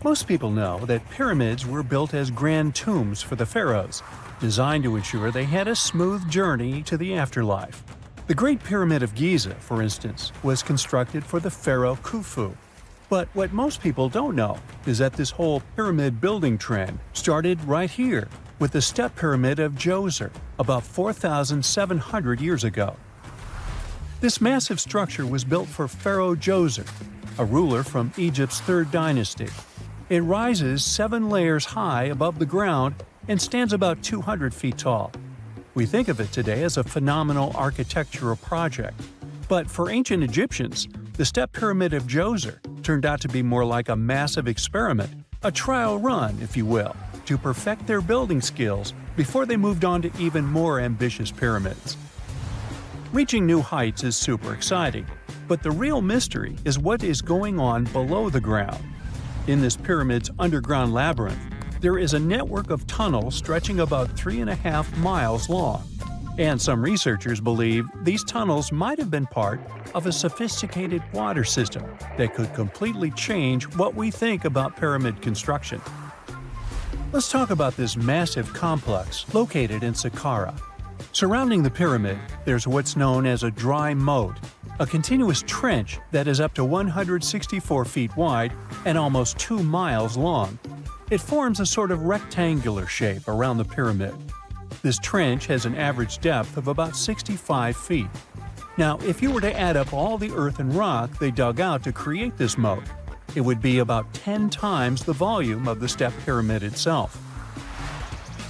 Most people know that pyramids were built as grand tombs for the pharaohs, designed to ensure they had a smooth journey to the afterlife. The Great Pyramid of Giza, for instance, was constructed for the pharaoh Khufu. But what most people don't know is that this whole pyramid building trend started right here with the step pyramid of Djoser about 4,700 years ago. This massive structure was built for Pharaoh Djoser, a ruler from Egypt's 3rd dynasty. It rises 7 layers high above the ground and stands about 200 feet tall. We think of it today as a phenomenal architectural project. But for ancient Egyptians, the step pyramid of Djoser turned out to be more like a massive experiment, a trial run, if you will, to perfect their building skills before they moved on to even more ambitious pyramids. Reaching new heights is super exciting, but the real mystery is what is going on below the ground. In this pyramid's underground labyrinth, there is a network of tunnels stretching about 3.5 miles long. And some researchers believe these tunnels might have been part of a sophisticated water system that could completely change what we think about pyramid construction. Let's talk about this massive complex located in Saqqara. Surrounding the pyramid, there's what's known as a dry moat, a continuous trench that is up to 164 feet wide and almost 2 miles long. It forms a sort of rectangular shape around the pyramid. This trench has an average depth of about 65 feet. Now, if you were to add up all the earth and rock they dug out to create this moat, it would be about 10 times the volume of the step pyramid itself.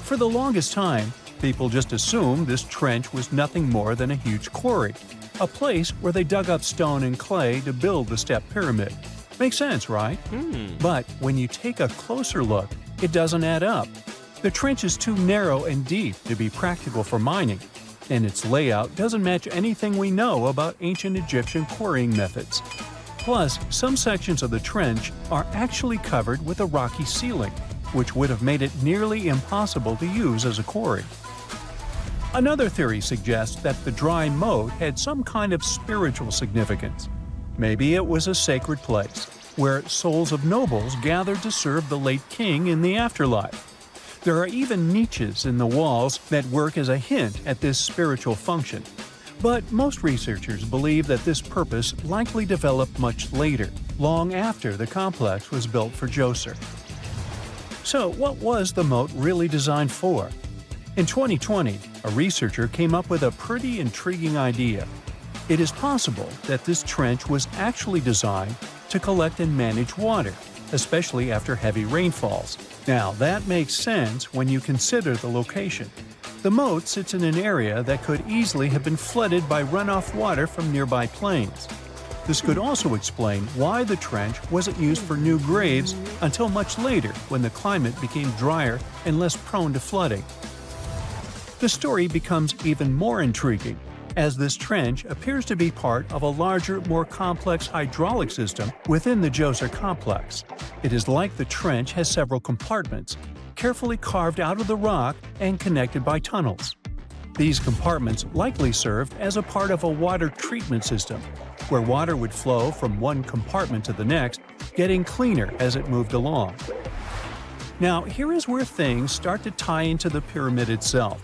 For the longest time, people just assumed this trench was nothing more than a huge quarry, a place where they dug up stone and clay to build the step pyramid. Makes sense, right? But when you take a closer look, it doesn't add up. The trench is too narrow and deep to be practical for mining, and its layout doesn't match anything we know about ancient Egyptian quarrying methods. Plus, some sections of the trench are actually covered with a rocky ceiling, which would have made it nearly impossible to use as a quarry. Another theory suggests that the dry moat had some kind of spiritual significance. Maybe it was a sacred place, where souls of nobles gathered to serve the late king in the afterlife. There are even niches in the walls that work as a hint at this spiritual function. But most researchers believe that this purpose likely developed much later, long after the complex was built for Djoser. So what was the moat really designed for? In 2020, a researcher came up with a pretty intriguing idea. It is possible that this trench was actually designed to collect and manage water, especially after heavy rainfalls. Now, that makes sense when you consider the location. The moat sits in an area that could easily have been flooded by runoff water from nearby plains. This could also explain why the trench wasn't used for new graves until much later when the climate became drier and less prone to flooding. The story becomes even more intriguing, as this trench appears to be part of a larger, more complex hydraulic system within the Djoser complex. It is like the trench has several compartments, carefully carved out of the rock and connected by tunnels. These compartments likely served as a part of a water treatment system, where water would flow from one compartment to the next, getting cleaner as it moved along. Now, here is where things start to tie into the pyramid itself.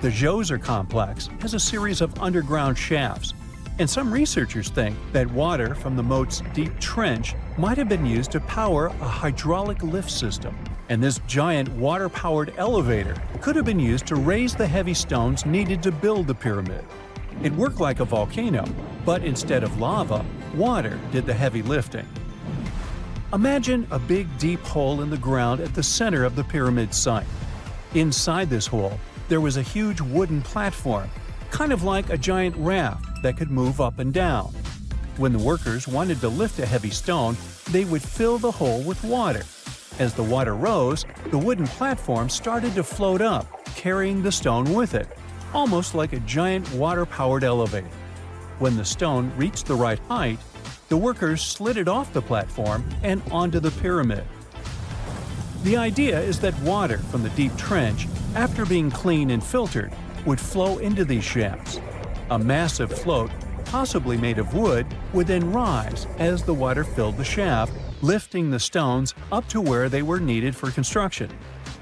The Djoser complex has a series of underground shafts, and some researchers think that water from the moat's deep trench might have been used to power a hydraulic lift system, and this giant water-powered elevator could have been used to raise the heavy stones needed to build the pyramid. It worked like a volcano, but instead of lava, water did the heavy lifting. Imagine a big deep hole in the ground at the center of the pyramid site. Inside this hole, there was a huge wooden platform, kind of like a giant raft that could move up and down. When the workers wanted to lift a heavy stone, they would fill the hole with water. As the water rose, the wooden platform started to float up, carrying the stone with it, almost like a giant water-powered elevator. When the stone reached the right height, the workers slid it off the platform and onto the pyramid. The idea is that water from the deep trench, after being cleaned and filtered, would flow into these shafts. A massive float, possibly made of wood, would then rise as the water filled the shaft, lifting the stones up to where they were needed for construction.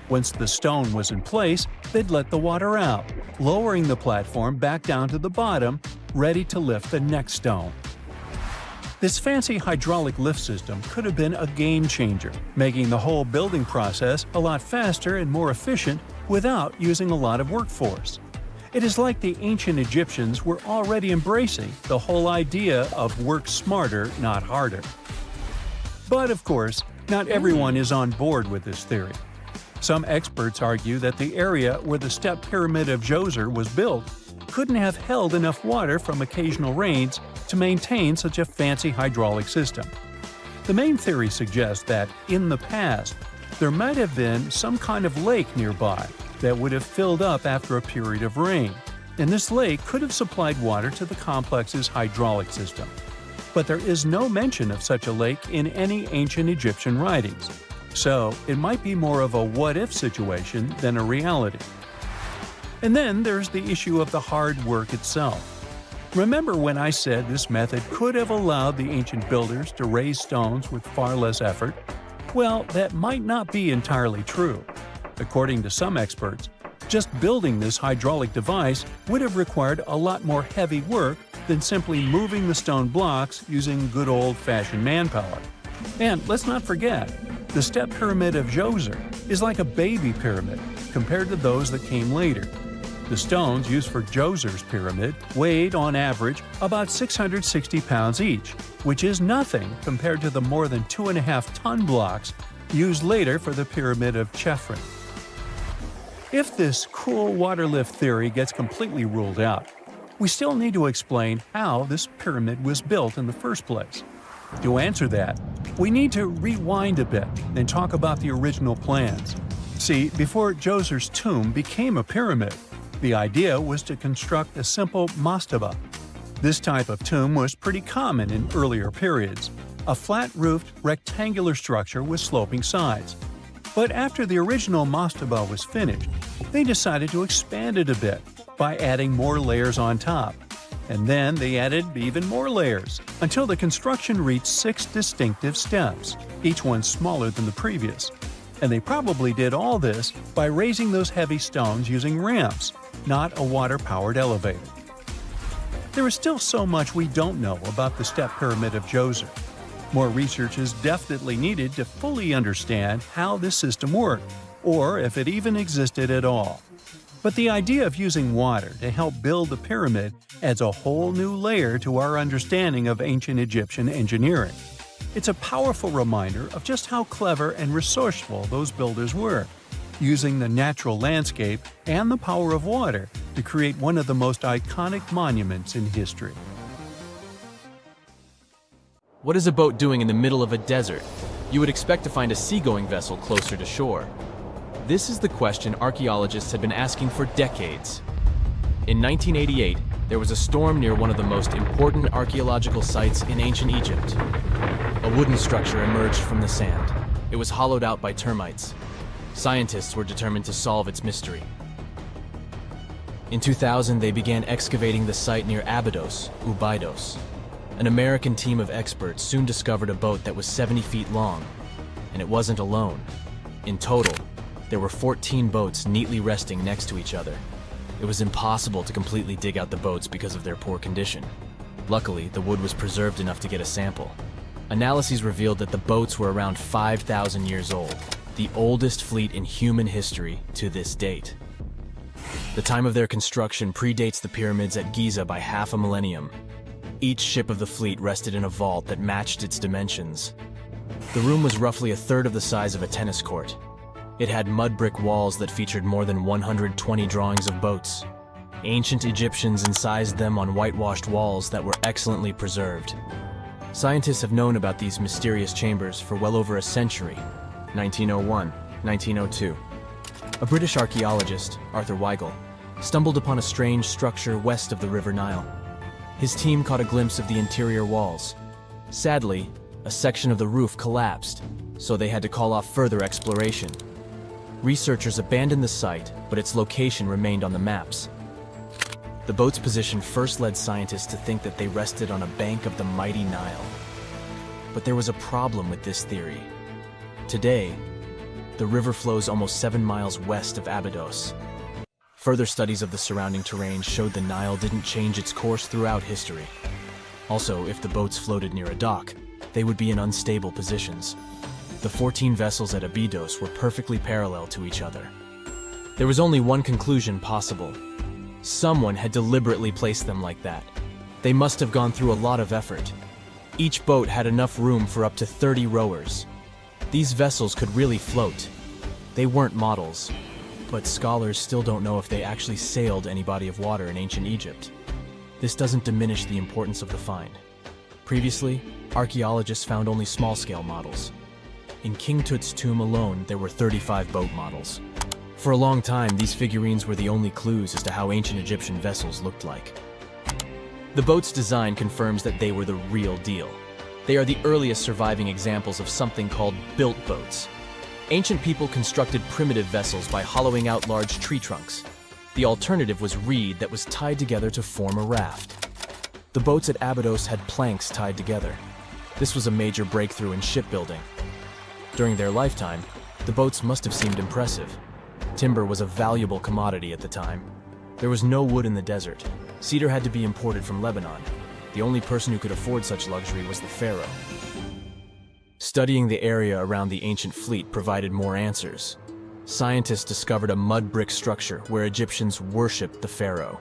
Once the stone was in place, they'd let the water out, lowering the platform back down to the bottom, ready to lift the next stone. This fancy hydraulic lift system could have been a game changer, making the whole building process a lot faster and more efficient without using a lot of workforce. It is like the ancient Egyptians were already embracing the whole idea of work smarter, not harder. But of course, not everyone is on board with this theory. Some experts argue that the area where the step pyramid of Djoser was built couldn't have held enough water from occasional rains to maintain such a fancy hydraulic system. The main theory suggests that, in the past, there might have been some kind of lake nearby that would have filled up after a period of rain, and this lake could have supplied water to the complex's hydraulic system. But there is no mention of such a lake in any ancient Egyptian writings, so it might be more of a what-if situation than a reality. And then there's the issue of the hard work itself. Remember when I said this method could have allowed the ancient builders to raise stones with far less effort? Well, that might not be entirely true. According to some experts, just building this hydraulic device would have required a lot more heavy work than simply moving the stone blocks using good old-fashioned manpower. And let's not forget, the step pyramid of Djoser is like a baby pyramid compared to those that came later. The stones used for Djoser's pyramid weighed, on average, about 660 pounds each, which is nothing compared to the more than 2.5-ton blocks used later for the pyramid of Chephren. If this cool water lift theory gets completely ruled out, we still need to explain how this pyramid was built in the first place. To answer that, we need to rewind a bit and talk about the original plans. See, before Djoser's tomb became a pyramid, the idea was to construct a simple mastaba. This type of tomb was pretty common in earlier periods, a flat-roofed, rectangular structure with sloping sides. But after the original mastaba was finished, they decided to expand it a bit by adding more layers on top. And then they added even more layers, until the construction reached 6 distinctive steps, each one smaller than the previous. And they probably did all this by raising those heavy stones using ramps, not a water-powered elevator. There is still so much we don't know about the step pyramid of Djoser. More research is definitely needed to fully understand how this system worked, or if it even existed at all. But the idea of using water to help build the pyramid adds a whole new layer to our understanding of ancient Egyptian engineering. It's a powerful reminder of just how clever and resourceful those builders were, using the natural landscape and the power of water to create one of the most iconic monuments in history. What is a boat doing in the middle of a desert? You would expect to find a seagoing vessel closer to shore. This is the question archaeologists had been asking for decades. In 1988, there was a storm near one of the most important archaeological sites in ancient Egypt. A wooden structure emerged from the sand. It was hollowed out by termites. Scientists were determined to solve its mystery. In 2000, they began excavating the site near Abidos, Abidos. An American team of experts soon discovered a boat that was 70 feet long, and it wasn't alone. In total, there were 14 boats neatly resting next to each other. It was impossible to completely dig out the boats because of their poor condition. Luckily, the wood was preserved enough to get a sample. Analyses revealed that the boats were around 5,000 years old, the oldest fleet in human history to this date. The time of their construction predates the pyramids at Giza by half a millennium. Each ship of the fleet rested in a vault that matched its dimensions. The room was roughly a third of the size of a tennis court. It had mud brick walls that featured more than 120 drawings of boats. Ancient Egyptians incised them on whitewashed walls that were excellently preserved. Scientists have known about these mysterious chambers for well over a century. 1901, 1902. A British archaeologist, Arthur Weigel, stumbled upon a strange structure west of the River Nile. His team caught a glimpse of the interior walls. Sadly, a section of the roof collapsed, so they had to call off further exploration. Researchers abandoned the site, but its location remained on the maps. The boat's position first led scientists to think that they rested on a bank of the mighty Nile. But there was a problem with this theory. Today, the river flows almost 7 miles west of Abidos. Further studies of the surrounding terrain showed the Nile didn't change its course throughout history. Also, if the boats floated near a dock, they would be in unstable positions. The 14 vessels at Abidos were perfectly parallel to each other. There was only one conclusion possible. Someone had deliberately placed them like that. They must have gone through a lot of effort. Each boat had enough room for up to 30 rowers. These vessels could really float. They weren't models, but scholars still don't know if they actually sailed any body of water in ancient Egypt. This doesn't diminish the importance of the find. Previously, archaeologists found only small-scale models. In King Tut's tomb alone, there were 35 boat models. For a long time, these figurines were the only clues as to how ancient Egyptian vessels looked like. The boat's design confirms that they were the real deal. They are the earliest surviving examples of something called built boats. Ancient people constructed primitive vessels by hollowing out large tree trunks. The alternative was reed that was tied together to form a raft. The boats at Abidos had planks tied together. This was a major breakthrough in shipbuilding. During their lifetime, the boats must have seemed impressive. Timber was a valuable commodity at the time. There was no wood in the desert. Cedar had to be imported from Lebanon. The only person who could afford such luxury was the pharaoh. Studying the area around the ancient fleet provided more answers. Scientists discovered a mud brick structure where Egyptians worshipped the pharaoh.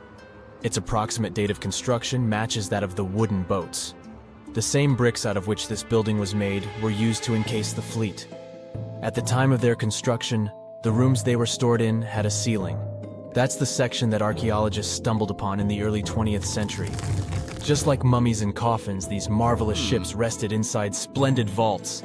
Its approximate date of construction matches that of the wooden boats. The same bricks out of which this building was made were used to encase the fleet. At the time of their construction, the rooms they were stored in had a ceiling. That's the section that archaeologists stumbled upon in the early 20th century. Just like mummies and coffins, these marvelous ships rested inside splendid vaults.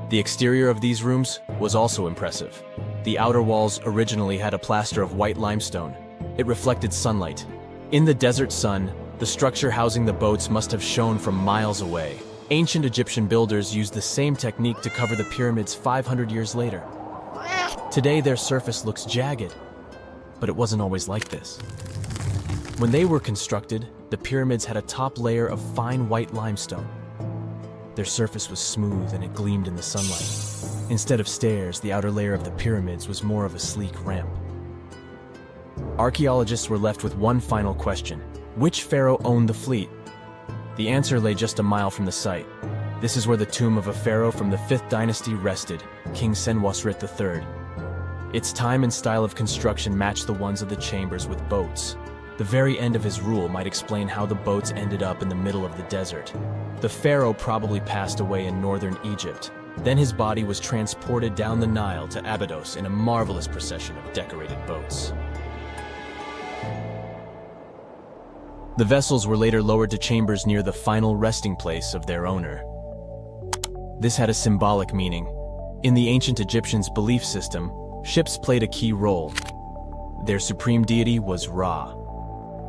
The exterior of these rooms was also impressive. The outer walls originally had a plaster of white limestone. It reflected sunlight. In the desert sun, the structure housing the boats must have shone from miles away. Ancient Egyptian builders used the same technique to cover the pyramids 500 years later. Today, their surface looks jagged, but it wasn't always like this. When they were constructed, the pyramids had a top layer of fine white limestone. Their surface was smooth and it gleamed in the sunlight. Instead of stairs, the outer layer of the pyramids was more of a sleek ramp. Archaeologists were left with one final question. Which pharaoh owned the fleet? The answer lay just a mile from the site. This is where the tomb of a pharaoh from the 5th dynasty rested, King Senwosret III. Its time and style of construction matched the ones of the chambers with boats. The very end of his rule might explain how the boats ended up in the middle of the desert. The pharaoh probably passed away in northern Egypt. Then his body was transported down the Nile to Abidos in a marvelous procession of decorated boats. The vessels were later lowered to chambers near the final resting place of their owner. This had a symbolic meaning. In the ancient Egyptians' belief system, ships played a key role. Their supreme deity was Ra.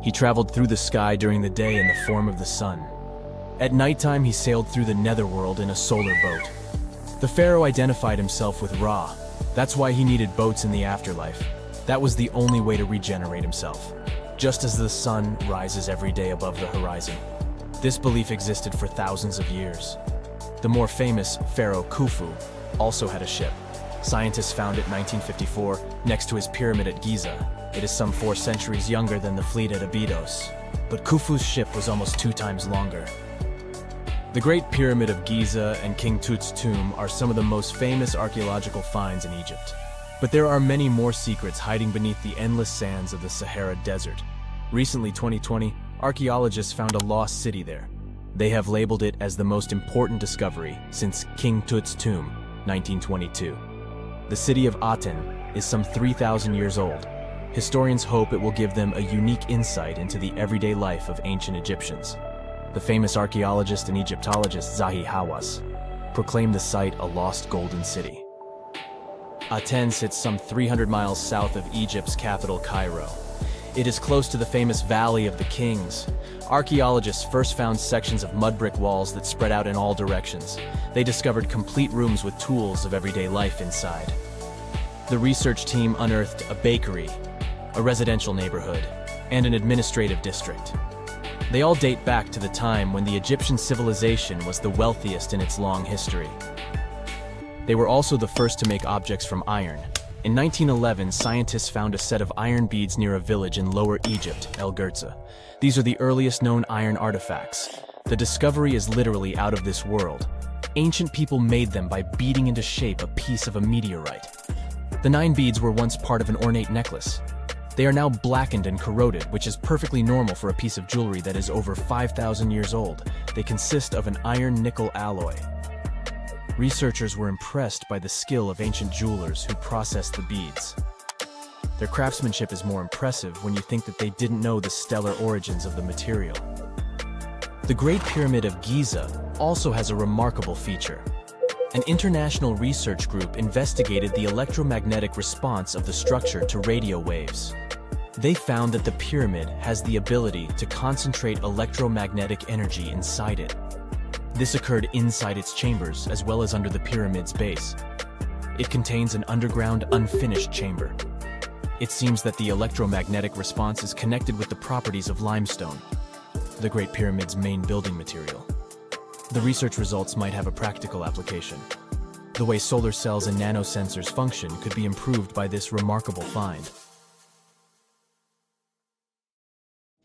He traveled through the sky during the day in the form of the sun. At nighttime, he sailed through the netherworld in a solar boat. The pharaoh identified himself with Ra. That's why he needed boats in the afterlife. That was the only way to regenerate himself. Just as the sun rises every day above the horizon. This belief existed for thousands of years. The more famous Pharaoh Khufu also had a ship. Scientists found it in 1954 next to his pyramid at Giza. It is some 4 centuries younger than the fleet at Abidos, but Khufu's ship was almost 2 times longer. The Great Pyramid of Giza and King Tut's tomb are some of the most famous archaeological finds in Egypt. But there are many more secrets hiding beneath the endless sands of the Sahara Desert. Recently, 2020, archaeologists found a lost city there. They have labeled it as the most important discovery since King Tut's tomb, 1922. The city of Aten is some 3,000 years old. Historians hope it will give them a unique insight into the everyday life of ancient Egyptians. The famous archaeologist and Egyptologist Zahi Hawass proclaimed the site a lost golden city. Aten sits some 300 miles south of Egypt's capital, Cairo. It is close to the famous Valley of the Kings. Archaeologists first found sections of mud brick walls that spread out in all directions. They discovered complete rooms with tools of everyday life inside. The research team unearthed a bakery, a residential neighborhood, and an administrative district. They all date back to the time when the Egyptian civilization was the wealthiest in its long history. They were also the first to make objects from iron. In 1911, scientists found a set of iron beads near a village in Lower Egypt, El Girza. These are the earliest known iron artifacts. The discovery is literally out of this world. Ancient people made them by beating into shape a piece of a meteorite. The 9 beads were once part of an ornate necklace. They are now blackened and corroded, which is perfectly normal for a piece of jewelry that is over 5,000 years old. They consist of an iron-nickel alloy. Researchers were impressed by the skill of ancient jewelers who processed the beads. Their craftsmanship is more impressive when you think that they didn't know the stellar origins of the material. The Great Pyramid of Giza also has a remarkable feature. An international research group investigated the electromagnetic response of the structure to radio waves. They found that the pyramid has the ability to concentrate electromagnetic energy inside it. This occurred inside its chambers as well as under the pyramid's base. It contains an underground, unfinished chamber. It seems that the electromagnetic response is connected with the properties of limestone, the Great Pyramid's main building material. The research results might have a practical application. The way solar cells and nanosensors function could be improved by this remarkable find.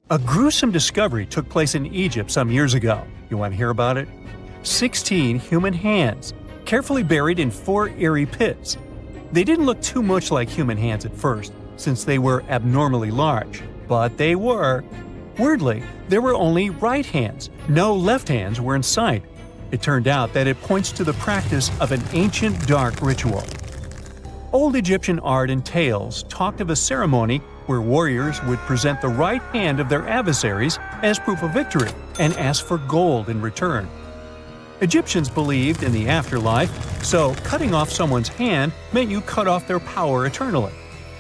A gruesome discovery took place in Egypt some years ago. You want to hear about it? 16 human hands, carefully buried in 4 eerie pits. They didn't look too much like human hands at first, since they were abnormally large, but they were. Weirdly, there were only right hands. No left hands were in sight. It turned out that it points to the practice of an ancient dark ritual. Old Egyptian art and tales talked of a ceremony where warriors would present the right hand of their adversaries as proof of victory and ask for gold in return. Egyptians believed in the afterlife, so cutting off someone's hand meant you cut off their power eternally.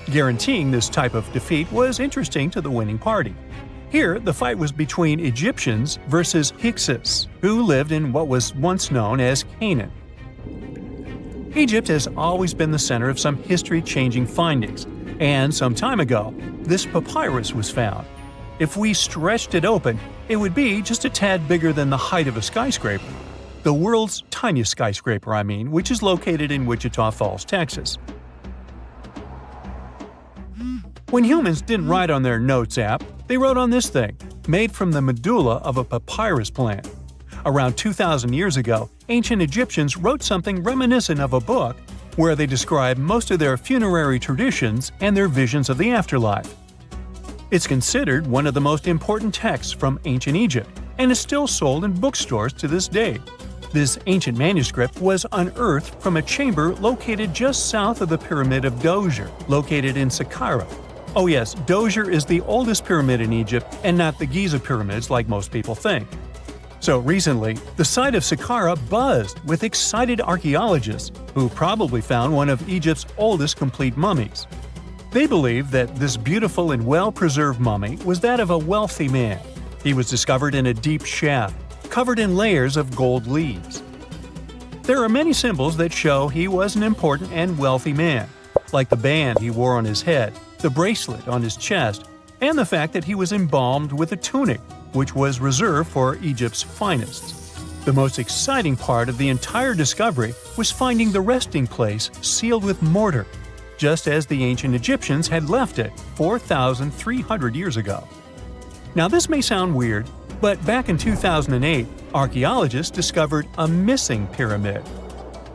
Guaranteeing this type of defeat was interesting to the winning party. Here, the fight was between Egyptians versus Hyksos, who lived in what was once known as Canaan. Egypt has always been the center of some history-changing findings, and some time ago, this papyrus was found. If we stretched it open, it would be just a tad bigger than the height of a skyscraper. The world's tiniest skyscraper, which is located in Wichita Falls, Texas. When humans didn't write on their notes app, they wrote on this thing, made from the medulla of a papyrus plant. Around 2,000 years ago, ancient Egyptians wrote something reminiscent of a book where they describe most of their funerary traditions and their visions of the afterlife. It's considered one of the most important texts from ancient Egypt and is still sold in bookstores to this day. This ancient manuscript was unearthed from a chamber located just south of the Pyramid of Djoser, located in Saqqara. Oh yes, Djoser is the oldest pyramid in Egypt and not the Giza pyramids like most people think. So recently, the site of Saqqara buzzed with excited archaeologists who probably found one of Egypt's oldest complete mummies. They believe that this beautiful and well-preserved mummy was that of a wealthy man. He was discovered in a deep shaft, covered in layers of gold leaves. There are many symbols that show he was an important and wealthy man, like the band he wore on his head, the bracelet on his chest, and the fact that he was embalmed with a tunic, which was reserved for Egypt's finest. The most exciting part of the entire discovery was finding the resting place sealed with mortar, just as the ancient Egyptians had left it 4,300 years ago. Now this may sound weird, but back in 2008, archaeologists discovered a missing pyramid.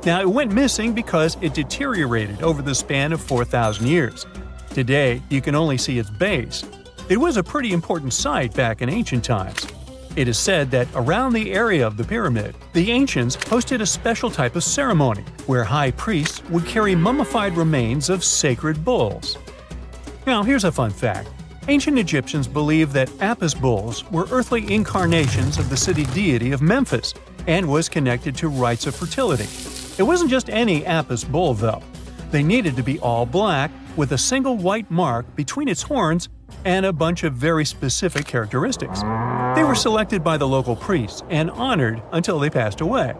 Now it went missing because it deteriorated over the span of 4,000 years. Today, you can only see its base. It was a pretty important site back in ancient times. It is said that around the area of the pyramid, the ancients hosted a special type of ceremony where high priests would carry mummified remains of sacred bulls. Now here's a fun fact. Ancient Egyptians believed that Apis bulls were earthly incarnations of the city deity of Memphis and was connected to rites of fertility. It wasn't just any Apis bull though. They needed to be all black with a single white mark between its horns and a bunch of very specific characteristics. They were selected by the local priests and honored until they passed away.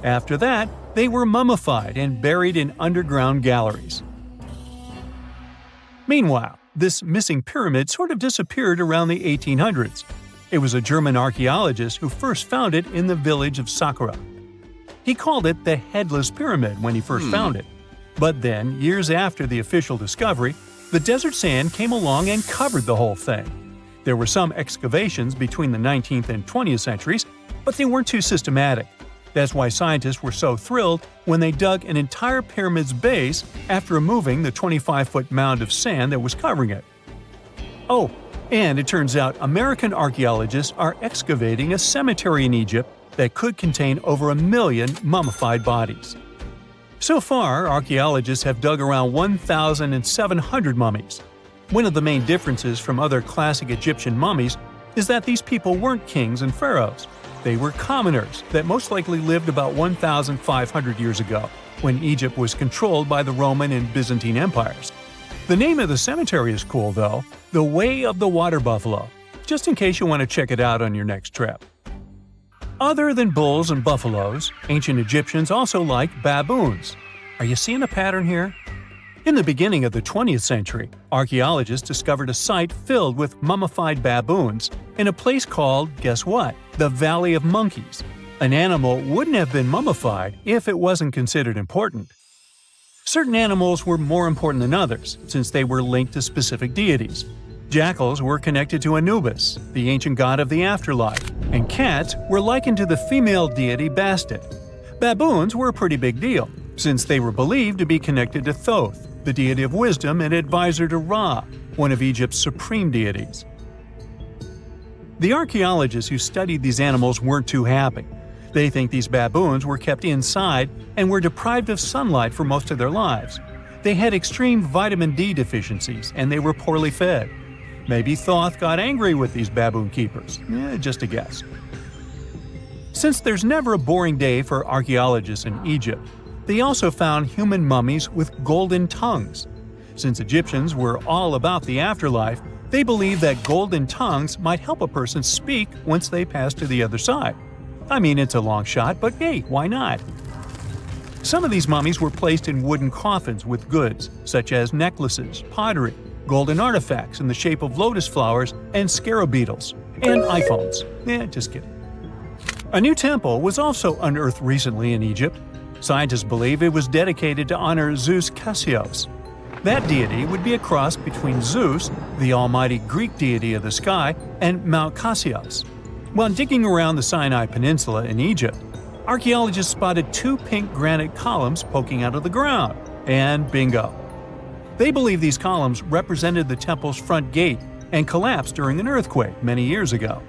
After that, they were mummified and buried in underground galleries. Meanwhile, this missing pyramid sort of disappeared around the 1800s. It was a German archaeologist who first found it in the village of Saqqara. He called it the Headless Pyramid when he first found it. But then, years after the official discovery, the desert sand came along and covered the whole thing. There were some excavations between the 19th and 20th centuries, but they weren't too systematic. That's why scientists were so thrilled when they dug an entire pyramid's base after removing the 25-foot mound of sand that was covering it. Oh, and it turns out American archaeologists are excavating a cemetery in Egypt that could contain over 1 million mummified bodies. So far, archaeologists have dug around 1,700 mummies. One of the main differences from other classic Egyptian mummies is that these people weren't kings and pharaohs. They were commoners that most likely lived about 1,500 years ago, when Egypt was controlled by the Roman and Byzantine empires. The name of the cemetery is cool, though, the Way of the Water Buffalo, just in case you want to check it out on your next trip. Other than bulls and buffaloes, ancient Egyptians also liked baboons. Are you seeing a pattern here? In the beginning of the 20th century, archaeologists discovered a site filled with mummified baboons in a place called, guess what? The Valley of Monkeys. An animal wouldn't have been mummified if it wasn't considered important. Certain animals were more important than others, since they were linked to specific deities. Jackals were connected to Anubis, the ancient god of the afterlife, and cats were likened to the female deity Bastet. Baboons were a pretty big deal, since they were believed to be connected to Thoth, the deity of wisdom and advisor to Ra, one of Egypt's supreme deities. The archaeologists who studied these animals weren't too happy. They think these baboons were kept inside and were deprived of sunlight for most of their lives. They had extreme vitamin D deficiencies and they were poorly fed. Maybe Thoth got angry with these baboon keepers. Just a guess. Since there's never a boring day for archaeologists in Egypt, they also found human mummies with golden tongues. Since Egyptians were all about the afterlife, they believed that golden tongues might help a person speak once they pass to the other side. I mean, it's a long shot, but hey, why not? Some of these mummies were placed in wooden coffins with goods, such as necklaces, pottery, golden artifacts in the shape of lotus flowers and scarab beetles, and iPhones. Just kidding. A new temple was also unearthed recently in Egypt. Scientists believe it was dedicated to honor Zeus Cassios. That deity would be a cross between Zeus, the almighty Greek deity of the sky, and Mount Cassios. While digging around the Sinai Peninsula in Egypt, archaeologists spotted 2 pink granite columns poking out of the ground, and bingo. They believe these columns represented the temple's front gate and collapsed during an earthquake many years ago.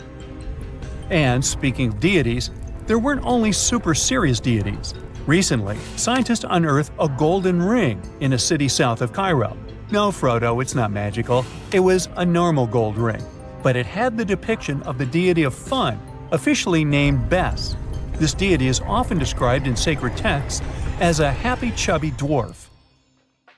And speaking of deities, there weren't only super serious deities. Recently, scientists unearthed a golden ring in a city south of Cairo. No, Frodo, it's not magical. It was a normal gold ring, but it had the depiction of the deity of fun, officially named Bes. This deity is often described in sacred texts as a happy, chubby dwarf.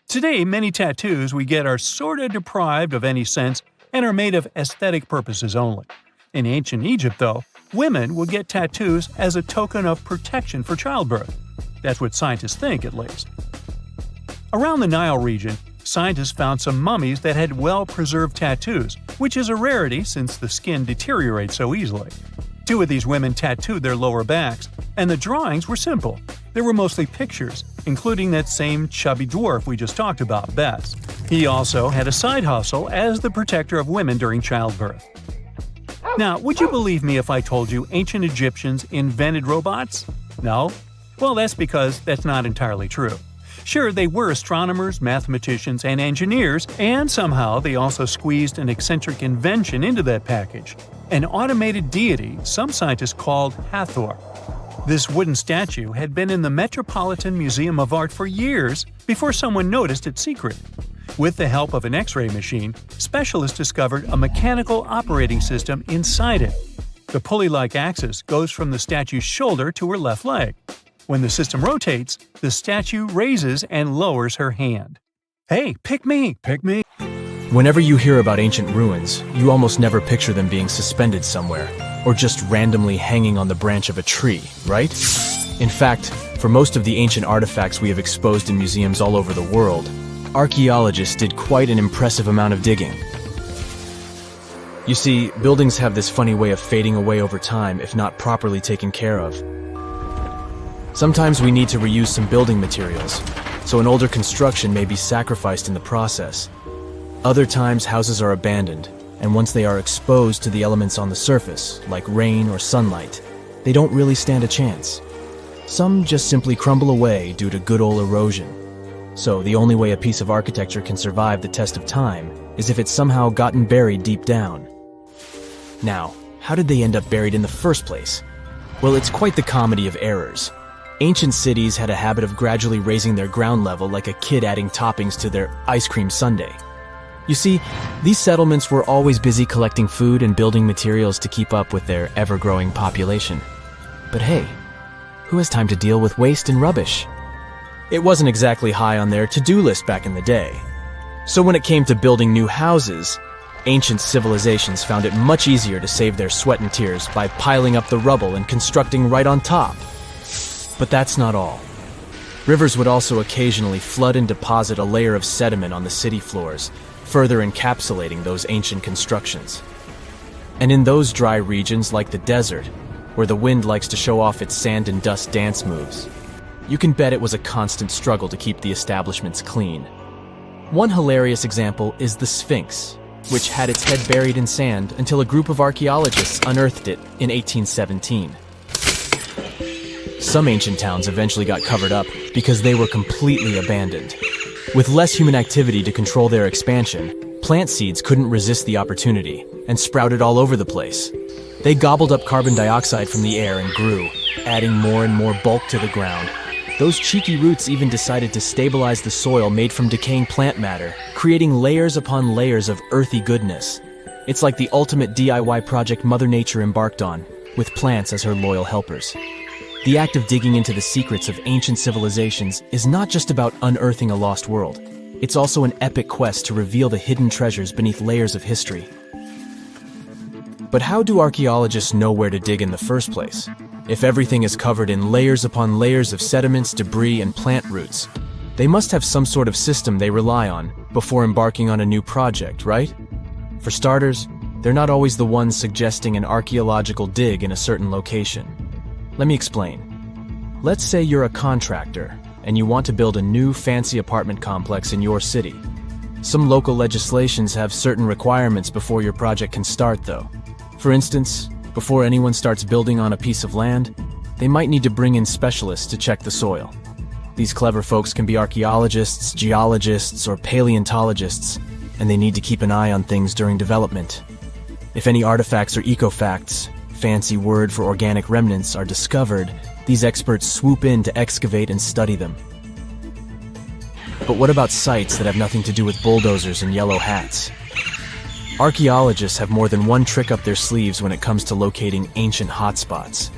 Today, many tattoos we get are sorta deprived of any sense and are made of aesthetic purposes only. In ancient Egypt, though, women would get tattoos as a token of protection for childbirth. That's what scientists think, at least. Around the Nile region, scientists found some mummies that had well-preserved tattoos, which is a rarity since the skin deteriorates so easily. 2 of these women tattooed their lower backs, and the drawings were simple. They were mostly pictures, including that same chubby dwarf we just talked about, Bes. He also had a side hustle as the protector of women during childbirth. Now, would you believe me if I told you ancient Egyptians invented robots? No? Well, that's because that's not entirely true. Sure, they were astronomers, mathematicians, and engineers, and somehow they also squeezed an eccentric invention into that package. An automated deity some scientists called Hatheror. This wooden statue had been in the Metropolitan Museum of Art for years before someone noticed its secret. With the help of an X-ray machine, specialists discovered a mechanical operating system inside it. The pulley-like axis goes from the statue's shoulder to her left leg. When the system rotates, the statue raises and lowers her hand. Hey, pick me, pick me! Whenever you hear about ancient ruins, you almost never picture them being suspended somewhere, or just randomly hanging on the branch of a tree, right? In fact, for most of the ancient artifacts we have exposed in museums all over the world, archaeologists did quite an impressive amount of digging. You see, buildings have this funny way of fading away over time if not properly taken care of. Sometimes we need to reuse some building materials, so an older construction may be sacrificed in the process. Other times, houses are abandoned, and once they are exposed to the elements on the surface, like rain or sunlight, they don't really stand a chance. Some just simply crumble away due to good old erosion. So the only way a piece of architecture can survive the test of time is if it's somehow gotten buried deep down. Now, how did they end up buried in the first place? Well, it's quite the comedy of errors. Ancient cities had a habit of gradually raising their ground level like a kid adding toppings to their ice cream sundae. You see, these settlements were always busy collecting food and building materials to keep up with their ever-growing population. But hey, who has time to deal with waste and rubbish? It wasn't exactly high on their to-do list back in the day. So when it came to building new houses, ancient civilizations found it much easier to save their sweat and tears by piling up the rubble and constructing right on top. But that's not all. Rivers would also occasionally flood and deposit a layer of sediment on the city floors, further encapsulating those ancient constructions. And in those dry regions like the desert, where the wind likes to show off its sand and dust dance moves, you can bet it was a constant struggle to keep the establishments clean. One hilarious example is the Sphinx, which had its head buried in sand until a group of archaeologists unearthed it in 1817. Some ancient towns eventually got covered up because they were completely abandoned. With less human activity to control their expansion, plant seeds couldn't resist the opportunity and sprouted all over the place. They gobbled up carbon dioxide from the air and grew, adding more and more bulk to the ground. Those cheeky roots even decided to stabilize the soil made from decaying plant matter, creating layers upon layers of earthy goodness. It's like the ultimate DIY project Mother Nature embarked on, with plants as her loyal helpers. The act of digging into the secrets of ancient civilizations is not just about unearthing a lost world. It's also an epic quest to reveal the hidden treasures beneath layers of history. But how do archaeologists know where to dig in the first place? If everything is covered in layers upon layers of sediments, debris, and plant roots, they must have some sort of system they rely on before embarking on a new project, right? For starters, they're not always the ones suggesting an archaeological dig in a certain location. Let me explain. Let's say you're a contractor and you want to build a new fancy apartment complex in your city. Some local legislations have certain requirements before your project can start, though. For instance, before anyone starts building on a piece of land, they might need to bring in specialists to check the soil. These clever folks can be archaeologists, geologists, or paleontologists, and they need to keep an eye on things during development. If any artifacts or ecofacts, fancy word for organic remnants, are discovered, these experts swoop in to excavate and study them. But what about sites that have nothing to do with bulldozers and yellow hats? Archaeologists have more than one trick up their sleeves when it comes to locating ancient hotspots.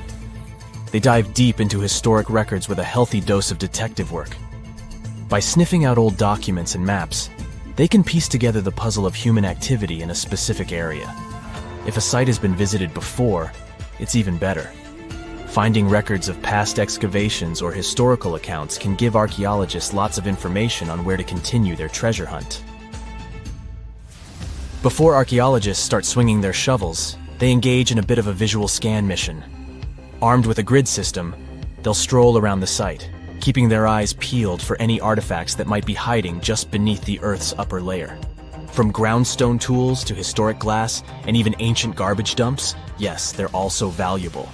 They dive deep into historic records with a healthy dose of detective work. By sniffing out old documents and maps, they can piece together the puzzle of human activity in a specific area. If a site has been visited before, it's even better. Finding records of past excavations or historical accounts can give archaeologists lots of information on where to continue their treasure hunt. Before archaeologists start swinging their shovels, they engage in a bit of a visual scan mission. Armed with a grid system, they'll stroll around the site, keeping their eyes peeled for any artifacts that might be hiding just beneath the Earth's upper layer. From groundstone tools to historic glass and even ancient garbage dumps, yes, they're all so valuable.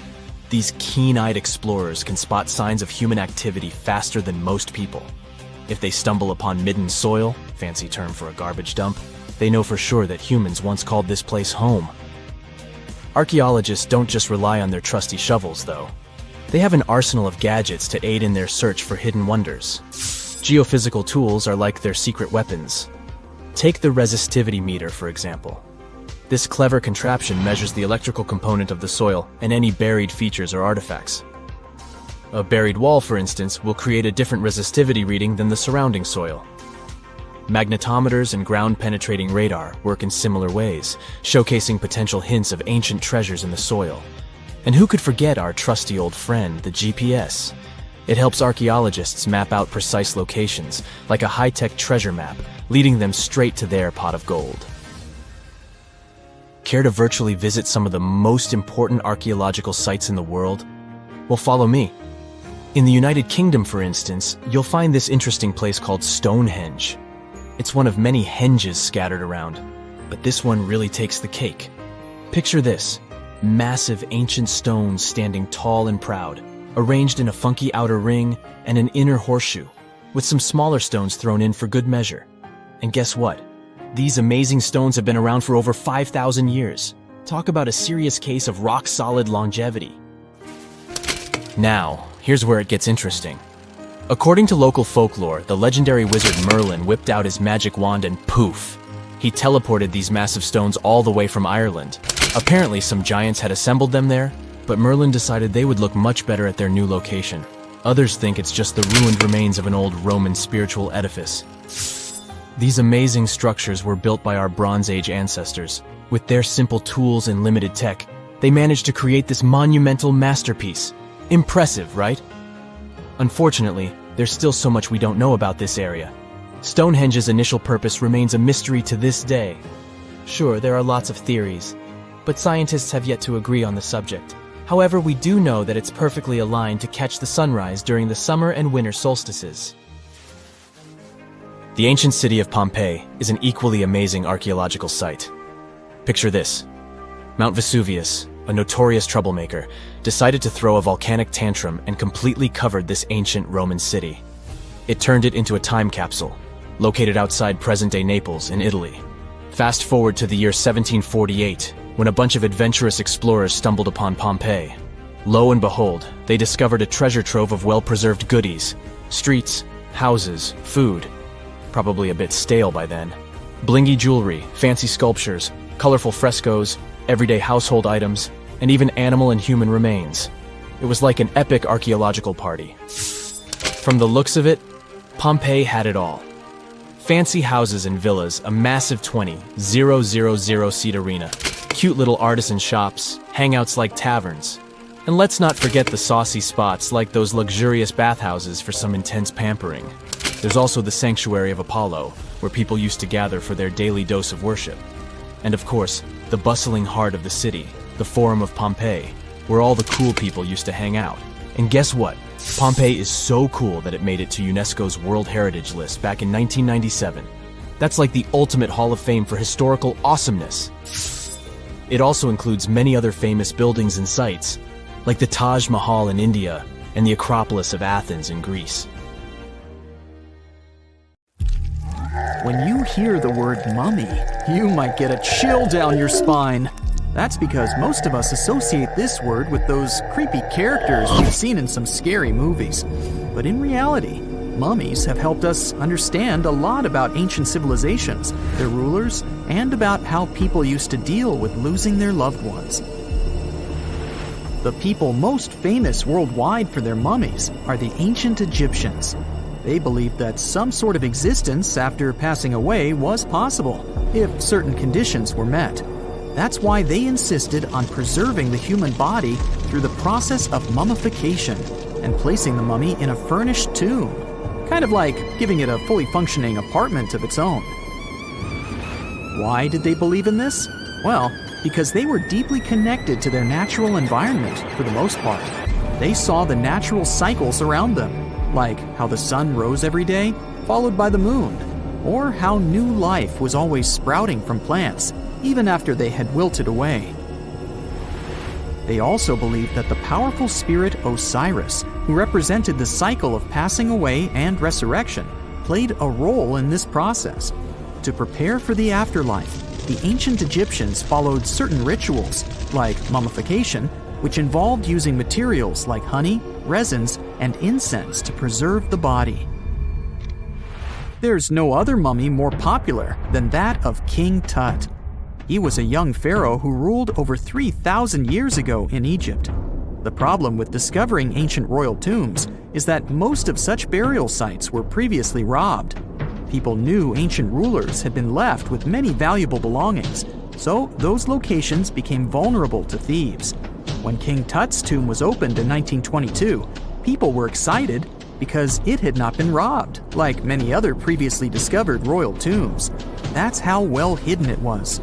These keen-eyed explorers can spot signs of human activity faster than most people. If they stumble upon midden soil, fancy term for a garbage dump, they know for sure that humans once called this place home. Archaeologists don't just rely on their trusty shovels, though. They have an arsenal of gadgets to aid in their search for hidden wonders. Geophysical tools are like their secret weapons. Take the resistivity meter, for example. This clever contraption measures the electrical component of the soil and any buried features or artifacts. A buried wall, for instance, will create a different resistivity reading than the surrounding soil. Magnetometers and ground-penetrating radar work in similar ways, showcasing potential hints of ancient treasures in the soil. And who could forget our trusty old friend, the GPS? It helps archaeologists map out precise locations, like a high-tech treasure map, leading them straight to their pot of gold. Care to virtually visit some of the most important archaeological sites in the world? Well, follow me. In the United Kingdom, for instance, you'll find this interesting place called Stonehenge. It's one of many henges scattered around, but this one really takes the cake. Picture this: massive ancient stones standing tall and proud, arranged in a funky outer ring and an inner horseshoe, with some smaller stones thrown in for good measure. And guess what? These amazing stones have been around for over 5,000 years. Talk about a serious case of rock-solid longevity. Now, here's where it gets interesting. According to local folklore, the legendary wizard Merlin whipped out his magic wand and poof! He teleported these massive stones all the way from Ireland. Apparently, some giants had assembled them there, but Merlin decided they would look much better at their new location. Others think it's just the ruined remains of an old Roman spiritual edifice. These amazing structures were built by our Bronze Age ancestors. With their simple tools and limited tech, they managed to create this monumental masterpiece. Impressive, right? Unfortunately, there's still so much we don't know about this area. Stonehenge's initial purpose remains a mystery to this day. Sure, there are lots of theories, but scientists have yet to agree on the subject. However, we do know that it's perfectly aligned to catch the sunrise during the summer and winter solstices. The ancient city of Pompeii is an equally amazing archaeological site. Picture this: Mount Vesuvius, a notorious troublemaker, decided to throw a volcanic tantrum and completely covered this ancient Roman city. It turned it into a time capsule, located outside present-day Naples in Italy. Fast forward to the year 1748, when a bunch of adventurous explorers stumbled upon Pompeii. Lo and behold, they discovered a treasure trove of well-preserved goodies: streets, houses, food, probably a bit stale by then, blingy jewelry, fancy sculptures, colorful frescoes, everyday household items, and even animal and human remains. It was like an epic archaeological party. From the looks of it, Pompeii had it all. Fancy houses and villas, a massive 20,000-seat arena, cute little artisan shops, hangouts like taverns. And let's not forget the saucy spots like those luxurious bathhouses for some intense pampering. There's also the sanctuary of Apollo, where people used to gather for their daily dose of worship. And of course, the bustling heart of the city, the Forum of Pompeii, where all the cool people used to hang out. And guess what? Pompeii is so cool that it made it to UNESCO's World Heritage List back in 1997. That's like the ultimate Hall of Fame for historical awesomeness. It also includes many other famous buildings and sites, like the Taj Mahal in India and the Acropolis of Athens in Greece. When you hear the word mummy, you might get a chill down your spine. That's because most of us associate this word with those creepy characters we've seen in some scary movies. But in reality, mummies have helped us understand a lot about ancient civilizations, their rulers, and about how people used to deal with losing their loved ones. The people most famous worldwide for their mummies are the ancient Egyptians. They believed that some sort of existence after passing away was possible, if certain conditions were met. That's why they insisted on preserving the human body through the process of mummification and placing the mummy in a furnished tomb, kind of like giving it a fully functioning apartment of its own. Why did they believe in this? Well, because they were deeply connected to their natural environment for the most part. They saw the natural cycles around them, like how the sun rose every day, followed by the moon, or how new life was always sprouting from plants, even after they had wilted away. They also believed that the powerful spirit Osiris, who represented the cycle of passing away and resurrection, played a role in this process. To prepare for the afterlife, the ancient Egyptians followed certain rituals, like mummification, which involved using materials like honey, resins, and incense to preserve the body. There's no other mummy more popular than that of King Tut. He was a young pharaoh who ruled over 3,000 years ago in Egypt. The problem with discovering ancient royal tombs is that most of such burial sites were previously robbed. People knew ancient rulers had been left with many valuable belongings, so those locations became vulnerable to thieves. When King Tut's tomb was opened in 1922, people were excited because it had not been robbed, like many other previously discovered royal tombs. That's how well hidden it was.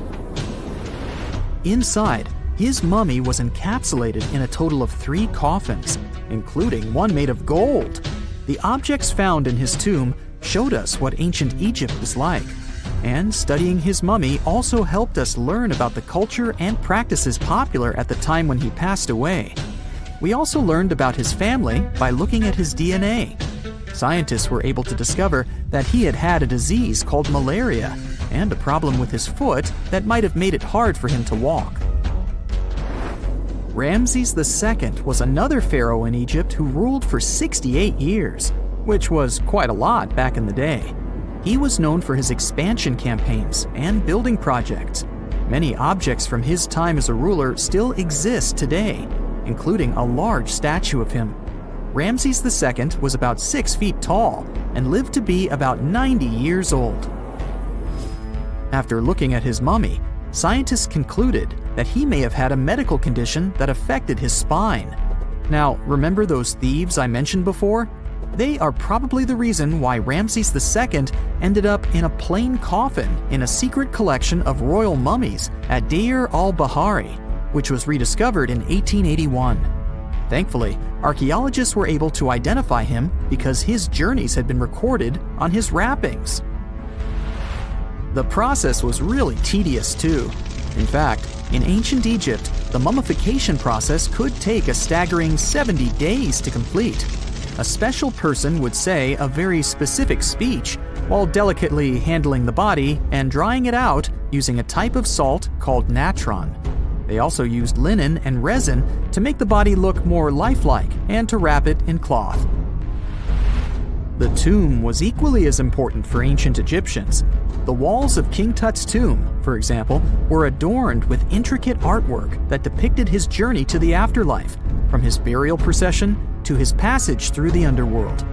Inside, his mummy was encapsulated in a total of 3 coffins, including one made of gold. The objects found in his tomb showed us what ancient Egypt was like, and studying his mummy also helped us learn about the culture and practices popular at the time when he passed away. We also learned about his family by looking at his DNA. Scientists were able to discover that he had had a disease called malaria and a problem with his foot that might have made it hard for him to walk. Ramses II was another pharaoh in Egypt who ruled for 68 years, which was quite a lot back in the day. He was known for his expansion campaigns and building projects. Many objects from his time as a ruler still exist today, including a large statue of him. Ramses II was about 6 feet tall and lived to be about 90 years old. After looking at his mummy, scientists concluded that he may have had a medical condition that affected his spine. Now, remember those thieves I mentioned before? They are probably the reason why Ramses II ended up in a plain coffin in a secret collection of royal mummies at Deir al-Bahari, which was rediscovered in 1881. Thankfully, archaeologists were able to identify him because his journeys had been recorded on his wrappings. The process was really tedious too. In fact, in ancient Egypt, the mummification process could take a staggering 70 days to complete. A special person would say a very specific speech while delicately handling the body and drying it out using a type of salt called natron. They also used linen and resin to make the body look more lifelike and to wrap it in cloth. The tomb was equally as important for ancient Egyptians. The walls of King Tut's tomb, for example, were adorned with intricate artwork that depicted his journey to the afterlife, from his burial procession to his passage through the underworld.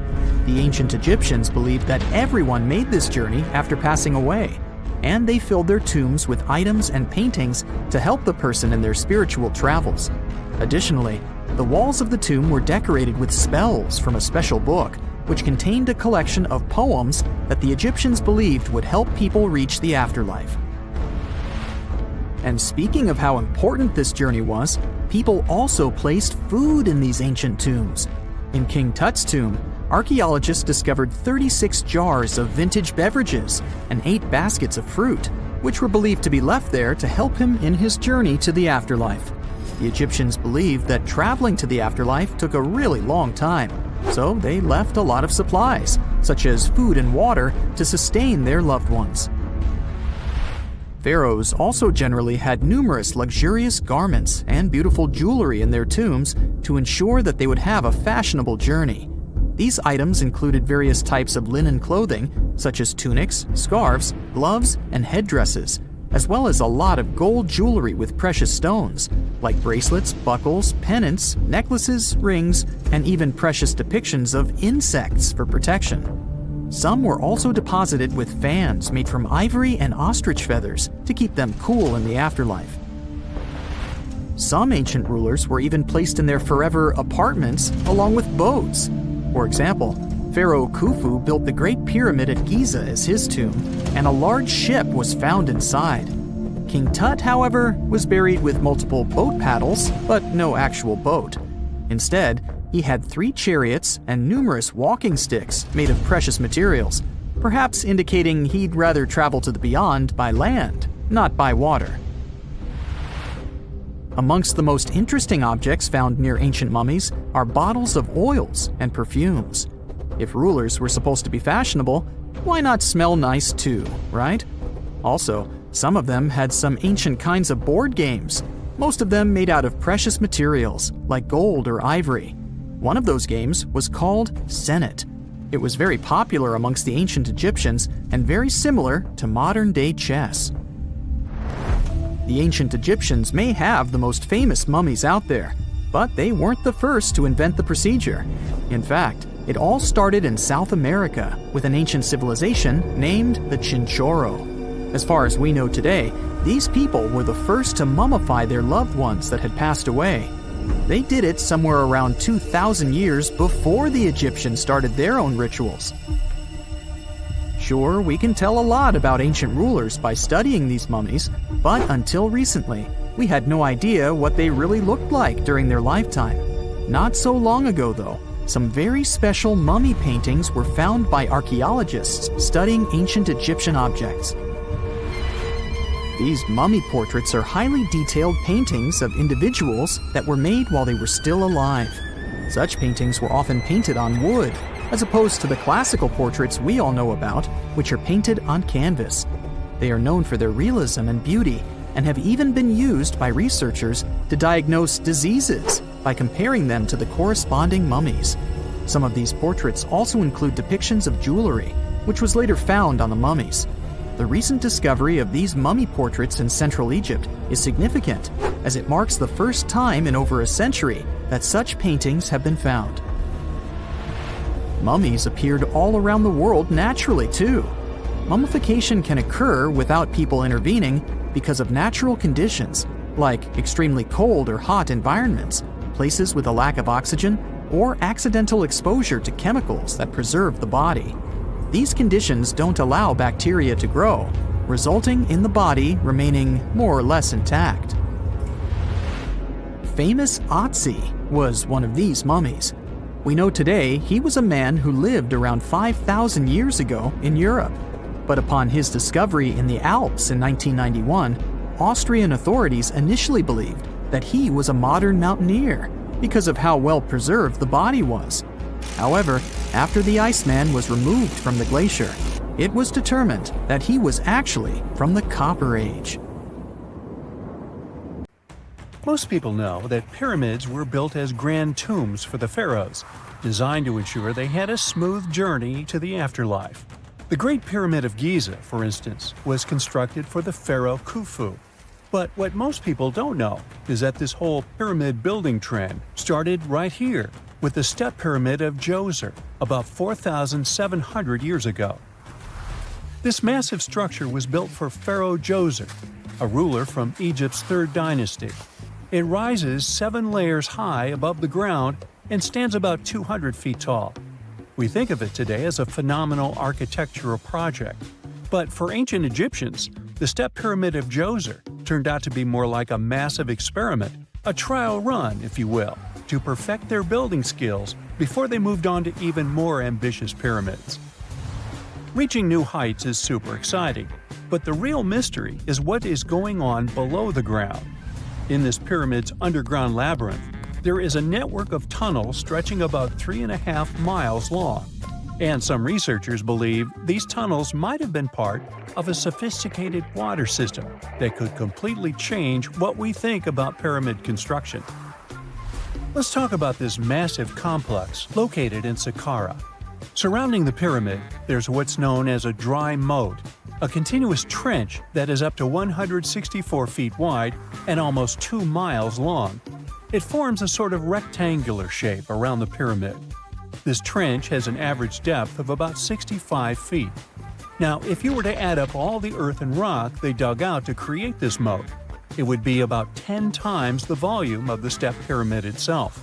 The ancient Egyptians believed that everyone made this journey after passing away, and they filled their tombs with items and paintings to help the person in their spiritual travels. Additionally, the walls of the tomb were decorated with spells from a special book, which contained a collection of poems that the Egyptians believed would help people reach the afterlife. And speaking of how important this journey was, people also placed food in these ancient tombs. In King Tut's tomb, archaeologists discovered 36 jars of vintage beverages and 8 baskets of fruit, which were believed to be left there to help him in his journey to the afterlife. The Egyptians believed that traveling to the afterlife took a really long time, so they left a lot of supplies, such as food and water, to sustain their loved ones. Pharaohs also generally had numerous luxurious garments and beautiful jewelry in their tombs to ensure that they would have a fashionable journey. These items included various types of linen clothing, such as tunics, scarves, gloves, and headdresses, as well as a lot of gold jewelry with precious stones, like bracelets, buckles, pendants, necklaces, rings, and even precious depictions of insects for protection. Some were also deposited with fans made from ivory and ostrich feathers to keep them cool in the afterlife. Some ancient rulers were even placed in their forever apartments along with boats. For example, Pharaoh Khufu built the Great Pyramid at Giza as his tomb, and a large ship was found inside. King Tut, however, was buried with multiple boat paddles, but no actual boat. Instead, he had 3 chariots and numerous walking sticks made of precious materials, perhaps indicating he'd rather travel to the beyond by land, not by water. Amongst the most interesting objects found near ancient mummies are bottles of oils and perfumes. If rulers were supposed to be fashionable, why not smell nice too, right? Also, some of them had some ancient kinds of board games, most of them made out of precious materials like gold or ivory. One of those games was called Senet. It was very popular amongst the ancient Egyptians and very similar to modern-day chess. The ancient Egyptians may have the most famous mummies out there, but they weren't the first to invent the procedure. In fact, it all started in South America with an ancient civilization named the Chinchorro. As far as we know today, these people were the first to mummify their loved ones that had passed away. They did it somewhere around 2,000 years before the Egyptians started their own rituals. Sure, we can tell a lot about ancient rulers by studying these mummies, but until recently, We had no idea what they really looked like during their lifetime. Not so long ago, though, some very special mummy paintings were found by archaeologists studying ancient Egyptian objects. These mummy portraits are highly detailed paintings of individuals that were made while they were still alive. Such paintings were often painted on wood, as opposed to the classical portraits we all know about, which are painted on canvas. They are known for their realism and beauty, and have even been used by researchers to diagnose diseases by comparing them to the corresponding mummies. Some of these portraits also include depictions of jewelry, which was later found on the mummies. The recent discovery of these mummy portraits in Central Egypt is significant, as it marks the first time in over a century that such paintings have been found. Mummies appeared all around the world naturally, too. Mummification can occur without people intervening because of natural conditions, like extremely cold or hot environments, places with a lack of oxygen, or accidental exposure to chemicals that preserve the body. These conditions don't allow bacteria to grow, resulting in the body remaining more or less intact. Famous Otzi was one of these mummies. We know today he was a man who lived around 5,000 years ago in Europe. But upon his discovery in the Alps in 1991, Austrian authorities initially believed that he was a modern mountaineer because of how well preserved the body was. However, after the Iceman was removed from the glacier, it was determined that he was actually from the Copper Age. Most people know that pyramids were built as grand tombs for the pharaohs, designed to ensure they had a smooth journey to the afterlife. The Great Pyramid of Giza, for instance, was constructed for the pharaoh Khufu. But what most people don't know is that this whole pyramid building trend started right here with the step pyramid of Djoser about 4,700 years ago. This massive structure was built for Pharaoh Djoser, a ruler from Egypt's 3rd dynasty. It rises 7 layers high above the ground and stands about 200 feet tall. We think of it today as a phenomenal architectural project. But for ancient Egyptians, the step pyramid of Djoser turned out to be more like a massive experiment, a trial run, if you will, to perfect their building skills before they moved on to even more ambitious pyramids. Reaching new heights is super exciting, but the real mystery is what is going on below the ground. In this pyramid's underground labyrinth, there is a network of tunnels stretching about 3.5 miles long, and some researchers believe these tunnels might have been part of a sophisticated water system that could completely change what we think about pyramid construction. Let's talk about this massive complex located in Saqqara. Surrounding the pyramid, there's what's known as a dry moat, a continuous trench that is up to 164 feet wide and almost 2 miles long. It forms a sort of rectangular shape around the pyramid. This trench has an average depth of about 65 feet. Now, if you were to add up all the earth and rock they dug out to create this moat, it would be about 10 times the volume of the step pyramid itself.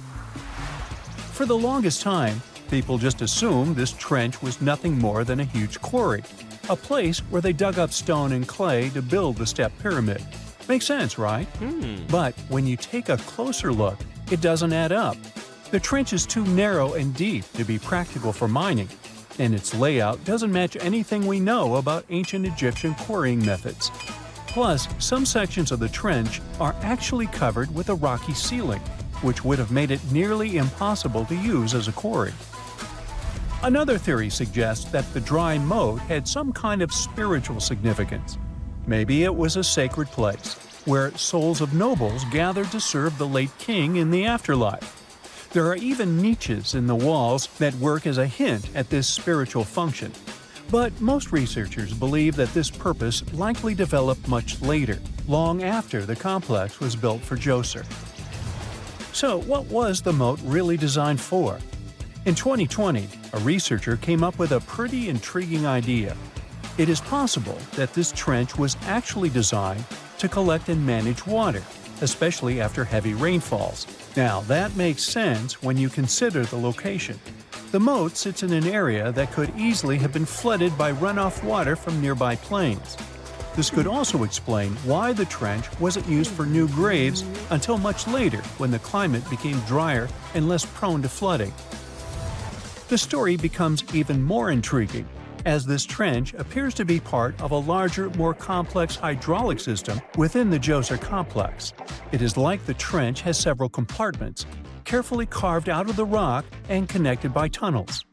For the longest time, people just assumed this trench was nothing more than a huge quarry, a place where they dug up stone and clay to build the step pyramid. Makes sense, right? But when you take a closer look, it doesn't add up. The trench is too narrow and deep to be practical for mining, and its layout doesn't match anything we know about ancient Egyptian quarrying methods. Plus, some sections of the trench are actually covered with a rocky ceiling, which would have made it nearly impossible to use as a quarry. Another theory suggests that the dry moat had some kind of spiritual significance. Maybe it was a sacred place, where souls of nobles gathered to serve the late king in the afterlife. There are even niches in the walls that work as a hint at this spiritual function. But most researchers believe that this purpose likely developed much later, long after the complex was built for Djoser. So, what was the moat really designed for? In 2020, a researcher came up with a pretty intriguing idea. It is possible that this trench was actually designed to collect and manage water, especially after heavy rainfalls. Now, that makes sense when you consider the location. The moat sits in an area that could easily have been flooded by runoff water from nearby plains. This could also explain why the trench wasn't used for new graves until much later when the climate became drier and less prone to flooding. The story becomes even more intriguing as this trench appears to be part of a larger, more complex hydraulic system within the Djoser complex. It is like the trench has several compartments, carefully carved out of the rock and connected by tunnels.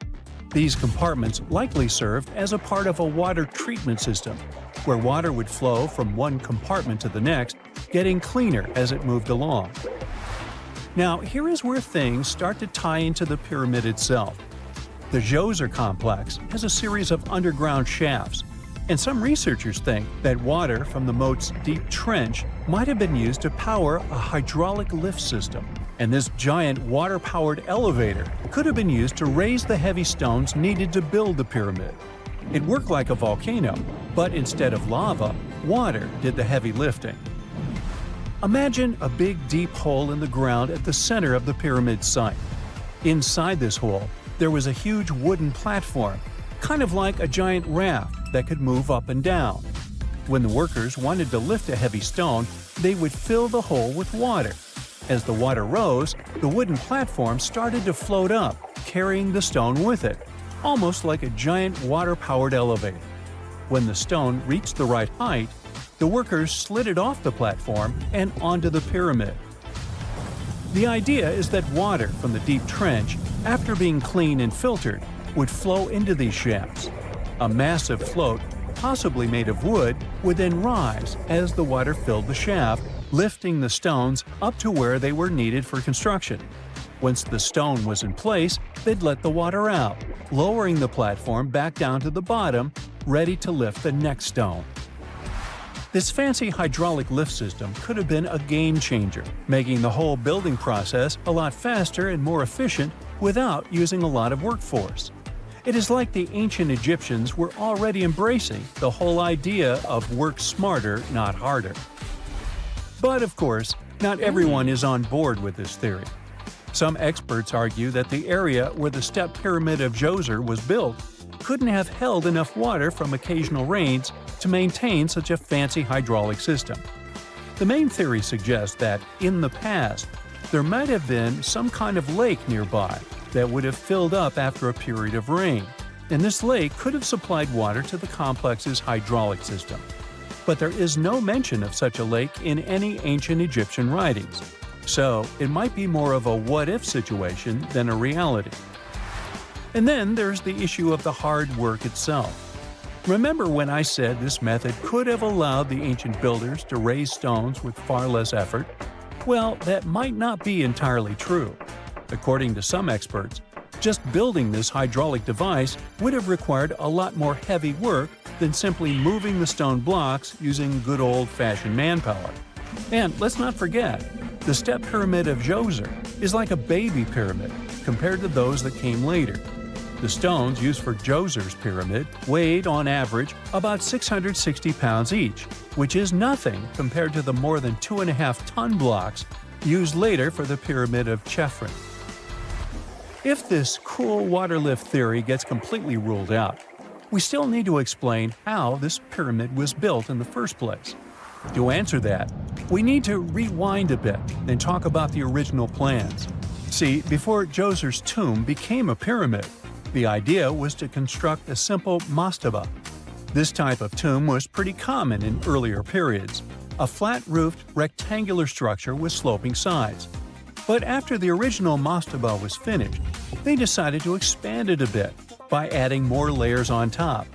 These compartments likely served as a part of a water treatment system, where water would flow from one compartment to the next, getting cleaner as it moved along. Now, here is where things start to tie into the pyramid itself. The Djoser complex has a series of underground shafts, and some researchers think that water from the moat's deep trench might have been used to power a hydraulic lift system, and this giant water-powered elevator could have been used to raise the heavy stones needed to build the pyramid. It worked like a volcano, but instead of lava, water did the heavy lifting. Imagine a big deep hole in the ground at the center of the pyramid site. Inside this hole, there was a huge wooden platform, kind of like a giant raft that could move up and down. When the workers wanted to lift a heavy stone, they would fill the hole with water. As the water rose, the wooden platform started to float up, carrying the stone with it, almost like a giant water-powered elevator. When the stone reached the right height, the workers slid it off the platform and onto the pyramid. The idea is that water from the deep trench, after being cleaned and filtered, would flow into these shafts. A massive float, possibly made of wood, would then rise as the water filled the shaft, lifting the stones up to where they were needed for construction. Once the stone was in place, they'd let the water out, lowering the platform back down to the bottom, ready to lift the next stone. This fancy hydraulic lift system could have been a game changer, making the whole building process a lot faster and more efficient without using a lot of workforce. It is like the ancient Egyptians were already embracing the whole idea of work smarter, not harder. But of course, not everyone is on board with this theory. Some experts argue that the area where the step pyramid of Djoser was built couldn't have held enough water from occasional rains to maintain such a fancy hydraulic system. The main theory suggests that, in the past, there might have been some kind of lake nearby that would have filled up after a period of rain, and this lake could have supplied water to the complex's hydraulic system. But there is no mention of such a lake in any ancient Egyptian writings, so it might be more of a what-if situation than a reality. And then there's the issue of the hard work itself. Remember when I said this method could have allowed the ancient builders to raise stones with far less effort? Well, that might not be entirely true. According to some experts, just building this hydraulic device would have required a lot more heavy work than simply moving the stone blocks using good old-fashioned manpower. And let's not forget, the step pyramid of Djoser is like a baby pyramid compared to those that came later. The stones used for Djoser's pyramid weighed, on average, about 660 pounds each, which is nothing compared to the more than 2.5-ton blocks used later for the pyramid of Chephren. If this cool water lift theory gets completely ruled out, we still need to explain how this pyramid was built in the first place. To answer that, we need to rewind a bit and talk about the original plans. See, before Djoser's tomb became a pyramid, the idea was to construct a simple mastaba. This type of tomb was pretty common in earlier periods, a flat-roofed, rectangular structure with sloping sides. But after the original mastaba was finished, they decided to expand it a bit by adding more layers on top.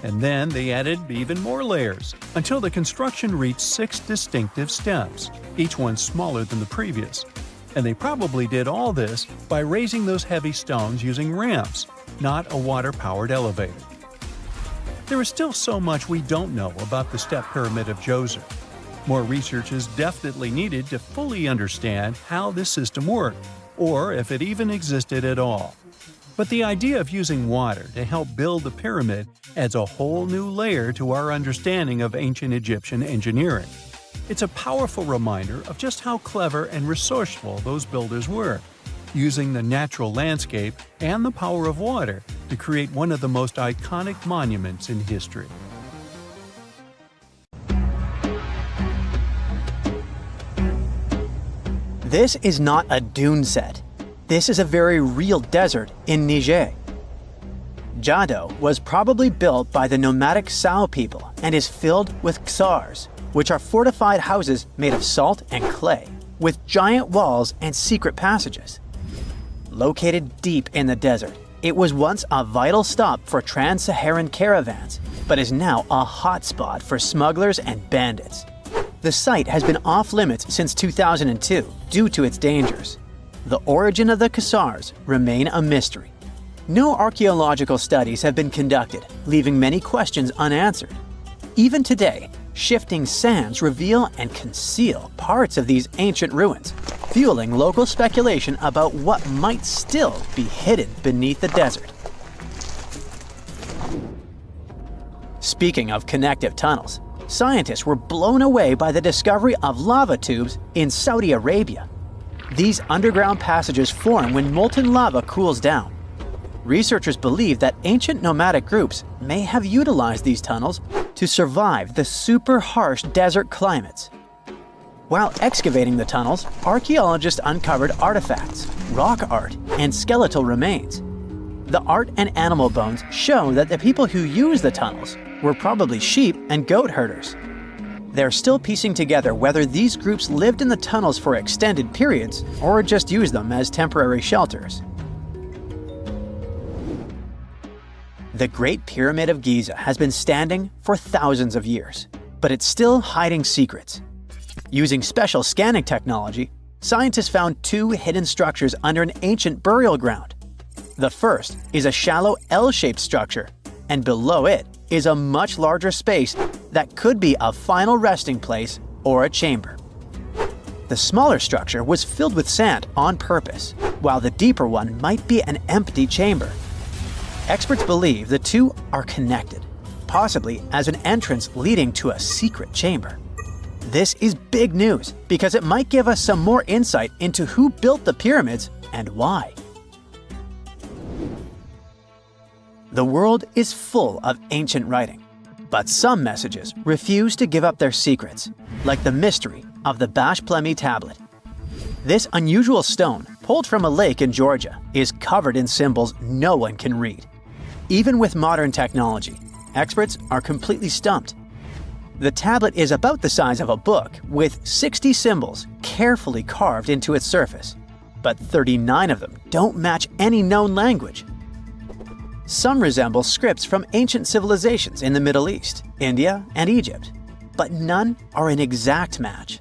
And then they added even more layers, until the construction reached 6 distinctive steps, each one smaller than the previous. And they probably did all this by raising those heavy stones using ramps, not a water-powered elevator. There is still so much we don't know about the step pyramid of Djoser. More research is definitely needed to fully understand how this system worked, or if it even existed at all. But the idea of using water to help build the pyramid adds a whole new layer to our understanding of ancient Egyptian engineering. It's a powerful reminder of just how clever and resourceful those builders were, using the natural landscape and the power of water to create one of the most iconic monuments in history. This is not a dune set. This is a very real desert in Niger. Jado was probably built by the nomadic Sao people and is filled with ksars, which are fortified houses made of salt and clay, with giant walls and secret passages. Located deep in the desert, it was once a vital stop for trans-Saharan caravans, but is now a hotspot for smugglers and bandits. The site has been off-limits since 2002 due to its dangers. The origin of the ksars remain a mystery. No archaeological studies have been conducted, leaving many questions unanswered. Even today, shifting sands reveal and conceal parts of these ancient ruins, fueling local speculation about what might still be hidden beneath the desert. Speaking of connective tunnels, scientists were blown away by the discovery of lava tubes in Saudi Arabia. These underground passages form when molten lava cools down. Researchers believe that ancient nomadic groups may have utilized these tunnels to survive the super harsh desert climates. While excavating the tunnels, archaeologists uncovered artifacts, rock art, and skeletal remains. The art and animal bones show that the people who used the tunnels were probably sheep and goat herders. They're still piecing together whether these groups lived in the tunnels for extended periods or just used them as temporary shelters. The Great Pyramid of Giza has been standing for thousands of years, but it's still hiding secrets. Using special scanning technology, scientists found two hidden structures under an ancient burial ground. The first is a shallow L-shaped structure, and below it is a much larger space that could be a final resting place or a chamber. The smaller structure was filled with sand on purpose, while the deeper one might be an empty chamber. Experts believe the two are connected, possibly as an entrance leading to a secret chamber. This is big news because it might give us some more insight into who built the pyramids and why. The world is full of ancient writing, but some messages refuse to give up their secrets, like the mystery of the Bash Plemi tablet. This unusual stone, pulled from a lake in Georgia, is covered in symbols no one can read. Even with modern technology, experts are completely stumped. The tablet is about the size of a book, with 60 symbols carefully carved into its surface, but 39 of them don't match any known language. Some resemble scripts from ancient civilizations in the Middle East, India, and Egypt, but none are an exact match.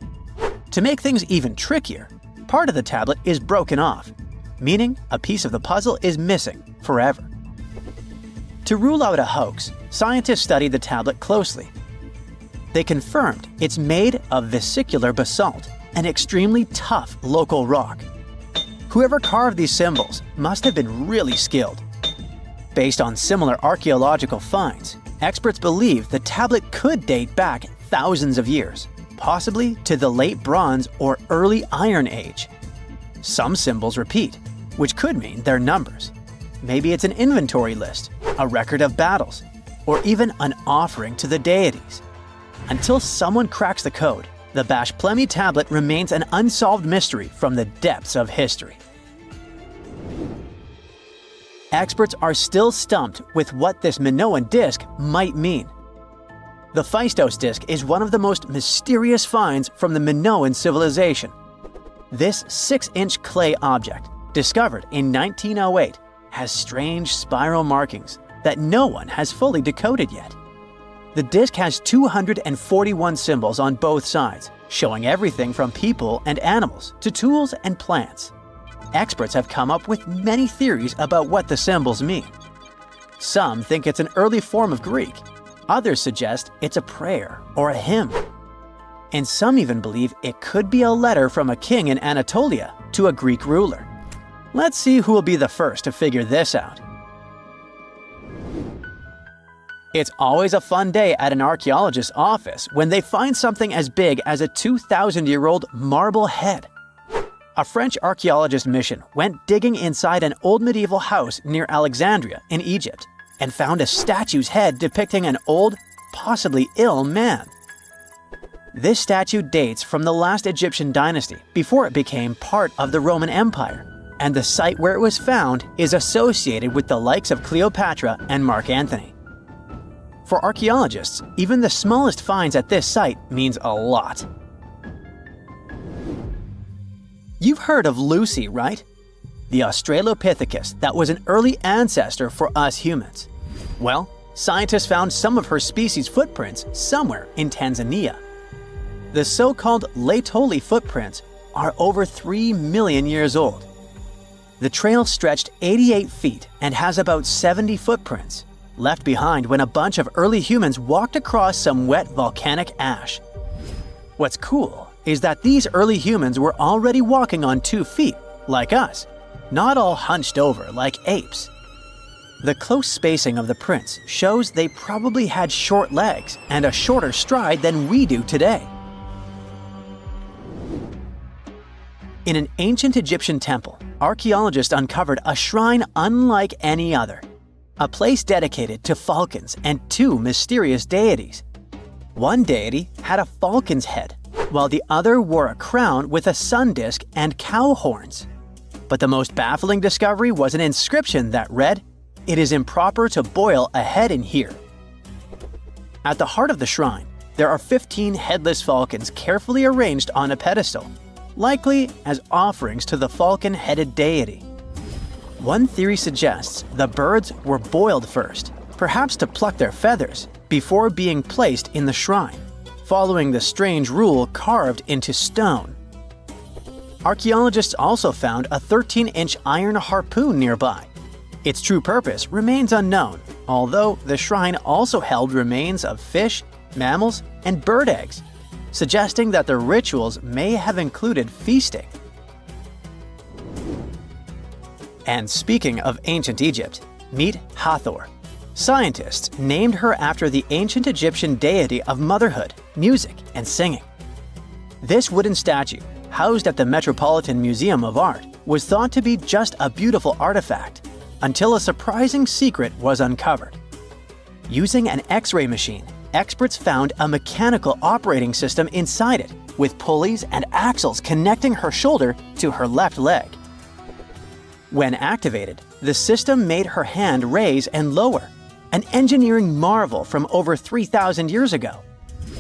To make things even trickier, part of the tablet is broken off, meaning a piece of the puzzle is missing forever. To rule out a hoax, scientists studied the tablet closely. They confirmed it's made of vesicular basalt, an extremely tough local rock. Whoever carved these symbols must have been really skilled. Based on similar archaeological finds, experts believe the tablet could date back thousands of years, possibly to the late Bronze or early Iron Age. Some symbols repeat, which could mean they're numbers. Maybe it's an inventory list, a record of battles, or even an offering to the deities. Until someone cracks the code, the Bash Plemi tablet remains an unsolved mystery from the depths of history. Experts are still stumped with what this Minoan disc might mean. The Phaistos Disc is one of the most mysterious finds from the Minoan civilization. This 6-inch clay object, discovered in 1908, has strange spiral markings that no one has fully decoded yet. The disc has 241 symbols on both sides, showing everything from people and animals to tools and plants. Experts have come up with many theories about what the symbols mean. Some think it's an early form of Greek. Others suggest it's a prayer or a hymn. And some even believe it could be a letter from a king in Anatolia to a Greek ruler. Let's see who will be the first to figure this out. It's always a fun day at an archaeologist's office when they find something as big as a 2,000-year-old marble head. A French archaeologist mission went digging inside an old medieval house near Alexandria in Egypt and found a statue's head depicting an old, possibly ill man. This statue dates from the last Egyptian dynasty before it became part of the Roman Empire, and the site where it was found is associated with the likes of Cleopatra and Mark Antony. For archaeologists, even the smallest finds at this site means a lot. You've heard of Lucy, right? The Australopithecus that was an early ancestor for us humans. Well, scientists found some of her species' footprints somewhere in Tanzania. The so-called Laetoli footprints are over 3 million years old. The trail stretched 88 feet and has about 70 footprints, left behind when a bunch of early humans walked across some wet volcanic ash. What's cool is that these early humans were already walking on 2 feet, like us, not all hunched over like apes. The close spacing of the prints shows they probably had short legs and a shorter stride than we do today. In an ancient Egyptian temple, archaeologists uncovered a shrine unlike any other, a place dedicated to falcons and 2 mysterious deities. One deity had a falcon's head, while the other wore a crown with a sun disk and cow horns. But the most baffling discovery was an inscription that read, "It is improper to boil a head in here." At the heart of the shrine, there are 15 headless falcons carefully arranged on a pedestal, likely as offerings to the falcon-headed deity. One theory suggests the birds were boiled first, perhaps to pluck their feathers, before being placed in the shrine, following the strange rule carved into stone. Archaeologists also found a 13-inch iron harpoon nearby. Its true purpose remains unknown, although the shrine also held remains of fish, mammals, and bird eggs, suggesting that the rituals may have included feasting. And speaking of ancient Egypt, meet Hathor. Scientists named her after the ancient Egyptian deity of motherhood, music, and singing. This wooden statue, housed at the Metropolitan Museum of Art, was thought to be just a beautiful artifact, until a surprising secret was uncovered. Using an X-ray machine, experts found a mechanical operating system inside it, with pulleys and axles connecting her shoulder to her left leg. When activated, the system made her hand raise and lower, an engineering marvel from over 3,000 years ago.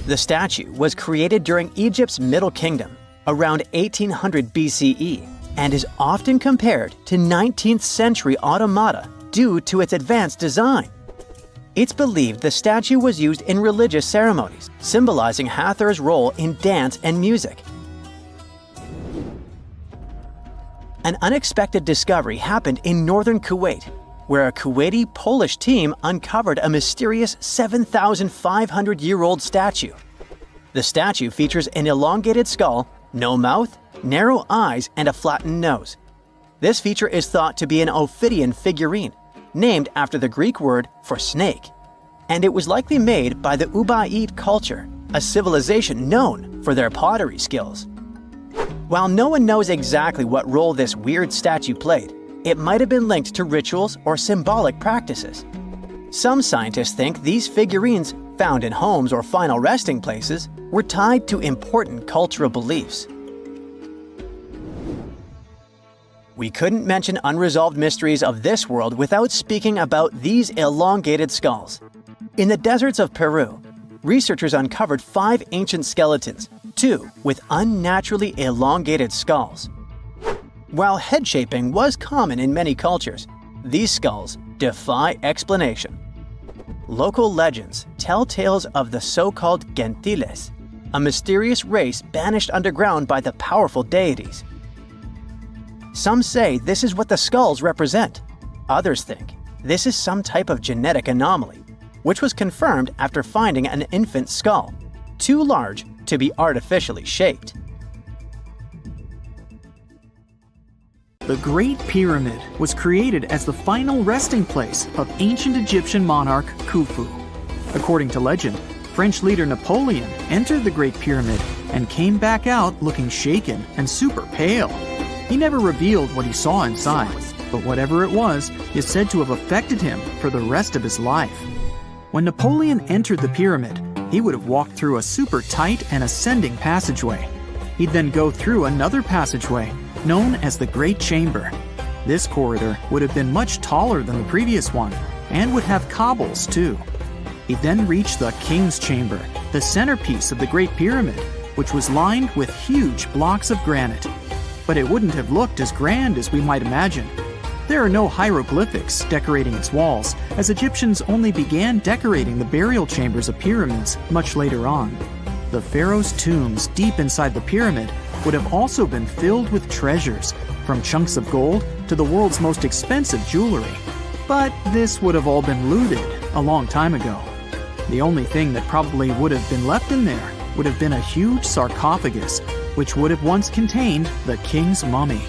The statue was created during Egypt's Middle Kingdom, around 1800 BCE, and is often compared to 19th century automata due to its advanced design. It's believed the statue was used in religious ceremonies, symbolizing Hathor's role in dance and music. An unexpected discovery happened in northern Kuwait, where a Kuwaiti-Polish team uncovered a mysterious 7,500-year-old statue. The statue features an elongated skull, no mouth, narrow eyes, and a flattened nose. This feature is thought to be an Ophidian figurine, named after the Greek word for snake, and it was likely made by the Ubaid culture, a civilization known for their pottery skills. While no one knows exactly what role this weird statue played, it might have been linked to rituals or symbolic practices. Some scientists think these figurines, found in homes or final resting places, were tied to important cultural beliefs. We couldn't mention unresolved mysteries of this world without speaking about these elongated skulls. In the deserts of Peru, researchers uncovered 5 ancient skeletons, 2 with unnaturally elongated skulls. While head shaping was common in many cultures, these skulls defy explanation. Local legends tell tales of the so-called Gentiles, a mysterious race banished underground by the powerful deities. Some say this is what the skulls represent. Others think this is some type of genetic anomaly, which was confirmed after finding an infant skull, too large to be artificially shaped. The Great Pyramid was created as the final resting place of ancient Egyptian monarch Khufu. According to legend, French leader Napoleon entered the Great Pyramid and came back out looking shaken and super pale. He never revealed what he saw inside, but whatever it was is said to have affected him for the rest of his life. When Napoleon entered the pyramid, He would have walked through a super tight and ascending passageway. He'd then go through another passageway, known as the Great Chamber. This corridor would have been much taller than the previous one, and would have cobbles too. He'd then reach the King's Chamber, the centerpiece of the Great Pyramid, which was lined with huge blocks of granite. But it wouldn't have looked as grand as we might imagine. There are no hieroglyphics decorating its walls, as Egyptians only began decorating the burial chambers of pyramids much later on. The pharaoh's tombs deep inside the pyramid would have also been filled with treasures, from chunks of gold to the world's most expensive jewelry. But this would have all been looted a long time ago. The only thing that probably would have been left in there would have been a huge sarcophagus, which would have once contained the king's mummy.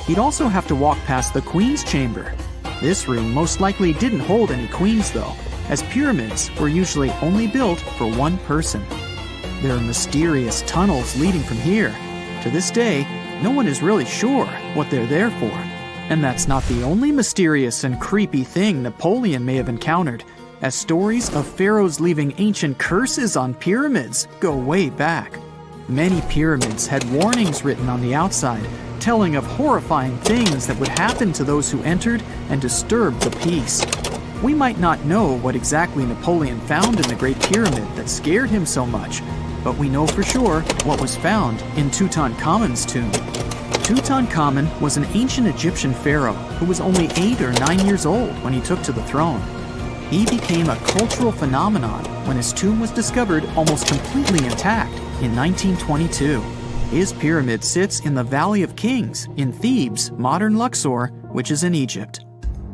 He'd also have to walk past the queen's chamber. This room most likely didn't hold any queens though, as pyramids were usually only built for one person. There are mysterious tunnels leading from here. To this day, no one is really sure what they're there for. And that's not the only mysterious and creepy thing Napoleon may have encountered, as stories of pharaohs leaving ancient curses on pyramids go way back. Many pyramids had warnings written on the outside, telling of horrifying things that would happen to those who entered and disturbed the peace. We might not know what exactly Napoleon found in the Great Pyramid that scared him so much, but we know for sure what was found in Tutankhamun's tomb. Tutankhamun was an ancient Egyptian pharaoh who was only 8 or 9 years old when he took to the throne. He became a cultural phenomenon when his tomb was discovered almost completely intact in 1922. His pyramid sits in the Valley of Kings in Thebes, modern Luxor, which is in Egypt.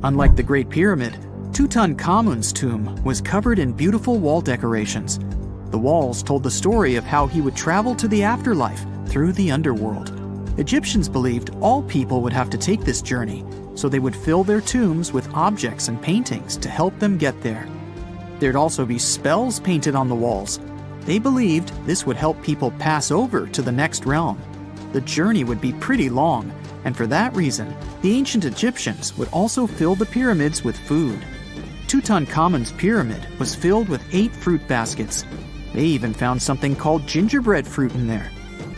Unlike the Great Pyramid, Tutankhamun's tomb was covered in beautiful wall decorations. The walls told the story of how he would travel to the afterlife through the underworld. Egyptians believed all people would have to take this journey, so they would fill their tombs with objects and paintings to help them get there. There'd also be spells painted on the walls. They believed this would help people pass over to the next realm. The journey would be pretty long, and for that reason, the ancient Egyptians would also fill the pyramids with food. Tutankhamun's pyramid was filled with 8 fruit baskets. They even found something called gingerbread fruit in there.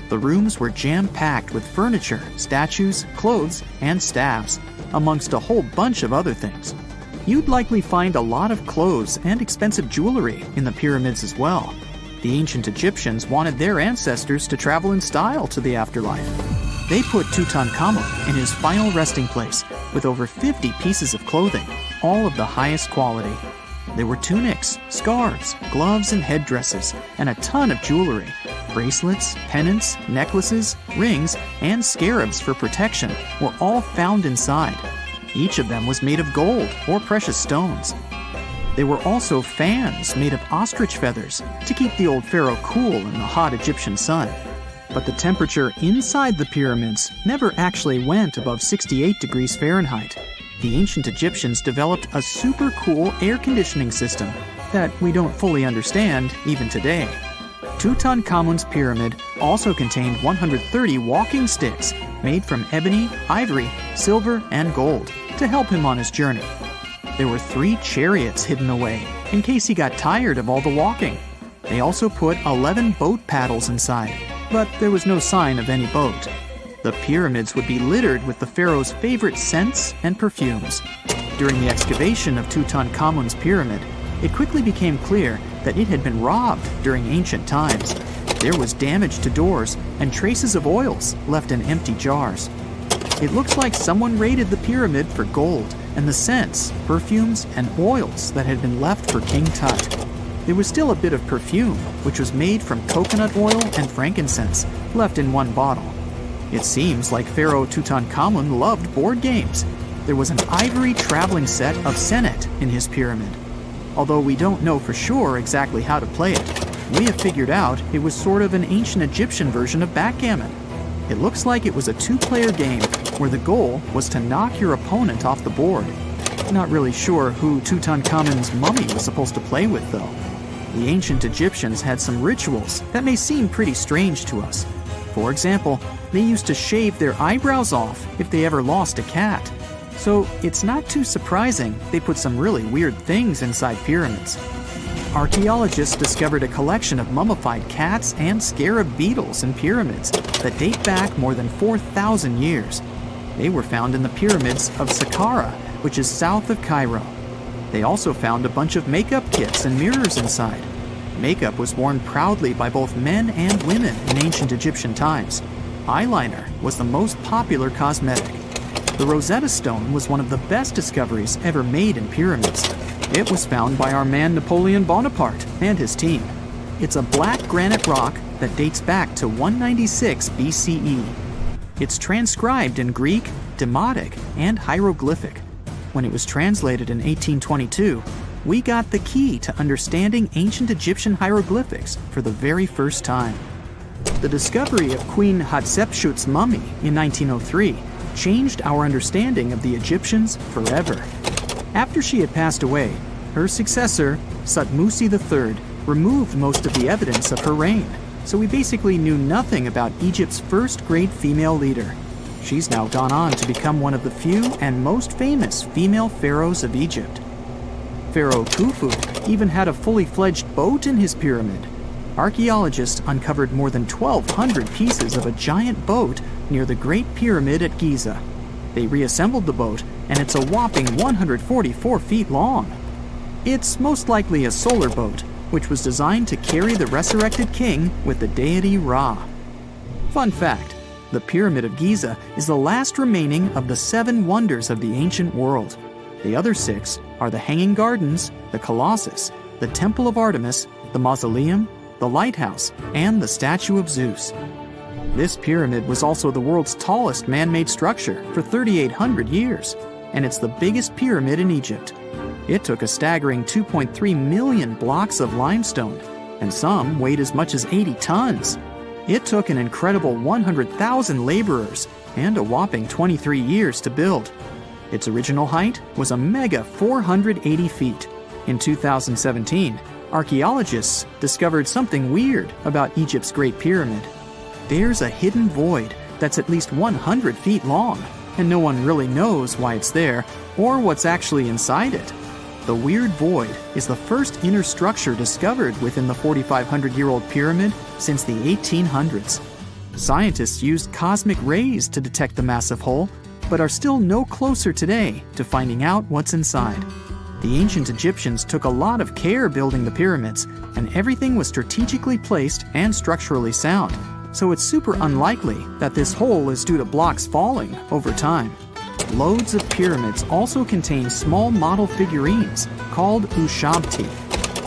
The rooms were jam-packed with furniture, statues, clothes, and staffs, amongst a whole bunch of other things. You'd likely find a lot of clothes and expensive jewelry in the pyramids as well. The ancient Egyptians wanted their ancestors to travel in style to the afterlife. They put Tutankhamun in his final resting place with over 50 pieces of clothing, all of the highest quality. There were tunics, scarves, gloves, and headdresses, and a ton of jewelry. Bracelets, pendants, necklaces, rings, and scarabs for protection were all found inside. Each of them was made of gold or precious stones. There were also fans made of ostrich feathers to keep the old pharaoh cool in the hot Egyptian sun. But the temperature inside the pyramids never actually went above 68 degrees Fahrenheit. The ancient Egyptians developed a super cool air conditioning system that we don't fully understand even today. Tutankhamun's pyramid also contained 130 walking sticks made from ebony, ivory, silver, and gold to help him on his journey. There were 3 chariots hidden away in case he got tired of all the walking. They also put 11 boat paddles inside, but there was no sign of any boat. The pyramids would be littered with the pharaoh's favorite scents and perfumes. During the excavation of Tutankhamun's pyramid, it quickly became clear that it had been robbed during ancient times. There was damage to doors and traces of oils left in empty jars. It looks like someone raided the pyramid for gold and the scents, perfumes, and oils that had been left for King Tut. There was still a bit of perfume, which was made from coconut oil and frankincense, left in one bottle. It seems like Pharaoh Tutankhamun loved board games. There was an ivory traveling set of Senet in his pyramid. Although we don't know for sure exactly how to play it, we have figured out it was sort of an ancient Egyptian version of backgammon. It looks like it was a 2-player game where the goal was to knock your opponent off the board. Not really sure who Tutankhamun's mummy was supposed to play with though. The ancient Egyptians had some rituals that may seem pretty strange to us. For example, they used to shave their eyebrows off if they ever lost a cat. So it's not too surprising they put some really weird things inside pyramids. archaeologists discovered a collection of mummified cats and scarab beetles in pyramids that date back more than 4,000 years. They were found in the pyramids of Saqqara, which is south of Cairo. They also found a bunch of makeup kits and mirrors inside. Makeup was worn proudly by both men and women in ancient Egyptian times. Eyeliner was the most popular cosmetic. The Rosetta Stone was one of the best discoveries ever made in pyramids. It was found by our man Napoleon Bonaparte and his team. It's a black granite rock that dates back to 196 BCE. It's transcribed in Greek, Demotic, and hieroglyphic. When it was translated in 1822, we got the key to understanding ancient Egyptian hieroglyphics for the very first time. The discovery of Queen Hatshepsut's mummy in 1903 changed our understanding of the Egyptians forever. After she had passed away, her successor, Thutmose III, removed most of the evidence of her reign, so we basically knew nothing about Egypt's first great female leader. She's now gone on to become one of the few and most famous female pharaohs of Egypt. Pharaoh Khufu even had a fully fledged boat in his pyramid. Archaeologists uncovered more than 1,200 pieces of a giant boat near the Great Pyramid at Giza. They reassembled the boat, and it's a whopping 144 feet long. It's most likely a solar boat, which was designed to carry the resurrected king with the deity Ra. Fun fact, the Pyramid of Giza is the last remaining of the 7 wonders of the ancient world. The other 6 are the Hanging Gardens, the Colossus, the Temple of Artemis, the Mausoleum, the Lighthouse, and the Statue of Zeus. This pyramid was also the world's tallest man-made structure for 3,800 years, and it's the biggest pyramid in Egypt. It took a staggering 2.3 million blocks of limestone, and some weighed as much as 80 tons. It took an incredible 100,000 laborers and a whopping 23 years to build. Its original height was a mega 480 feet. In 2017, archaeologists discovered something weird about Egypt's Great Pyramid. There's a hidden void that's at least 100 feet long, and no one really knows why it's there or what's actually inside it. The weird void is the first inner structure discovered within the 4,500-year-old pyramid since the 1800s. Scientists used cosmic rays to detect the massive hole, but are still no closer today to finding out what's inside. The ancient Egyptians took a lot of care building the pyramids, and everything was strategically placed and structurally sound, so it's super unlikely that this hole is due to blocks falling over time. Loads of pyramids also contain small model figurines called ushabti.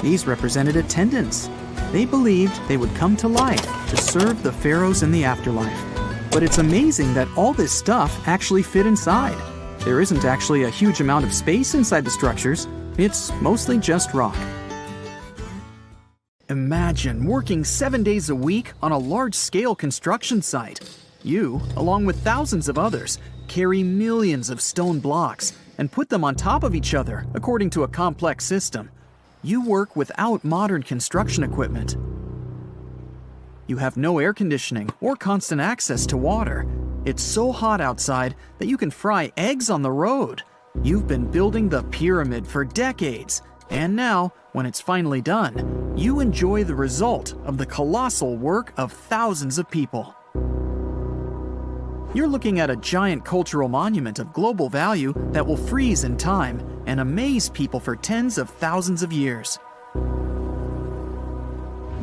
These represented attendants. They believed they would come to life to serve the pharaohs in the afterlife. But it's amazing that all this stuff actually fit inside. There isn't actually a huge amount of space inside the structures. It's mostly just rock. Imagine working 7 days a week on a large-scale construction site. You, along with thousands of others, carry millions of stone blocks and put them on top of each other according to a complex system. You work without modern construction equipment. You have no air conditioning or constant access to water. It's so hot outside that you can fry eggs on the road. You've been building the pyramid for decades, and now, when it's finally done, you enjoy the result of the colossal work of thousands of people. You're looking at a giant cultural monument of global value that will freeze in time and amaze people for tens of thousands of years.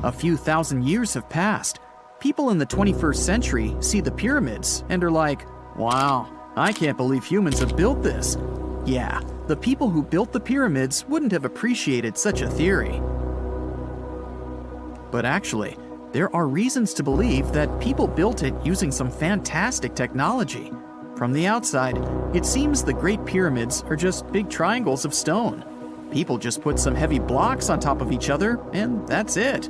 A few thousand years have passed. People in the 21st century see the pyramids and are like, wow, I can't believe humans have built this. Yeah, the people who built the pyramids wouldn't have appreciated such a theory. But actually, there are reasons to believe that people built it using some fantastic technology. From the outside, it seems the Great Pyramids are just big triangles of stone. People just put some heavy blocks on top of each other, and that's it.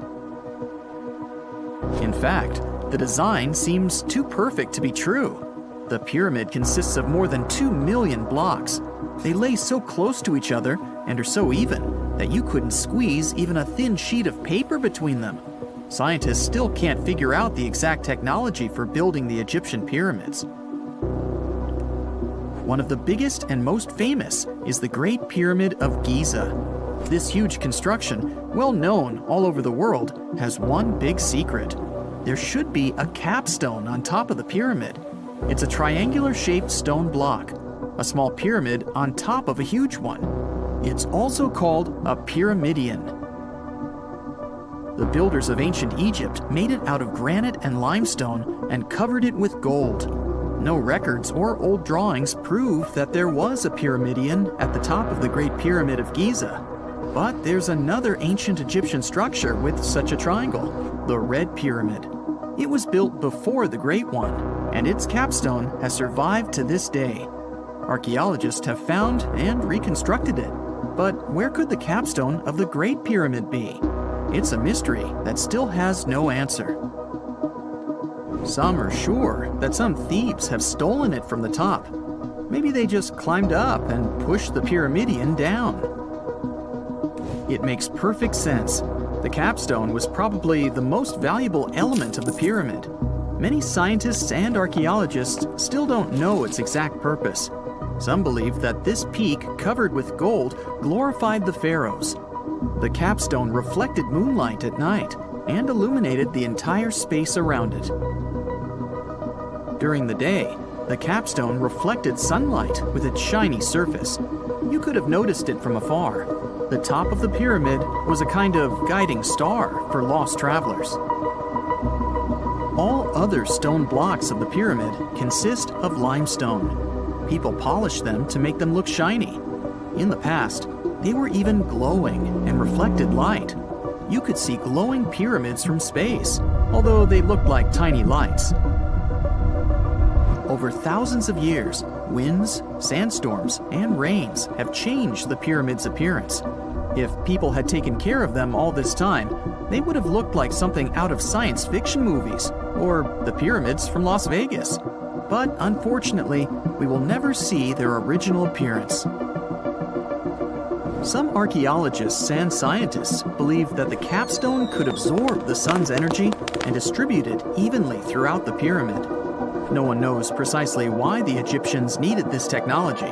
In fact, the design seems too perfect to be true. The pyramid consists of more than 2 million blocks. They lay so close to each other and are so even that you couldn't squeeze even a thin sheet of paper between them. Scientists still can't figure out the exact technology for building the Egyptian pyramids. One of the biggest and most famous is the Great Pyramid of Giza. This huge construction, well known all over the world, has one big secret. There should be a capstone on top of the pyramid. It's a triangular-shaped stone block, a small pyramid on top of a huge one. It's also called a pyramidion. The builders of ancient Egypt made it out of granite and limestone and covered it with gold. No records or old drawings prove that there was a pyramidion at the top of the Great Pyramid of Giza. But there's another ancient Egyptian structure with such a triangle, the Red Pyramid. It was built before the Great One, and its capstone has survived to this day. Archaeologists have found and reconstructed it. But where could the capstone of the Great Pyramid be? It's a mystery that still has no answer. Some are sure that some thieves have stolen it from the top. Maybe they just climbed up and pushed the pyramidion down. It makes perfect sense. The capstone was probably the most valuable element of the pyramid. Many scientists and archaeologists still don't know its exact purpose. Some believe that this peak covered with gold glorified the pharaohs. The capstone reflected moonlight at night and illuminated the entire space around it. During the day, the capstone reflected sunlight with its shiny surface. You could have noticed it from afar. The top of the pyramid was a kind of guiding star for lost travelers. All other stone blocks of the pyramid consist of limestone. People polish them to make them look shiny. In the past, they were even glowing and reflected light. You could see glowing pyramids from space, although they looked like tiny lights. Over thousands of years, winds, sandstorms, and rains have changed the pyramid's appearance. If people had taken care of them all this time, they would have looked like something out of science fiction movies, or the pyramids from Las Vegas. But unfortunately, we will never see their original appearance. Some archaeologists and scientists believe that the capstone could absorb the sun's energy and distribute it evenly throughout the pyramid. No one knows precisely why the Egyptians needed this technology.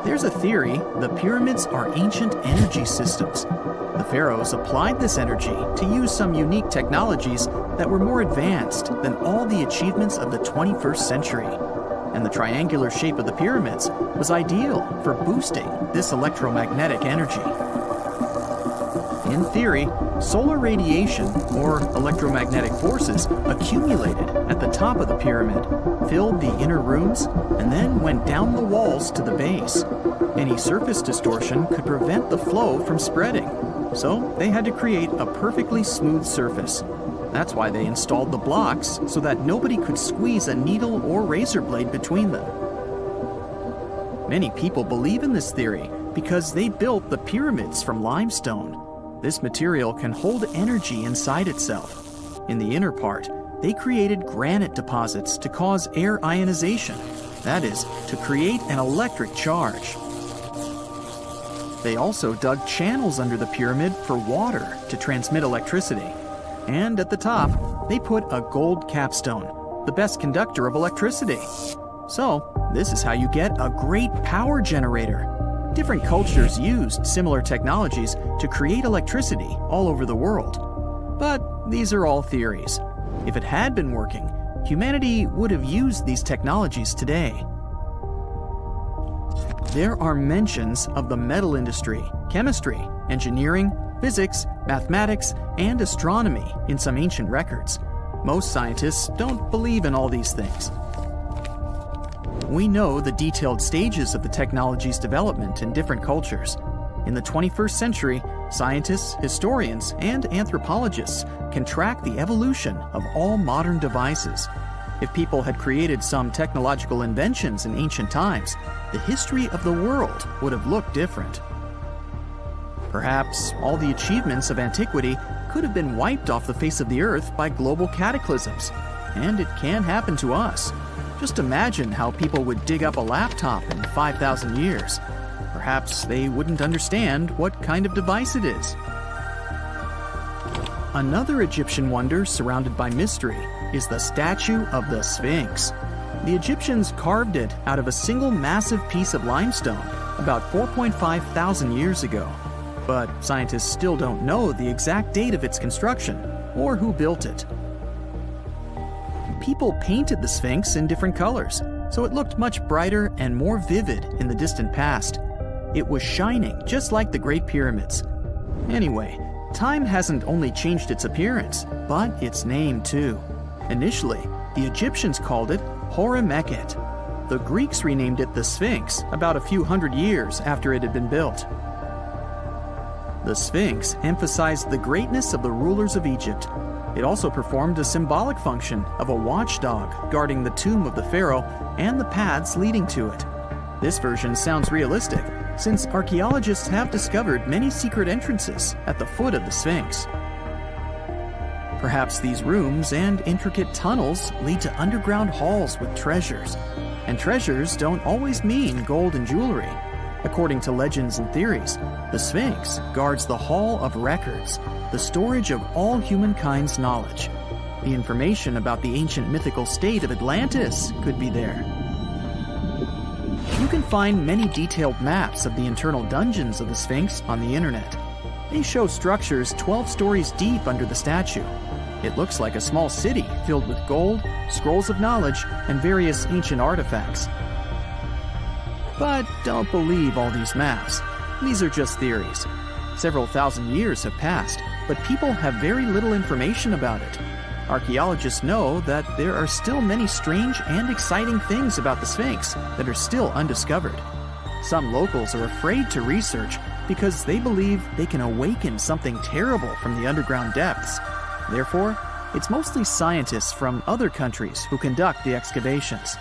There's a theory the pyramids are ancient energy systems. The pharaohs applied this energy to use some unique technologies that were more advanced than all the achievements of the 21st century. And the triangular shape of the pyramids was ideal for boosting this electromagnetic energy. In theory, solar radiation, or electromagnetic forces, accumulated at the top of the pyramid, filled the inner rooms, and then went down the walls to the base. Any surface distortion could prevent the flow from spreading, so they had to create a perfectly smooth surface. That's why they installed the blocks so that nobody could squeeze a needle or razor blade between them. Many people believe in this theory because they built the pyramids from limestone. This material can hold energy inside itself. In the inner part, they created granite deposits to cause air ionization, that is, to create an electric charge. They also dug channels under the pyramid for water to transmit electricity. And at the top, they put a gold capstone, the best conductor of electricity. So, this is how you get a great power generator. Different cultures used similar technologies to create electricity all over the world. But these are all theories. If it had been working, humanity would have used these technologies today. There are mentions of the metal industry, chemistry, engineering, physics, mathematics, and astronomy in some ancient records. Most scientists don't believe in all these things. We know the detailed stages of the technology's development in different cultures. In the 21st century, scientists, historians, and anthropologists can track the evolution of all modern devices. If people had created some technological inventions in ancient times, the history of the world would have looked different. Perhaps all the achievements of antiquity could have been wiped off the face of the earth by global cataclysms. And it can happen to us. Just imagine how people would dig up a laptop in 5,000 years. Perhaps they wouldn't understand what kind of device it is. Another Egyptian wonder surrounded by mystery is the statue of the Sphinx. The Egyptians carved it out of a single massive piece of limestone about 4,500 years ago. but scientists still don't know the exact date of its construction or who built it. People painted the Sphinx in different colors, so it looked much brighter and more vivid in the distant past. It was shining just like the Great Pyramids. Anyway, time hasn't only changed its appearance, but its name too. Initially, the Egyptians called it Horemheket. The Greeks renamed it the Sphinx about a few hundred years after it had been built. The Sphinx emphasized the greatness of the rulers of Egypt. It also performed a symbolic function of a watchdog guarding the tomb of the pharaoh and the paths leading to it. This version sounds realistic, since archaeologists have discovered many secret entrances at the foot of the Sphinx. Perhaps these rooms and intricate tunnels lead to underground halls with treasures. And treasures don't always mean gold and jewelry. According to legends and theories, the Sphinx guards the Hall of Records, the storage of all humankind's knowledge. The information about the ancient mythical state of Atlantis could be there. You can find many detailed maps of the internal dungeons of the Sphinx on the internet. They show structures 12 stories deep under the statue. It looks like a small city filled with gold, scrolls of knowledge, and various ancient artifacts. But don't believe all these maps. These are just theories. Several thousand years have passed, but people have very little information about it. Archaeologists know that there are still many strange and exciting things about the Sphinx that are still undiscovered. Some locals are afraid to research because they believe they can awaken something terrible from the underground depths. Therefore, it's mostly scientists from other countries who conduct the excavations.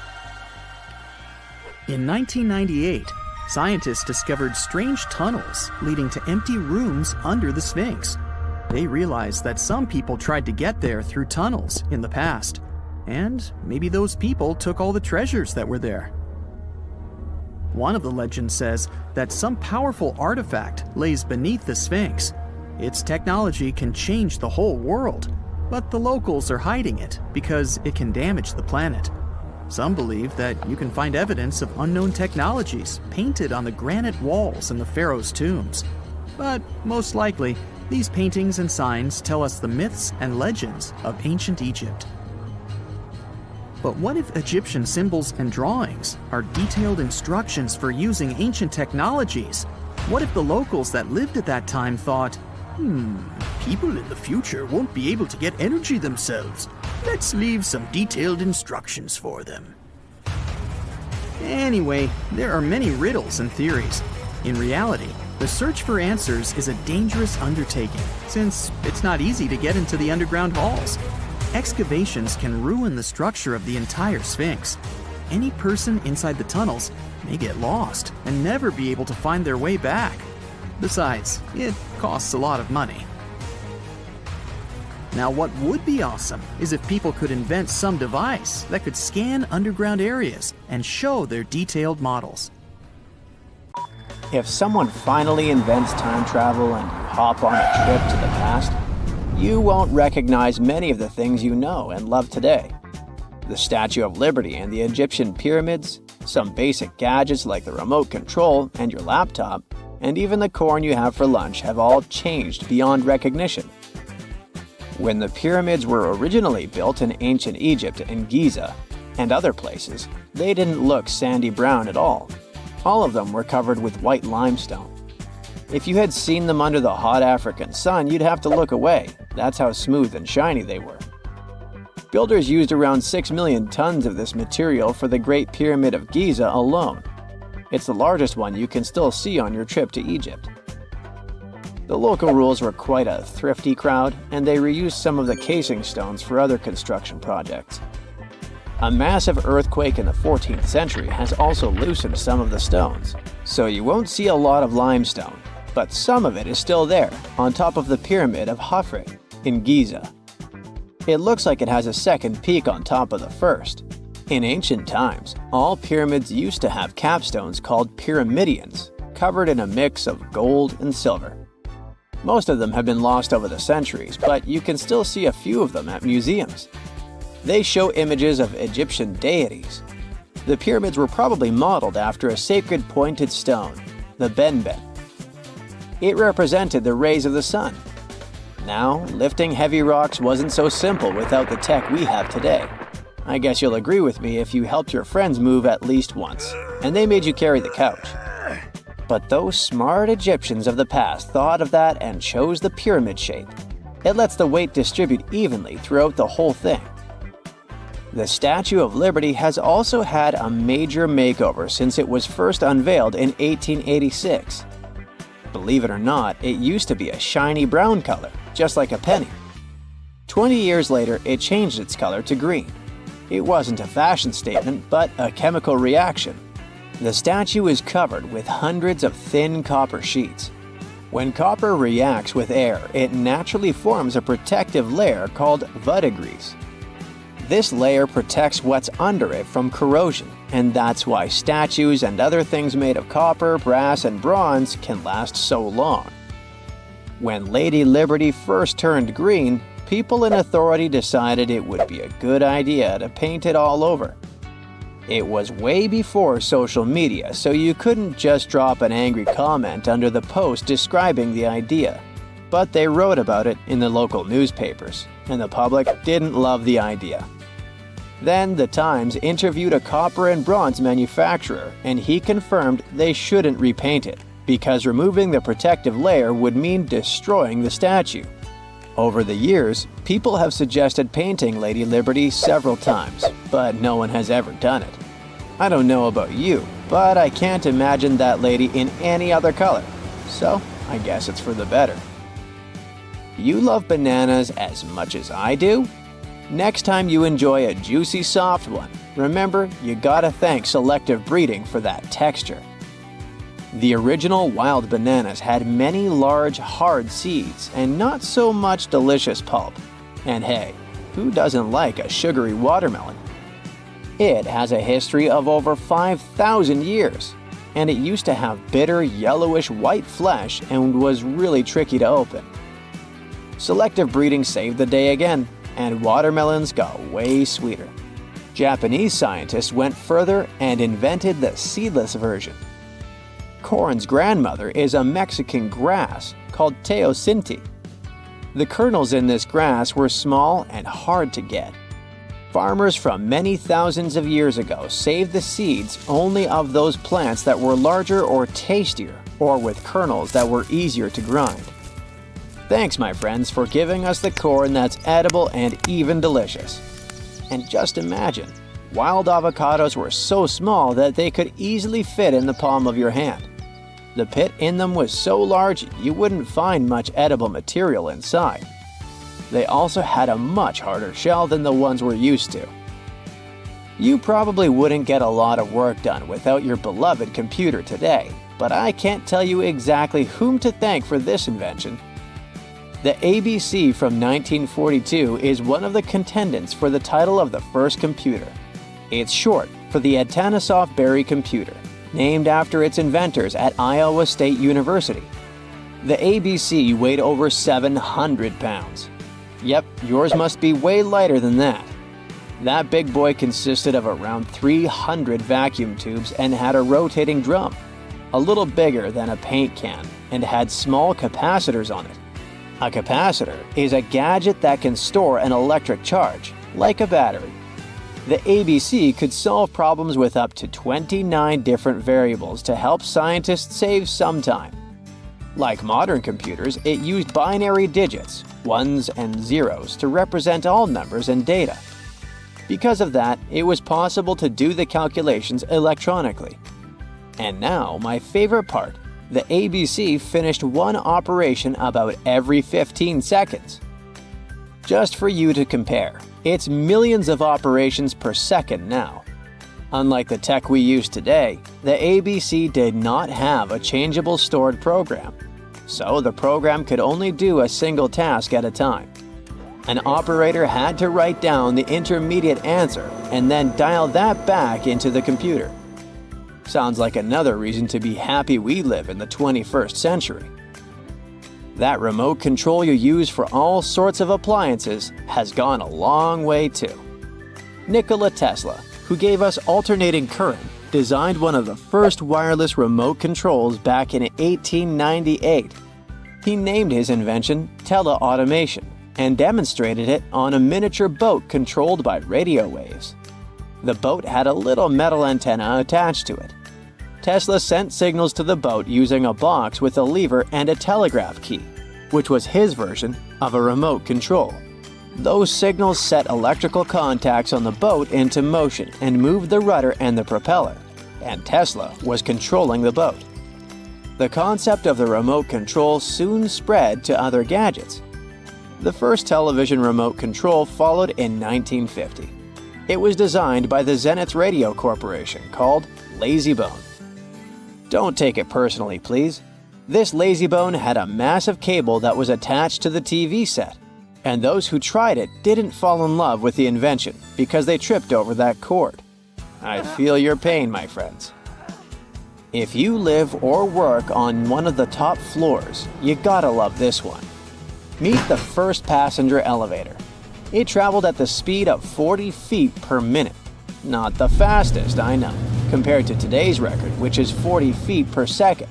In 1998, scientists discovered strange tunnels leading to empty rooms under the Sphinx. They realized that some people tried to get there through tunnels in the past, and maybe those people took all the treasures that were there. One of the legends says that some powerful artifact lays beneath the Sphinx. Its technology can change the whole world, but the locals are hiding it because it can damage the planet. Some believe that you can find evidence of unknown technologies painted on the granite walls in the pharaoh's tombs. But most likely, these paintings and signs tell us the myths and legends of ancient Egypt. But what if Egyptian symbols and drawings are detailed instructions for using ancient technologies? What if the locals that lived at that time thought, people in the future won't be able to get energy themselves. Let's leave some detailed instructions for them. Anyway, there are many riddles and theories. In reality, the search for answers is a dangerous undertaking, since it's not easy to get into the underground halls. Excavations can ruin the structure of the entire Sphinx. Any person inside the tunnels may get lost and never be able to find their way back. Besides, it costs a lot of money. Now, what would be awesome is if people could invent some device that could scan underground areas and show their detailed models. If someone finally invents time travel and you hop on a trip to the past, you won't recognize many of the things you know and love today. The Statue of Liberty and the Egyptian pyramids, some basic gadgets like the remote control and your laptop, and even the corn you have for lunch have all changed beyond recognition. When the pyramids were originally built in ancient Egypt and Giza and other places, they didn't look sandy brown at all. All of them were covered with white limestone. If you had seen them under the hot African sun, you'd have to look away. That's how smooth and shiny they were. Builders used around 6 million tons of this material for the Great Pyramid of Giza alone. It's the largest one you can still see on your trip to Egypt. The local rules were quite a thrifty crowd, and they reused some of the casing stones for other construction projects. A massive earthquake in the 14th century has also loosened some of the stones, so you won't see a lot of limestone, but some of it is still there, on top of the Pyramid of Khafre in Giza. It looks like it has a second peak on top of the first. In ancient times, all pyramids used to have capstones called pyramidions, covered in a mix of gold and silver. Most of them have been lost over the centuries, but you can still see a few of them at museums. They show images of Egyptian deities. The pyramids were probably modeled after a sacred pointed stone, the benben. it represented the rays of the sun. Now, lifting heavy rocks wasn't so simple without the tech we have today. I guess you'll agree with me if you helped your friends move at least once, and they made you carry the couch. But those smart Egyptians of the past thought of that and chose the pyramid shape. It lets the weight distribute evenly throughout the whole thing. The Statue of Liberty has also had a major makeover since it was first unveiled in 1886. Believe it or not, it used to be a shiny brown color, just like a penny. 20 years later, it changed its color to green. It wasn't a fashion statement, but a chemical reaction. The statue is covered with hundreds of thin copper sheets. When copper reacts with air, it naturally forms a protective layer called verdigris. This layer protects what's under it from corrosion, and that's why statues and other things made of copper, brass, and bronze can last so long. When Lady Liberty first turned green, people in authority decided it would be a good idea to paint it all over. It was way before social media, so you couldn't just drop an angry comment under the post describing the idea. But they wrote about it in the local newspapers, and the public didn't love the idea. Then the Times interviewed a copper and bronze manufacturer, and he confirmed they shouldn't repaint it, because removing the protective layer would mean destroying the statue. Over the years, people have suggested painting Lady Liberty several times, but no one has ever done it. I don't know about you, but I can't imagine that lady in any other color, so I guess it's for the better. You love bananas as much as I do? Next time you enjoy a juicy soft one, remember you gotta thank selective breeding for that texture. The original wild bananas had many large, hard seeds and not so much delicious pulp. And hey, who doesn't like a sugary watermelon? It has a history of over 5,000 years, and it used to have bitter, yellowish white flesh and was really tricky to open. Selective breeding saved the day again, and watermelons got way sweeter. Japanese scientists went further and invented the seedless version. Corn's grandmother is a Mexican grass called teosinte. The kernels in this grass were small and hard to get. Farmers from many thousands of years ago saved the seeds only of those plants that were larger or tastier, or with kernels that were easier to grind. Thanks, my friends, for giving us the corn that's edible and even delicious. And just imagine, wild avocados were so small that they could easily fit in the palm of your hand. The pit in them was so large you wouldn't find much edible material inside. They also had a much harder shell than the ones we're used to. You probably wouldn't get a lot of work done without your beloved computer today, but I can't tell you exactly whom to thank for this invention. The ABC from 1942 is one of the contendants for the title of the first computer. It's short for the Atanasoff Berry computer, named after its inventors at Iowa State University. The ABC weighed over 700 pounds. Yep, yours must be way lighter than that. That big boy consisted of around 300 vacuum tubes and had a rotating drum, a little bigger than a paint can, and had small capacitors on it. A capacitor is a gadget that can store an electric charge, like a battery. The ABC could solve problems with up to 29 different variables to help scientists save some time. Like modern computers, it used binary digits, ones and zeros, to represent all numbers and data. Because of that, it was possible to do the calculations electronically. And now, my favorite part, the ABC finished one operation about every 15 seconds. Just for you to compare, it's millions of operations per second now. Unlike the tech we use today, the ABC did not have a changeable stored program, so the program could only do a single task at a time. An operator had to write down the intermediate answer and then dial that back into the computer. Sounds like another reason to be happy we live in the 21st century. That remote control you use for all sorts of appliances has gone a long way too. Nikola Tesla, who gave us alternating current, designed one of the first wireless remote controls back in 1898, He named his invention teleautomation and demonstrated it on a miniature boat controlled by radio waves. The boat had a little metal antenna attached to it. Tesla sent signals to the boat using a box with a lever and a telegraph key, which was his version of a remote control. Those signals set electrical contacts on the boat into motion and moved the rudder and the propeller, and Tesla was controlling the boat. The concept of the remote control soon spread to other gadgets. The first television remote control followed in 1950. It was designed by the Zenith Radio Corporation called LazyBone. Don't take it personally, please. This LazyBone had a massive cable that was attached to the TV set, and those who tried it didn't fall in love with the invention because they tripped over that cord. I feel your pain, my friends. If you live or work on one of the top floors, you gotta love this one. Meet the first passenger elevator. It traveled at the speed of 40 feet per minute. Not the fastest, I know, compared to today's record, which is 40 feet per second.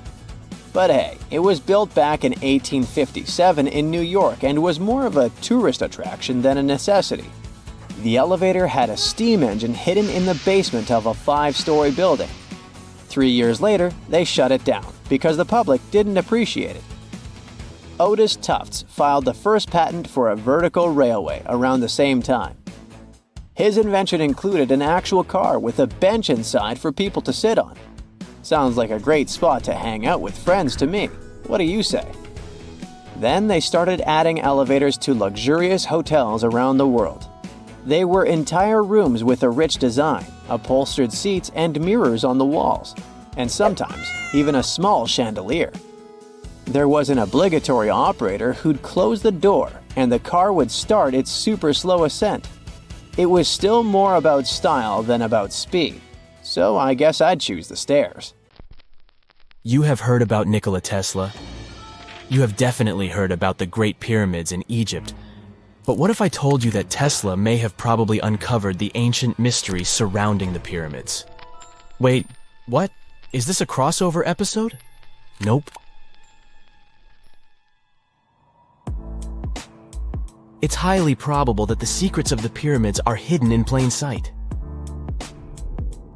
But hey, it was built back in 1857 in New York and was more of a tourist attraction than a necessity. The elevator had a steam engine hidden in the basement of a 5-story building. 3 years later, they shut it down because the public didn't appreciate it. Otis Tufts filed the first patent for a vertical railway around the same time. His invention included an actual car with a bench inside for people to sit on. Sounds like a great spot to hang out with friends to me. What do you say? Then they started adding elevators to luxurious hotels around the world. They were entire rooms with a rich design, upholstered seats and mirrors on the walls, and sometimes even a small chandelier. There was an obligatory operator who'd close the door and the car would start its super slow ascent. It was still more about style than about speed, so I guess I'd choose the stairs. You have heard about Nikola Tesla. You have definitely heard about the Great Pyramids in Egypt. But what if I told you that Tesla may have probably uncovered the ancient mystery surrounding the pyramids? Wait, what? Is this a crossover episode? Nope. It's highly probable that the secrets of the pyramids are hidden in plain sight.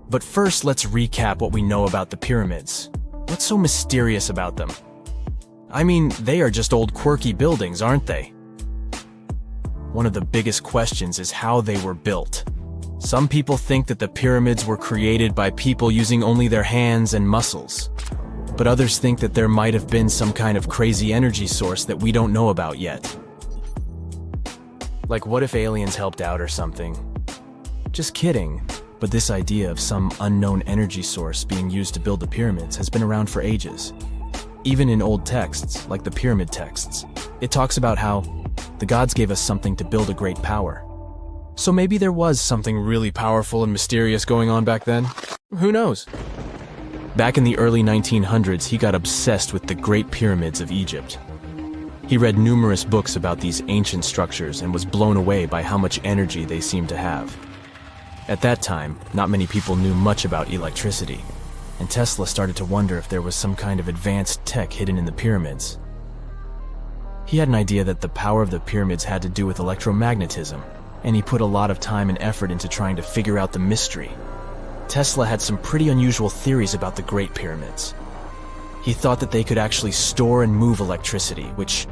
But first, let's recap what we know about the pyramids. What's so mysterious about them? I mean, they are just old quirky buildings, aren't they? One of the biggest questions is how they were built. Some people think that the pyramids were created by people using only their hands and muscles. But others think that there might have been some kind of crazy energy source that we don't know about yet. Like, what if aliens helped out or something? Just kidding. But this idea of some unknown energy source being used to build the pyramids has been around for ages. Even in old texts, like the pyramid texts, it talks about how the gods gave us something to build a great power. So maybe there was something really powerful and mysterious going on back then? Who knows? Back in the early 1900s, he got obsessed with the Great Pyramids of Egypt. He read numerous books about these ancient structures and was blown away by how much energy they seemed to have. At that time, not many people knew much about electricity, and Tesla started to wonder if there was some kind of advanced tech hidden in the pyramids. He had an idea that the power of the pyramids had to do with electromagnetism, and he put a lot of time and effort into trying to figure out the mystery. Tesla had some pretty unusual theories about the Great Pyramids. He thought that they could actually store and move electricity, which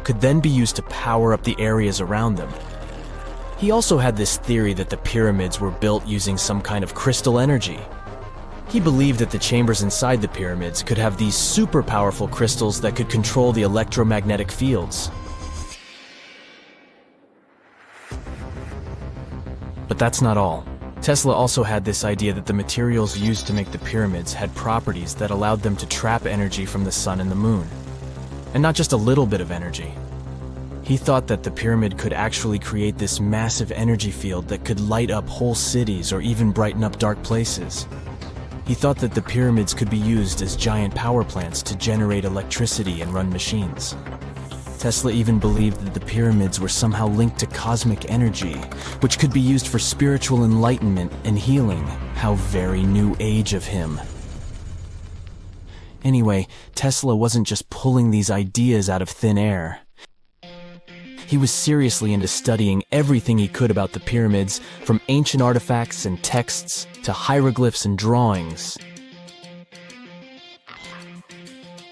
could then be used to power up the areas around them. He also had this theory that the pyramids were built using some kind of crystal energy. He believed that the chambers inside the pyramids could have these super powerful crystals that could control the electromagnetic fields. But that's not all. Tesla also had this idea that the materials used to make the pyramids had properties that allowed them to trap energy from the sun and the moon. And not just a little bit of energy. He thought that the pyramid could actually create this massive energy field that could light up whole cities or even brighten up dark places. He thought that the pyramids could be used as giant power plants to generate electricity and run machines. Tesla even believed that the pyramids were somehow linked to cosmic energy, which could be used for spiritual enlightenment and healing. How very new age of him. Anyway, Tesla wasn't just pulling these ideas out of thin air. He was seriously into studying everything he could about the pyramids, from ancient artifacts and texts to hieroglyphs and drawings.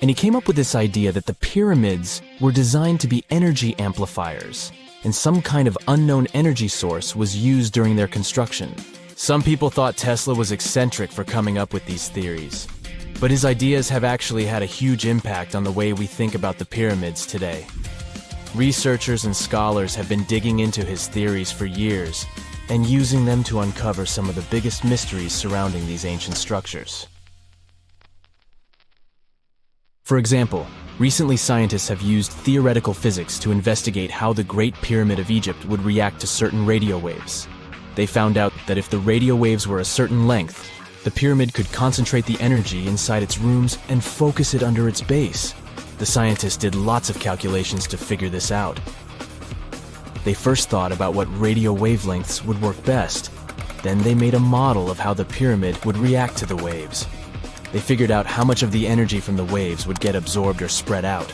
And he came up with this idea that the pyramids were designed to be energy amplifiers, and some kind of unknown energy source was used during their construction. Some people thought Tesla was eccentric for coming up with these theories, but his ideas have actually had a huge impact on the way we think about the pyramids today. Researchers and scholars have been digging into his theories for years and using them to uncover some of the biggest mysteries surrounding these ancient structures. For example, recently scientists have used theoretical physics to investigate how the Great Pyramid of Egypt would react to certain radio waves. They found out that if the radio waves were a certain length, the pyramid could concentrate the energy inside its rooms and focus it under its base. The scientists did lots of calculations to figure this out. They first thought about what radio wavelengths would work best. Then they made a model of how the pyramid would react to the waves. They figured out how much of the energy from the waves would get absorbed or spread out.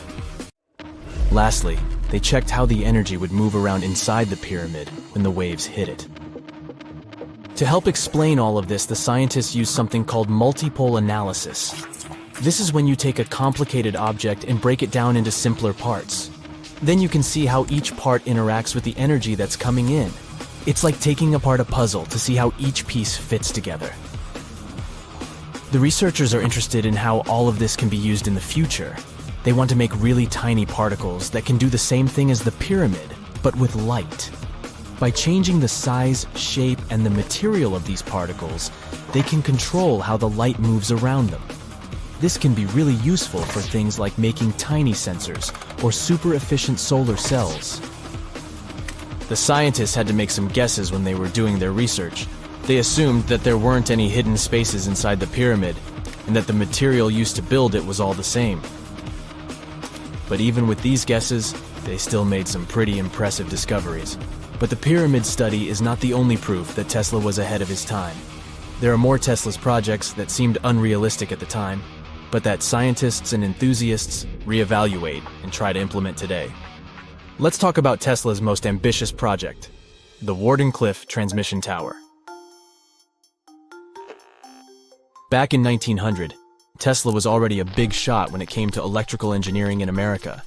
Lastly, they checked how the energy would move around inside the pyramid when the waves hit it. To help explain all of this, the scientists used something called multipole analysis. This is when you take a complicated object and break it down into simpler parts. Then you can see how each part interacts with the energy that's coming in. It's like taking apart a puzzle to see how each piece fits together. The researchers are interested in how all of this can be used in the future. They want to make really tiny particles that can do the same thing as the pyramid, but with light. By changing the size, shape, and the material of these particles, they can control how the light moves around them. This can be really useful for things like making tiny sensors or super efficient solar cells. The scientists had to make some guesses when they were doing their research. They assumed that there weren't any hidden spaces inside the pyramid, and that the material used to build it was all the same. But even with these guesses, they still made some pretty impressive discoveries. But the pyramid study is not the only proof that Tesla was ahead of his time. There are more Tesla's projects that seemed unrealistic at the time, but that scientists and enthusiasts reevaluate and try to implement today. Let's talk about Tesla's most ambitious project, the Wardenclyffe Transmission Tower. Back in 1900, Tesla was already a big shot when it came to electrical engineering in America.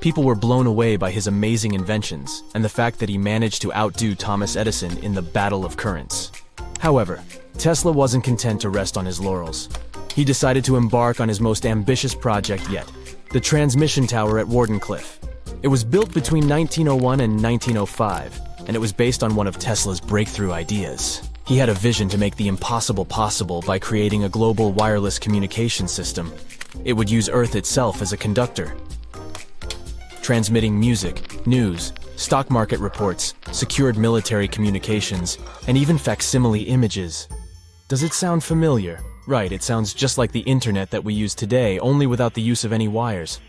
People were blown away by his amazing inventions and the fact that he managed to outdo Thomas Edison in the Battle of Currents. However, Tesla wasn't content to rest on his laurels. He decided to embark on his most ambitious project yet, the transmission tower at Wardenclyffe. It was built between 1901 and 1905, and it was based on one of Tesla's breakthrough ideas. He had a vision to make the impossible possible by creating a global wireless communication system. It would use Earth itself as a conductor, transmitting music, news, stock market reports, secured military communications, and even facsimile images. Does it sound familiar? Right, it sounds just like the internet that we use today, only without the use of any wires.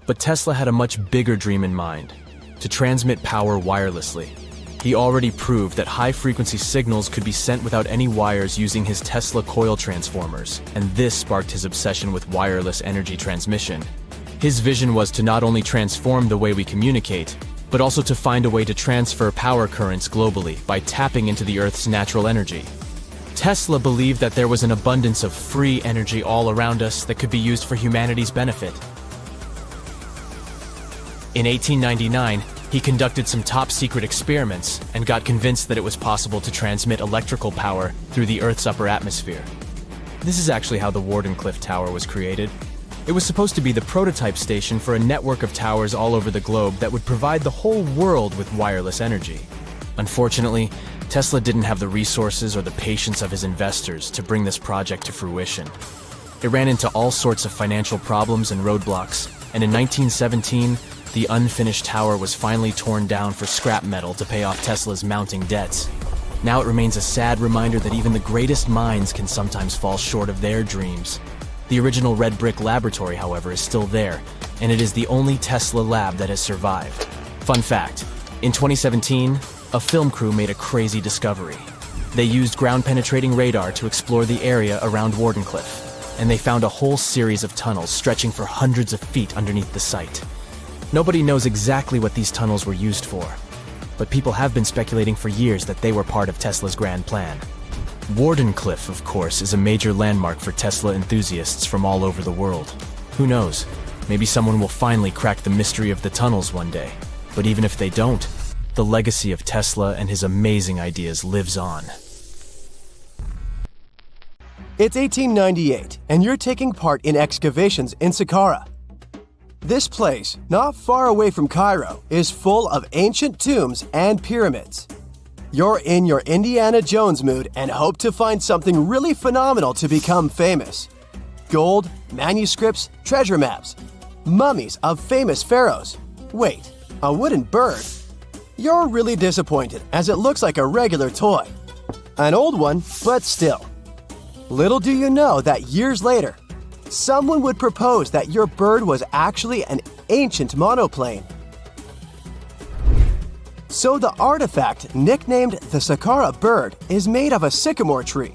But Tesla had a much bigger dream in mind: to transmit power wirelessly. He already proved that high-frequency signals could be sent without any wires using his Tesla coil transformers, and this sparked his obsession with wireless energy transmission. His vision was to not only transform the way we communicate, but also to find a way to transfer power currents globally by tapping into the Earth's natural energy. Tesla believed that there was an abundance of free energy all around us that could be used for humanity's benefit. In 1899, he conducted some top-secret experiments and got convinced that it was possible to transmit electrical power through the Earth's upper atmosphere. This is actually how the Wardenclyffe Tower was created. It was supposed to be the prototype station for a network of towers all over the globe that would provide the whole world with wireless energy. Unfortunately, Tesla didn't have the resources or the patience of his investors to bring this project to fruition. It ran into all sorts of financial problems and roadblocks, and in 1917, the unfinished tower was finally torn down for scrap metal to pay off Tesla's mounting debts. Now it remains a sad reminder that even the greatest minds can sometimes fall short of their dreams. The original red brick laboratory, however, is still there, and it is the only Tesla lab that has survived. Fun fact, in 2017, a film crew made a crazy discovery. They used ground-penetrating radar to explore the area around Wardenclyffe. and they found a whole series of tunnels stretching for hundreds of feet underneath the site. Nobody knows exactly what these tunnels were used for, but people have been speculating for years that they were part of Tesla's grand plan. Wardenclyffe, of course, is a major landmark for Tesla enthusiasts from all over the world. Who knows? Maybe someone will finally crack the mystery of the tunnels one day. But even if they don't, the legacy of Tesla and his amazing ideas lives on. It's 1898, and you're taking part in excavations in Saqqara. This place, not far away from Cairo, is full of ancient tombs and pyramids. You're in your Indiana Jones mood and hope to find something really phenomenal to become famous. Gold, manuscripts, treasure maps, mummies of famous pharaohs. Wait, a wooden bird? You're really disappointed as it looks like a regular toy. An old one, but still. Little do you know that years later, someone would propose that your bird was actually an ancient monoplane. So the artifact, nicknamed the Saqqara Bird, is made of a sycamore tree.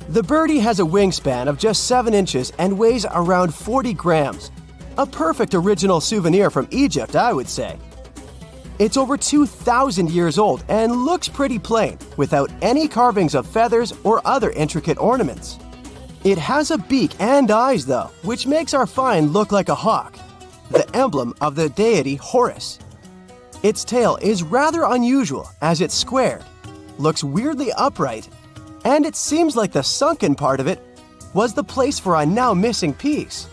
The birdie has a wingspan of just 7 inches and weighs around 40 grams. A perfect original souvenir from Egypt, I would say. It's over 2,000 years old and looks pretty plain, without any carvings of feathers or other intricate ornaments. It has a beak and eyes though, which makes our find look like a hawk, the emblem of the deity Horus. Its tail is rather unusual as it's squared, looks weirdly upright, and it seems like the sunken part of it was the place for a now missing piece.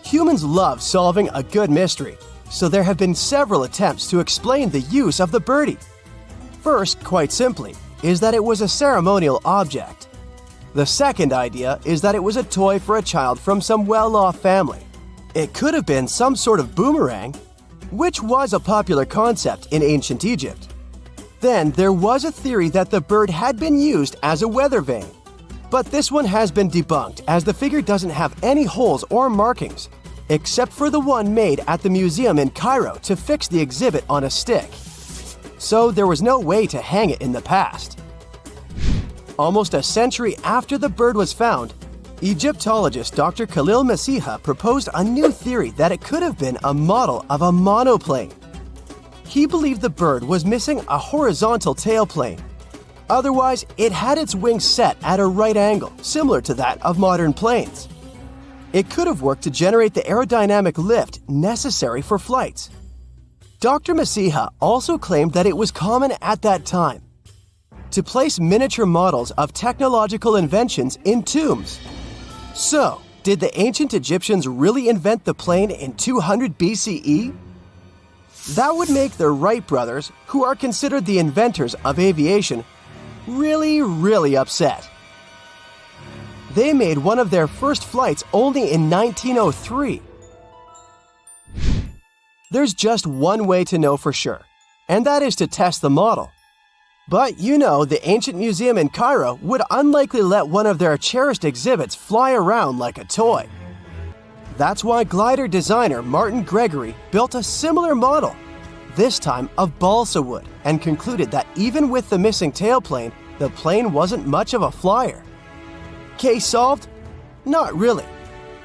Humans love solving a good mystery, so there have been several attempts to explain the use of the birdie. First, quite simply, is that it was a ceremonial object. The second idea is that it was a toy for a child from some well-off family. It could have been some sort of boomerang, which was a popular concept in ancient Egypt. Then there was a theory that the bird had been used as a weather vane. But this one has been debunked as the figure doesn't have any holes or markings, except for the one made at the museum in Cairo to fix the exhibit on a stick. So there was no way to hang it in the past. Almost a century after the bird was found, Egyptologist Dr. Khalil Masiha proposed a new theory that it could have been a model of a monoplane. He believed the bird was missing a horizontal tailplane. Otherwise, it had its wings set at a right angle, similar to that of modern planes. It could have worked to generate the aerodynamic lift necessary for flights. Dr. Masiha also claimed that it was common at that time to place miniature models of technological inventions in tombs. So, did the ancient Egyptians really invent the plane in 200 BCE? That would make the Wright brothers, who are considered the inventors of aviation, really upset. They made one of their first flights only in 1903. There's just one way to know for sure, and that is to test the model. But you know, the ancient museum in Cairo would unlikely let one of their cherished exhibits fly around like a toy. That's why glider designer Martin Gregory built a similar model, this time of balsa wood, and concluded that even with the missing tailplane, the plane wasn't much of a flyer. Case solved? Not really.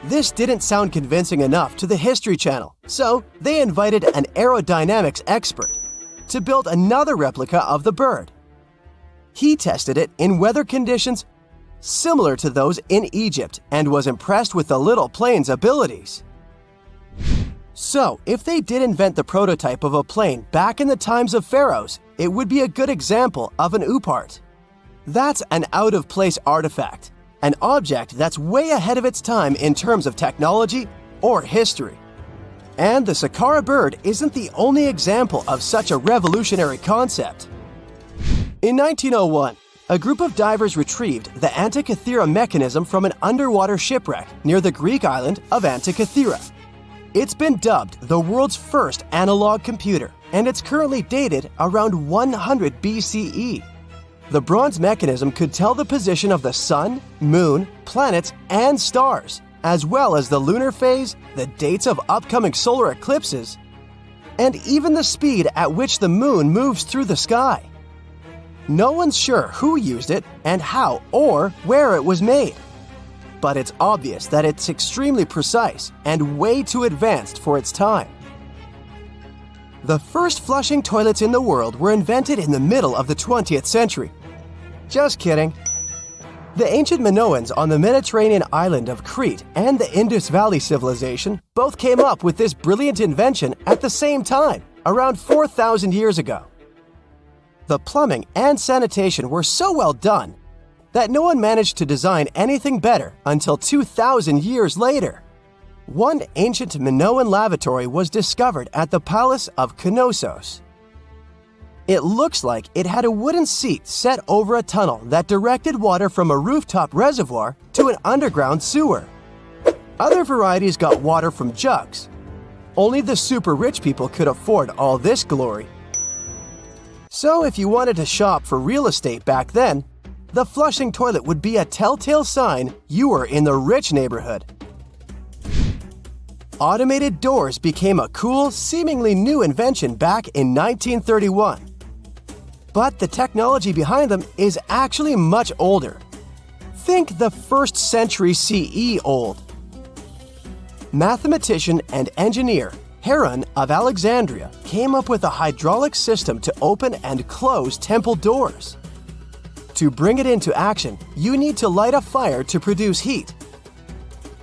This didn't sound convincing enough to the History Channel, so they invited an aerodynamics expert to build another replica of the bird. He tested it in weather conditions similar to those in Egypt and was impressed with the little plane's abilities. So, if they did invent the prototype of a plane back in the times of pharaohs, it would be a good example of an oupart. That's an out-of-place artifact, an object that's way ahead of its time in terms of technology or history. And the Saqqara Bird isn't the only example of such a revolutionary concept. In 1901, a group of divers retrieved the Antikythera Mechanism from an underwater shipwreck near the Greek island of Antikythera. It's been dubbed the world's first analog computer, and it's currently dated around 100 BCE. The bronze mechanism could tell the position of the sun, moon, planets, and stars, as well as the lunar phase, the dates of upcoming solar eclipses, and even the speed at which the moon moves through the sky. No one's sure who used it and how or where it was made. but it's obvious that it's extremely precise and way too advanced for its time. The first flushing toilets in the world were invented in the middle of the 20th century. Just kidding. The ancient Minoans on the Mediterranean island of Crete and the Indus Valley civilization both came up with this brilliant invention at the same time, around 4,000 years ago. The plumbing and sanitation were so well done that no one managed to design anything better until 2,000 years later. One ancient Minoan lavatory was discovered at the Palace of Knossos. It looks like it had a wooden seat set over a tunnel that directed water from a rooftop reservoir to an underground sewer. Other varieties got water from jugs. Only the super rich people could afford all this glory. So if you wanted to shop for real estate back then, the flushing toilet would be a telltale sign you were in the rich neighborhood. Automated doors became a cool, seemingly new invention back in 1931. But the technology behind them is actually much older. Think the 1st century CE old. Mathematician and engineer Heron of Alexandria came up with a hydraulic system to open and close temple doors. To bring it into action, you need to light a fire to produce heat.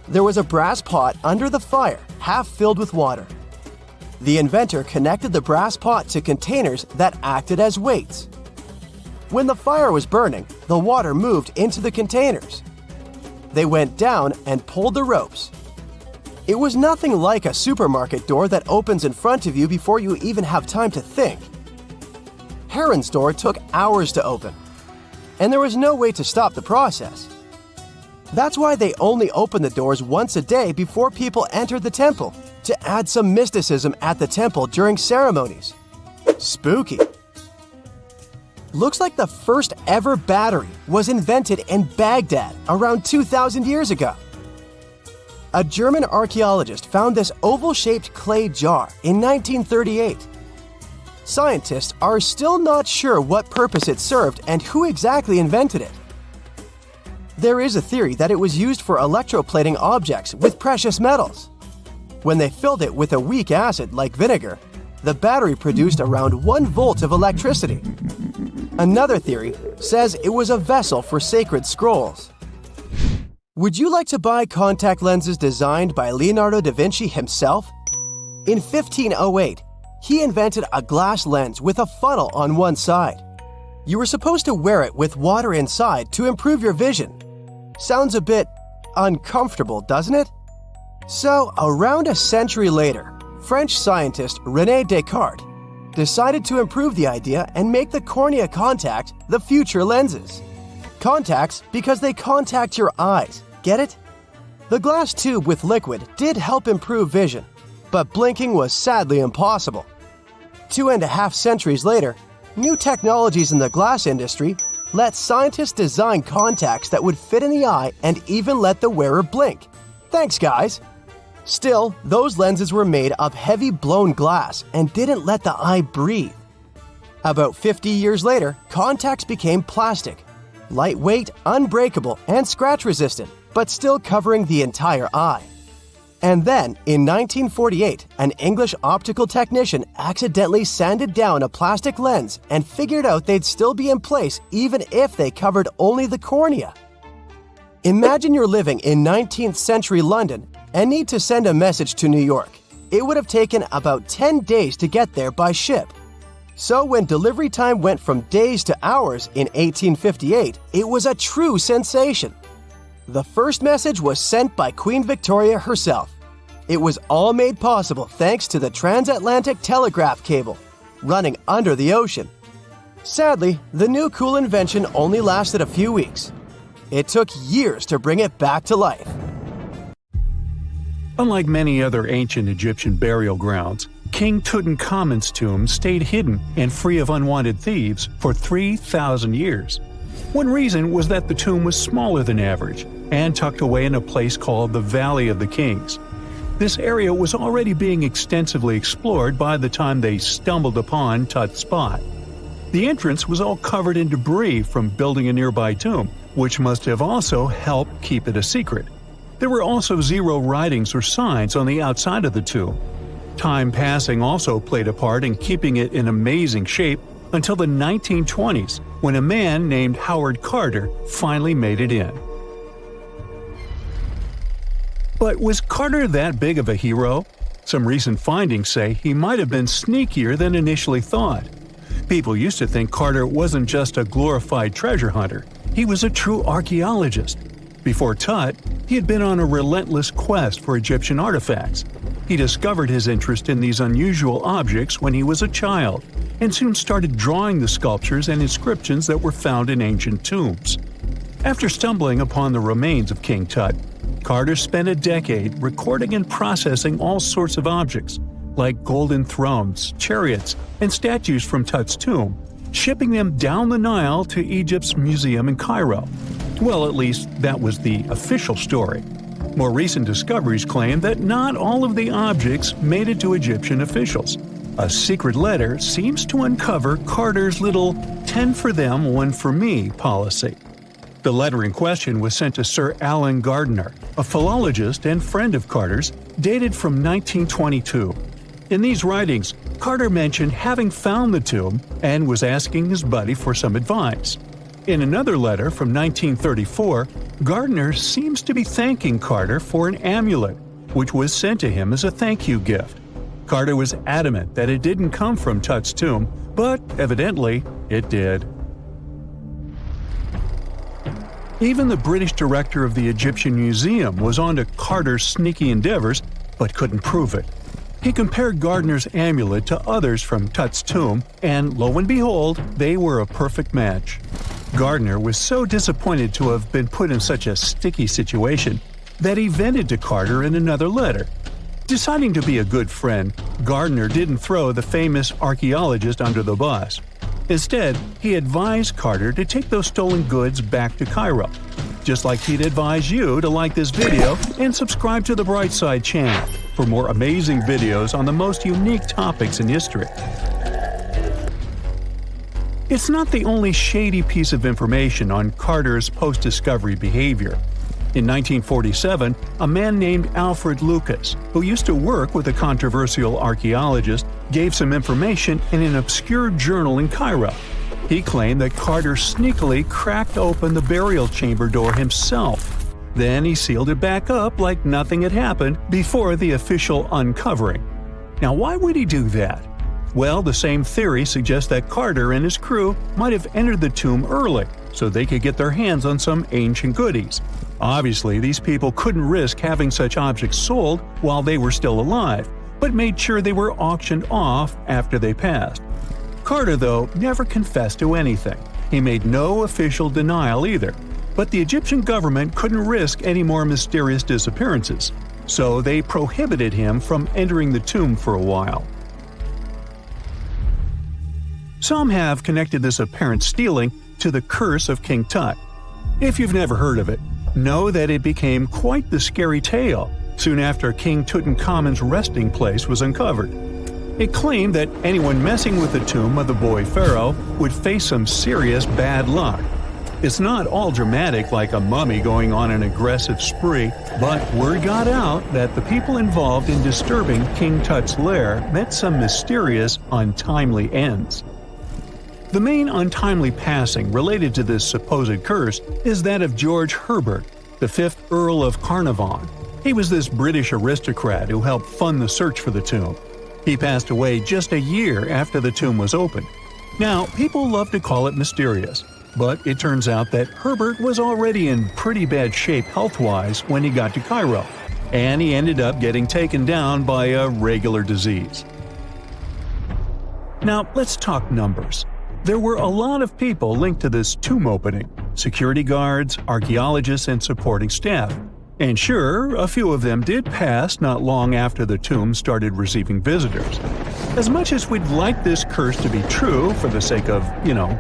There was a brass pot under the fire, half filled with water. The inventor connected the brass pot to containers that acted as weights. When the fire was burning, the water moved into the containers. They went down and pulled the ropes. It was nothing like a supermarket door that opens in front of you before you even have time to think. Heron's door took hours to open, and there was no way to stop the process. That's why they only opened the doors once a day before people entered the temple, to add some mysticism at the temple during ceremonies. Spooky. Looks like the first ever battery was invented in Baghdad around 2,000 years ago. A German archaeologist found this oval-shaped clay jar in 1938. Scientists are still not sure what purpose it served and who exactly invented it. There is a theory that it was used for electroplating objects with precious metals. When they filled it with a weak acid like vinegar, the battery produced around 1 volt of electricity. Another theory says it was a vessel for sacred scrolls. Would you like to buy contact lenses designed by Leonardo da Vinci himself? In 1508, he invented a glass lens with a funnel on one side. You were supposed to wear it with water inside to improve your vision. Sounds a bit uncomfortable, doesn't it? So, around a century later, French scientist René Descartes decided to improve the idea and make the cornea contact the future lenses. Contacts because they contact your eyes, get it? The glass tube with liquid did help improve vision, but blinking was sadly impossible. 2.5 centuries later, new technologies in the glass industry let scientists design contacts that would fit in the eye and even let the wearer blink. Thanks, guys! Still, those lenses were made of heavy blown glass and didn't let the eye breathe. About 50 years later, contacts became plastic, lightweight, unbreakable, and scratch-resistant, but still covering the entire eye. And then, in 1948, an English optical technician accidentally sanded down a plastic lens and figured out they'd still be in place even if they covered only the cornea. Imagine you're living in 19th century London and need to send a message to New York. It would have taken about 10 days to get there by ship. So when delivery time went from days to hours in 1858, it was a true sensation. The first message was sent by Queen Victoria herself. It was all made possible thanks to the transatlantic telegraph cable, running under the ocean. Sadly, the new cool invention only lasted a few weeks. It took years to bring it back to life. Unlike many other ancient Egyptian burial grounds, King Tutankhamun's tomb stayed hidden and free of unwanted thieves for 3,000 years. One reason was that the tomb was smaller than average and tucked away in a place called the Valley of the Kings. This area was already being extensively explored by the time they stumbled upon Tut's spot. The entrance was all covered in debris from building a nearby tomb, which must have also helped keep it a secret. There were also zero writings or signs on the outside of the tomb. Time passing also played a part in keeping it in amazing shape until the 1920s, when a man named Howard Carter finally made it in. But was Carter that big of a hero? Some recent findings say he might have been sneakier than initially thought. People used to think Carter wasn't just a glorified treasure hunter, he was a true archaeologist. Before Tut, he had been on a relentless quest for Egyptian artifacts. He discovered his interest in these unusual objects when he was a child, and soon started drawing the sculptures and inscriptions that were found in ancient tombs. After stumbling upon the remains of King Tut, Carter spent a decade recording and processing all sorts of objects, like golden thrones, chariots, and statues from Tut's tomb, shipping them down the Nile to Egypt's museum in Cairo. Well, at least that was the official story. More recent discoveries claim that not all of the objects made it to Egyptian officials. A secret letter seems to uncover Carter's little 10 for them, 1 for me policy. The letter in question was sent to Sir Alan Gardiner, a philologist and friend of Carter's, dated from 1922. In these writings, Carter mentioned having found the tomb and was asking his buddy for some advice. In another letter from 1934, Gardiner seems to be thanking Carter for an amulet, which was sent to him as a thank you gift. Carter was adamant that it didn't come from Tut's tomb, but evidently it did. Even the British director of the Egyptian Museum was onto Carter's sneaky endeavors, but couldn't prove it. He compared Gardiner's amulet to others from Tut's tomb, and lo and behold, they were a perfect match. Gardiner was so disappointed to have been put in such a sticky situation that he vented to Carter in another letter. Deciding to be a good friend, Gardiner didn't throw the famous archaeologist under the bus. Instead, he advised Carter to take those stolen goods back to Cairo, just like he'd advise you to like this video and subscribe to the Brightside channel for more amazing videos on the most unique topics in history. It's not the only shady piece of information on Carter's post-discovery behavior. In 1947, a man named Alfred Lucas, who used to work with a controversial archaeologist, gave some information in an obscure journal in Cairo. He claimed that Carter sneakily cracked open the burial chamber door himself. Then he sealed it back up like nothing had happened before the official uncovering. Now, why would he do that? Well, the same theory suggests that Carter and his crew might have entered the tomb early so they could get their hands on some ancient goodies. Obviously, these people couldn't risk having such objects sold while they were still alive, but made sure they were auctioned off after they passed. Carter, though, never confessed to anything. He made no official denial either, but the Egyptian government couldn't risk any more mysterious disappearances, so they prohibited him from entering the tomb for a while. Some have connected this apparent stealing to the curse of King Tut. If you've never heard of it, know that it became quite the scary tale soon after King Tutankhamun's resting place was uncovered. It claimed that anyone messing with the tomb of the boy pharaoh would face some serious bad luck. It's not all dramatic like a mummy going on an aggressive spree, but word got out that the people involved in disturbing King Tut's lair met some mysterious, untimely ends. The main untimely passing related to this supposed curse is that of George Herbert, the 5th Earl of Carnarvon. He was this British aristocrat who helped fund the search for the tomb. He passed away just a year after the tomb was opened. Now, people love to call it mysterious, but it turns out that Herbert was already in pretty bad shape health-wise when he got to Cairo, and he ended up getting taken down by a regular disease. Now, let's talk numbers. There were a lot of people linked to this tomb opening: security guards, archaeologists, and supporting staff. And sure, a few of them did pass not long after the tomb started receiving visitors. As much as we'd like this curse to be true for the sake of,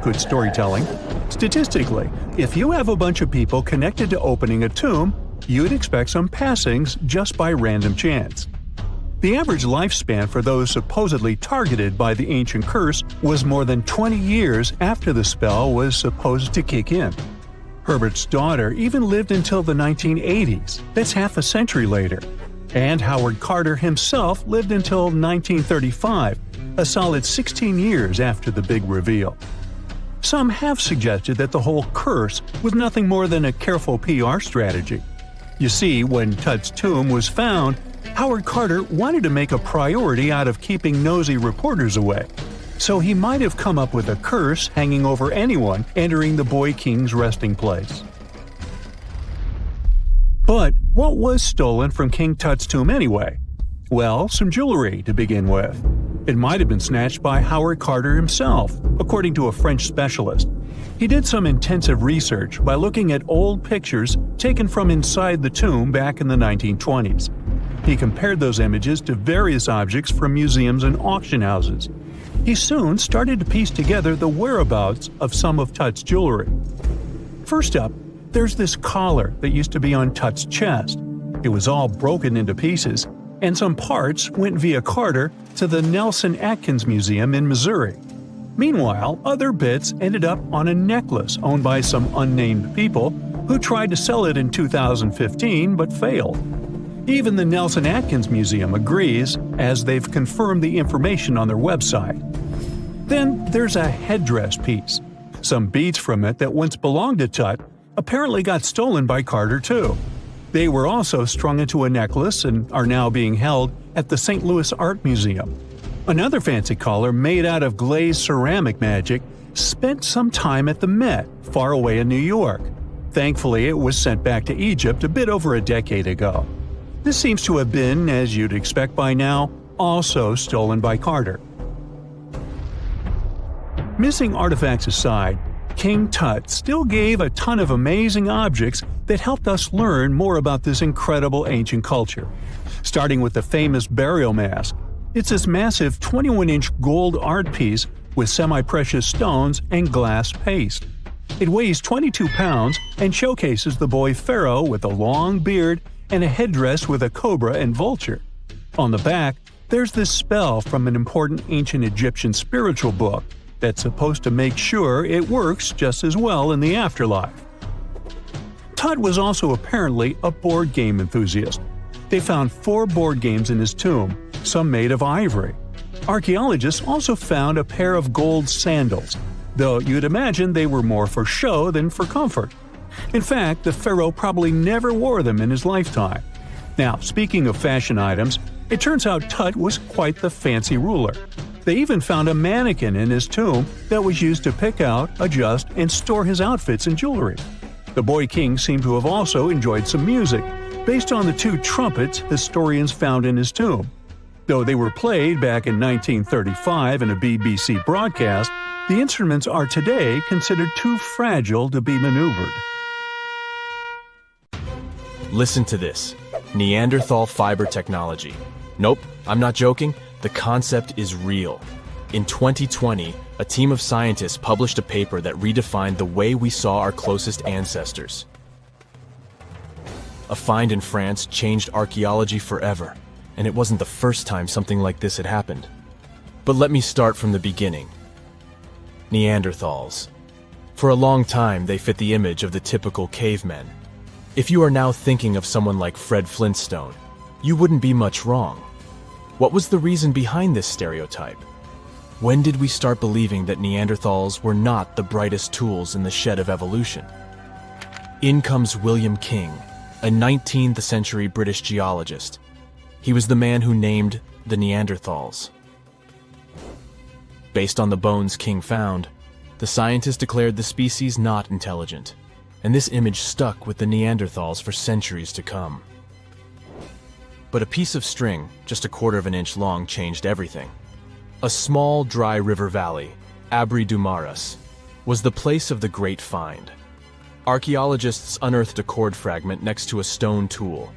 good storytelling, statistically, if you have a bunch of people connected to opening a tomb, you'd expect some passings just by random chance. The average lifespan for those supposedly targeted by the ancient curse was more than 20 years after the spell was supposed to kick in. Herbert's daughter even lived until the 1980s, that's half a century later. And Howard Carter himself lived until 1935, a solid 16 years after the big reveal. Some have suggested that the whole curse was nothing more than a careful PR strategy. You see, when Tut's tomb was found, Howard Carter wanted to make a priority out of keeping nosy reporters away. So he might have come up with a curse hanging over anyone entering the boy king's resting place. But what was stolen from King Tut's tomb anyway? Well, some jewelry to begin with. It might have been snatched by Howard Carter himself, according to a French specialist. He did some intensive research by looking at old pictures taken from inside the tomb back in the 1920s. He compared those images to various objects from museums and auction houses. He soon started to piece together the whereabouts of some of Tut's jewelry. First up, there's this collar that used to be on Tut's chest. It was all broken into pieces, and some parts went via Carter to the Nelson Atkins Museum in Missouri. Meanwhile, other bits ended up on a necklace owned by some unnamed people who tried to sell it in 2015 but failed. Even the Nelson Atkins Museum agrees, as they've confirmed the information on their website. Then there's a headdress piece. Some beads from it that once belonged to Tut apparently got stolen by Carter too. They were also strung into a necklace and are now being held at the St. Louis Art Museum. Another fancy collar made out of glazed ceramic magic spent some time at the Met, far away in New York. Thankfully, it was sent back to Egypt a bit over a decade ago. This seems to have been, as you'd expect by now, also stolen by Carter. Missing artifacts aside, King Tut still gave a ton of amazing objects that helped us learn more about this incredible ancient culture. Starting with the famous burial mask. It's this massive 21-inch gold art piece with semi-precious stones and glass paste. It weighs 22 pounds and showcases the boy pharaoh with a long beard and a headdress with a cobra and vulture. On the back, there's this spell from an important ancient Egyptian spiritual book that's supposed to make sure it works just as well in the afterlife. Tut was also apparently a board game enthusiast. They found 4 board games in his tomb, some made of ivory. Archaeologists also found a pair of gold sandals, though you'd imagine they were more for show than for comfort. In fact, the pharaoh probably never wore them in his lifetime. Now, speaking of fashion items, it turns out Tut was quite the fancy ruler. They even found a mannequin in his tomb that was used to pick out, adjust, and store his outfits and jewelry. The boy king seemed to have also enjoyed some music, based on the 2 trumpets historians found in his tomb. Though they were played back in 1935 in a BBC broadcast, the instruments are today considered too fragile to be maneuvered. Listen to this. Neanderthal fiber technology. Nope, I'm not joking. The concept is real. In 2020, a team of scientists published a paper that redefined the way we saw our closest ancestors. A find in France changed archaeology forever, and it wasn't the first time something like this had happened. But let me start from the beginning. Neanderthals. For a long time, they fit the image of the typical cavemen. If you are now thinking of someone like Fred Flintstone, you wouldn't be much wrong. What was the reason behind this stereotype? When did we start believing that Neanderthals were not the brightest tools in the shed of evolution? In comes William King, a 19th century British geologist. He was the man who named the Neanderthals. Based on the bones King found, the scientist declared the species not intelligent, and this image stuck with the Neanderthals for centuries to come. But a piece of string, just 1/4 of an inch long, changed everything. A small, dry river valley, Abri du Maras, was the place of the great find. Archaeologists unearthed a cord fragment next to a stone tool.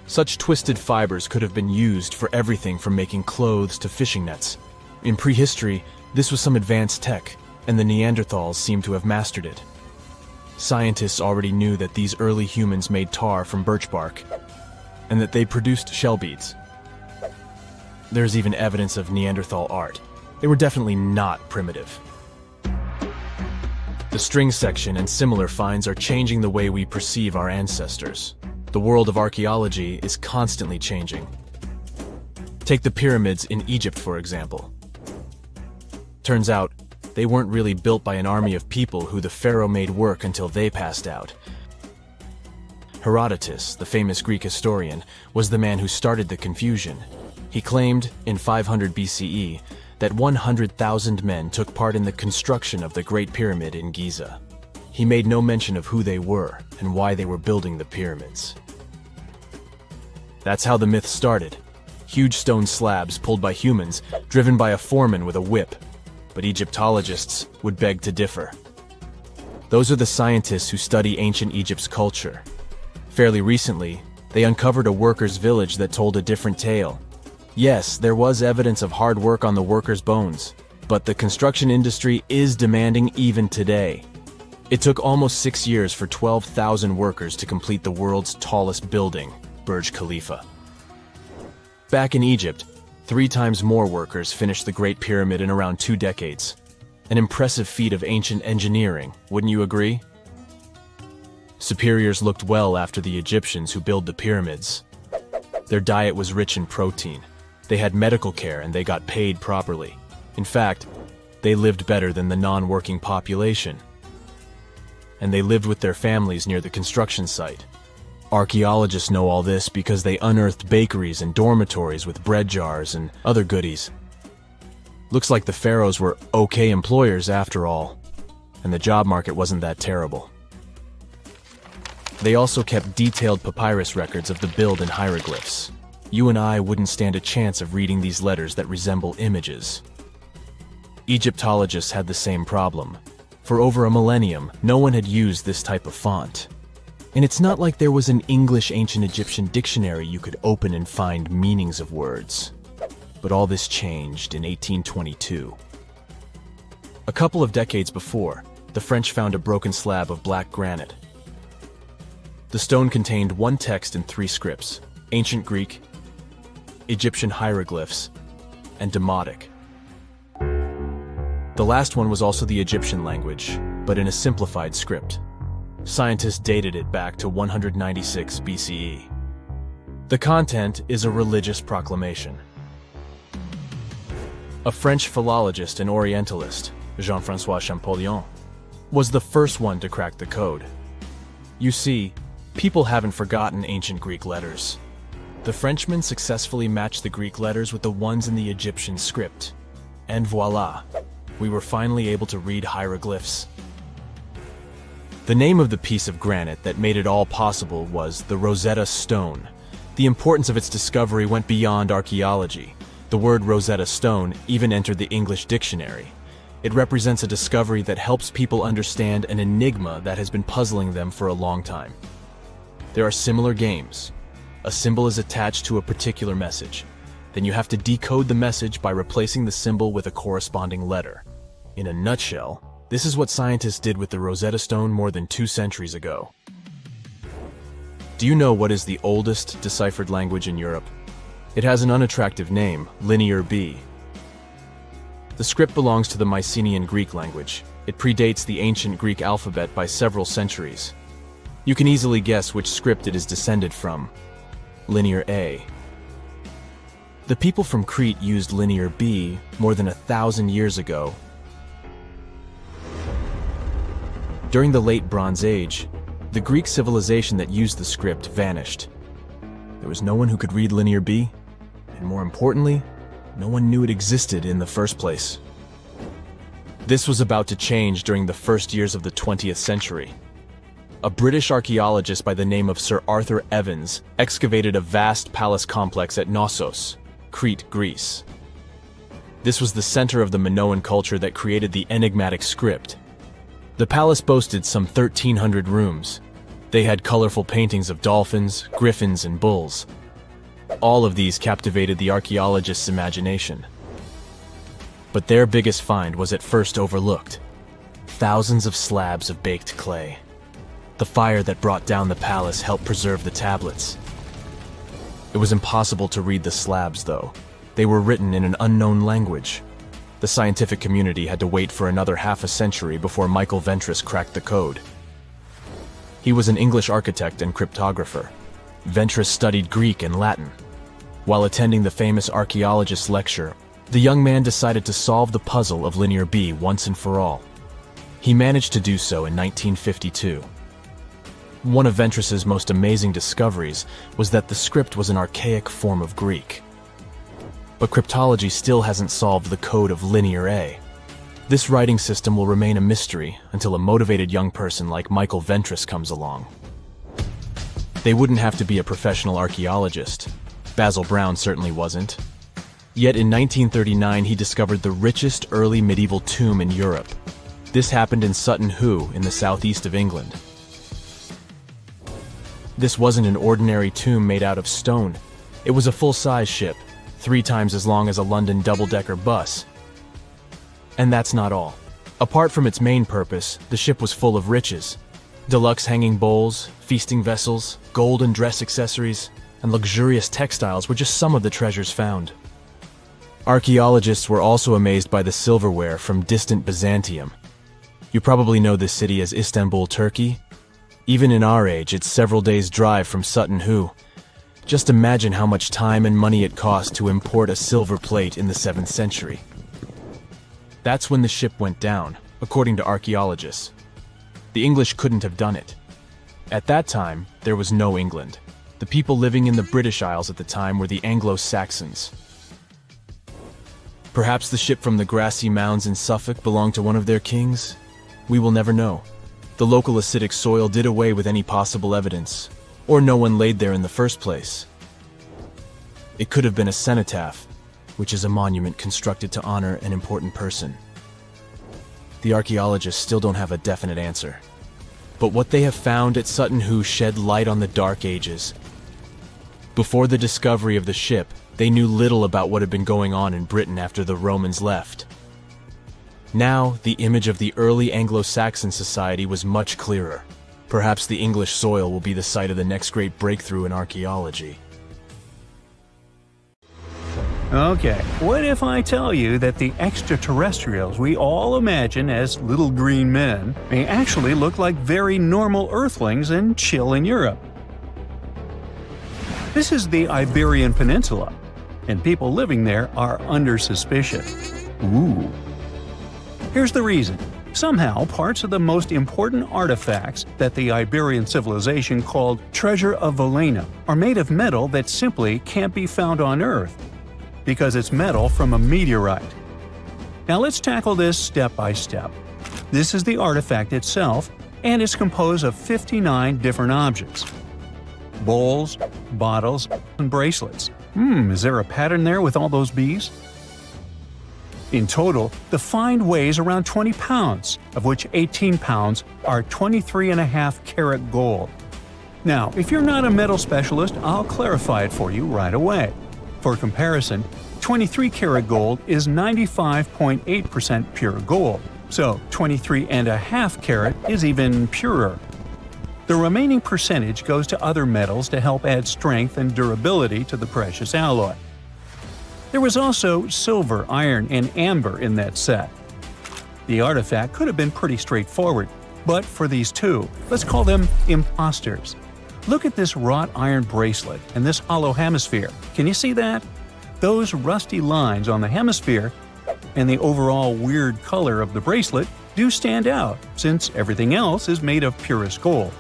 Such twisted fibers could have been used for everything from making clothes to fishing nets. In prehistory, this was some advanced tech, and the Neanderthals seemed to have mastered it. Scientists already knew that these early humans made tar from birch bark, and that they produced shell beads. There's even evidence of Neanderthal art. They were definitely not primitive. The string section and similar finds are changing the way we perceive our ancestors. The world of archaeology is constantly changing. Take the pyramids in Egypt, for example. Turns out, they weren't really built by an army of people who the pharaoh made work until they passed out. Herodotus, the famous Greek historian, was the man who started the confusion. He claimed, in 500 BCE, that 100,000 men took part in the construction of the Great Pyramid in Giza. He made no mention of who they were and why they were building the pyramids. That's how the myth started. Huge stone slabs pulled by humans, driven by a foreman with a whip. But Egyptologists would beg to differ. Those are the scientists who study ancient Egypt's culture. Fairly recently, they uncovered a workers' village that told a different tale. Yes, there was evidence of hard work on the workers' bones, but the construction industry is demanding even today. It took almost 6 years for 12,000 workers to complete the world's tallest building, Burj Khalifa. Back in Egypt, 3 times more workers finished the Great Pyramid in around 2 decades. An impressive feat of ancient engineering, wouldn't you agree? Superiors looked well after the Egyptians who built the pyramids. Their diet was rich in protein. They had medical care and they got paid properly. In fact, they lived better than the non-working population. And they lived with their families near the construction site. Archaeologists know all this because they unearthed bakeries and dormitories with bread jars and other goodies. Looks like the pharaohs were okay employers after all, and the job market wasn't that terrible. They also kept detailed papyrus records of the build and hieroglyphs. You and I wouldn't stand a chance of reading these letters that resemble images. Egyptologists had the same problem. For over a millennium, no one had used this type of font. And it's not like there was an English ancient Egyptian dictionary you could open and find meanings of words. But all this changed in 1822. A couple of decades before, the French found a broken slab of black granite. The stone contained one text in 3 scripts: Ancient Greek, Egyptian hieroglyphs, and Demotic. The last one was also the Egyptian language, but in a simplified script. Scientists dated it back to 196 BCE. The content is a religious proclamation. A French philologist and Orientalist, Jean-François Champollion, was the first one to crack the code. You see, people haven't forgotten ancient Greek letters. The Frenchman successfully matched the Greek letters with the ones in the Egyptian script. And voila, we were finally able to read hieroglyphs. The name of the piece of granite that made it all possible was the Rosetta Stone. The importance of its discovery went beyond archaeology. The word Rosetta Stone even entered the English dictionary. It represents a discovery that helps people understand an enigma that has been puzzling them for a long time. There are similar games. A symbol is attached to a particular message. Then you have to decode the message by replacing the symbol with a corresponding letter. In a nutshell, this is what scientists did with the Rosetta Stone more than 2 centuries ago. Do you know what is the oldest deciphered language in Europe? It has an unattractive name, Linear B. The script belongs to the Mycenaean Greek language. It predates the ancient Greek alphabet by several centuries. You can easily guess which script it is descended from. Linear A. The people from Crete used Linear B more than 1,000 years ago. During the Late Bronze Age, the Greek civilization that used the script vanished. There was no one who could read Linear B, and more importantly, no one knew it existed in the first place. This was about to change during the first years of the 20th century. A British archaeologist by the name of Sir Arthur Evans excavated a vast palace complex at Knossos, Crete, Greece. This was the center of the Minoan culture that created the enigmatic script. The palace boasted some 1,300 rooms. They had colorful paintings of dolphins, griffins, and bulls. All of these captivated the archaeologists' imagination. But their biggest find was at first overlooked: thousands of slabs of baked clay. The fire that brought down the palace helped preserve the tablets. It was impossible to read the slabs, though. They were written in an unknown language. The scientific community had to wait for another half a century before Michael Ventris cracked the code. He was an English architect and cryptographer. Ventris studied Greek and Latin. While attending the famous Archaeologists lecture, the young man decided to solve the puzzle of Linear B once and for all. He managed to do so in 1952. One of Ventris's most amazing discoveries was that the script was an archaic form of Greek. But cryptology still hasn't solved the code of Linear A. This writing system will remain a mystery until a motivated young person like Michael Ventris comes along. They wouldn't have to be a professional archaeologist. Basil Brown certainly wasn't. Yet in 1939 he discovered the richest early medieval tomb in Europe. This happened in Sutton Hoo in the southeast of England. This wasn't an ordinary tomb made out of stone. It was a full-size ship, 3 times as long as a London double-decker bus. And that's not all. Apart from its main purpose, the ship was full of riches. Deluxe hanging bowls, feasting vessels, gold and dress accessories, and luxurious textiles were just some of the treasures found. Archaeologists were also amazed by the silverware from distant Byzantium. You probably know this city as Istanbul, Turkey. Even in our age, it's several days' drive from Sutton Hoo. Just imagine how much time and money it cost to import a silver plate in the 7th century. That's when the ship went down, according to archaeologists. The English couldn't have done it. At that time, there was no England. The people living in the British Isles at the time were the Anglo-Saxons. Perhaps the ship from the grassy mounds in Suffolk belonged to one of their kings? We will never know. The local acidic soil did away with any possible evidence, or no one laid there in the first place. It could have been a cenotaph, which is a monument constructed to honor an important person. The archaeologists still don't have a definite answer. But what they have found at Sutton Hoo shed light on the Dark Ages. Before the discovery of the ship, they knew little about what had been going on in Britain after the Romans left. Now, the image of the early Anglo-Saxon society was much clearer. Perhaps the English soil will be the site of the next great breakthrough in archaeology. Okay, what if I tell you that the extraterrestrials we all imagine as little green men may actually look like very normal Earthlings and chill in Europe? This is the Iberian Peninsula, and people living there are under suspicion. Ooh. Here's the reason. Somehow, parts of the most important artifacts that the Iberian civilization called Treasure of Valena are made of metal that simply can't be found on Earth, because it's metal from a meteorite. Now let's tackle this step by step. This is the artifact itself, and it's composed of 59 different objects. Bowls, bottles, and bracelets. Is there a pattern there with all those bees? In total, the find weighs around 20 pounds, of which 18 pounds are 23.5 karat gold. Now, if you're not a metal specialist, I'll clarify it for you right away. For comparison, 23 karat gold is 95.8% pure gold, so 23.5 karat is even purer. The remaining percentage goes to other metals to help add strength and durability to the precious alloy. There was also silver, iron, and amber in that set. The artifact could have been pretty straightforward, but for these two, let's call them imposters. Look at this wrought iron bracelet and this hollow hemisphere. Can you see that? Those rusty lines on the hemisphere and the overall weird color of the bracelet do stand out, since everything else is made of purest gold.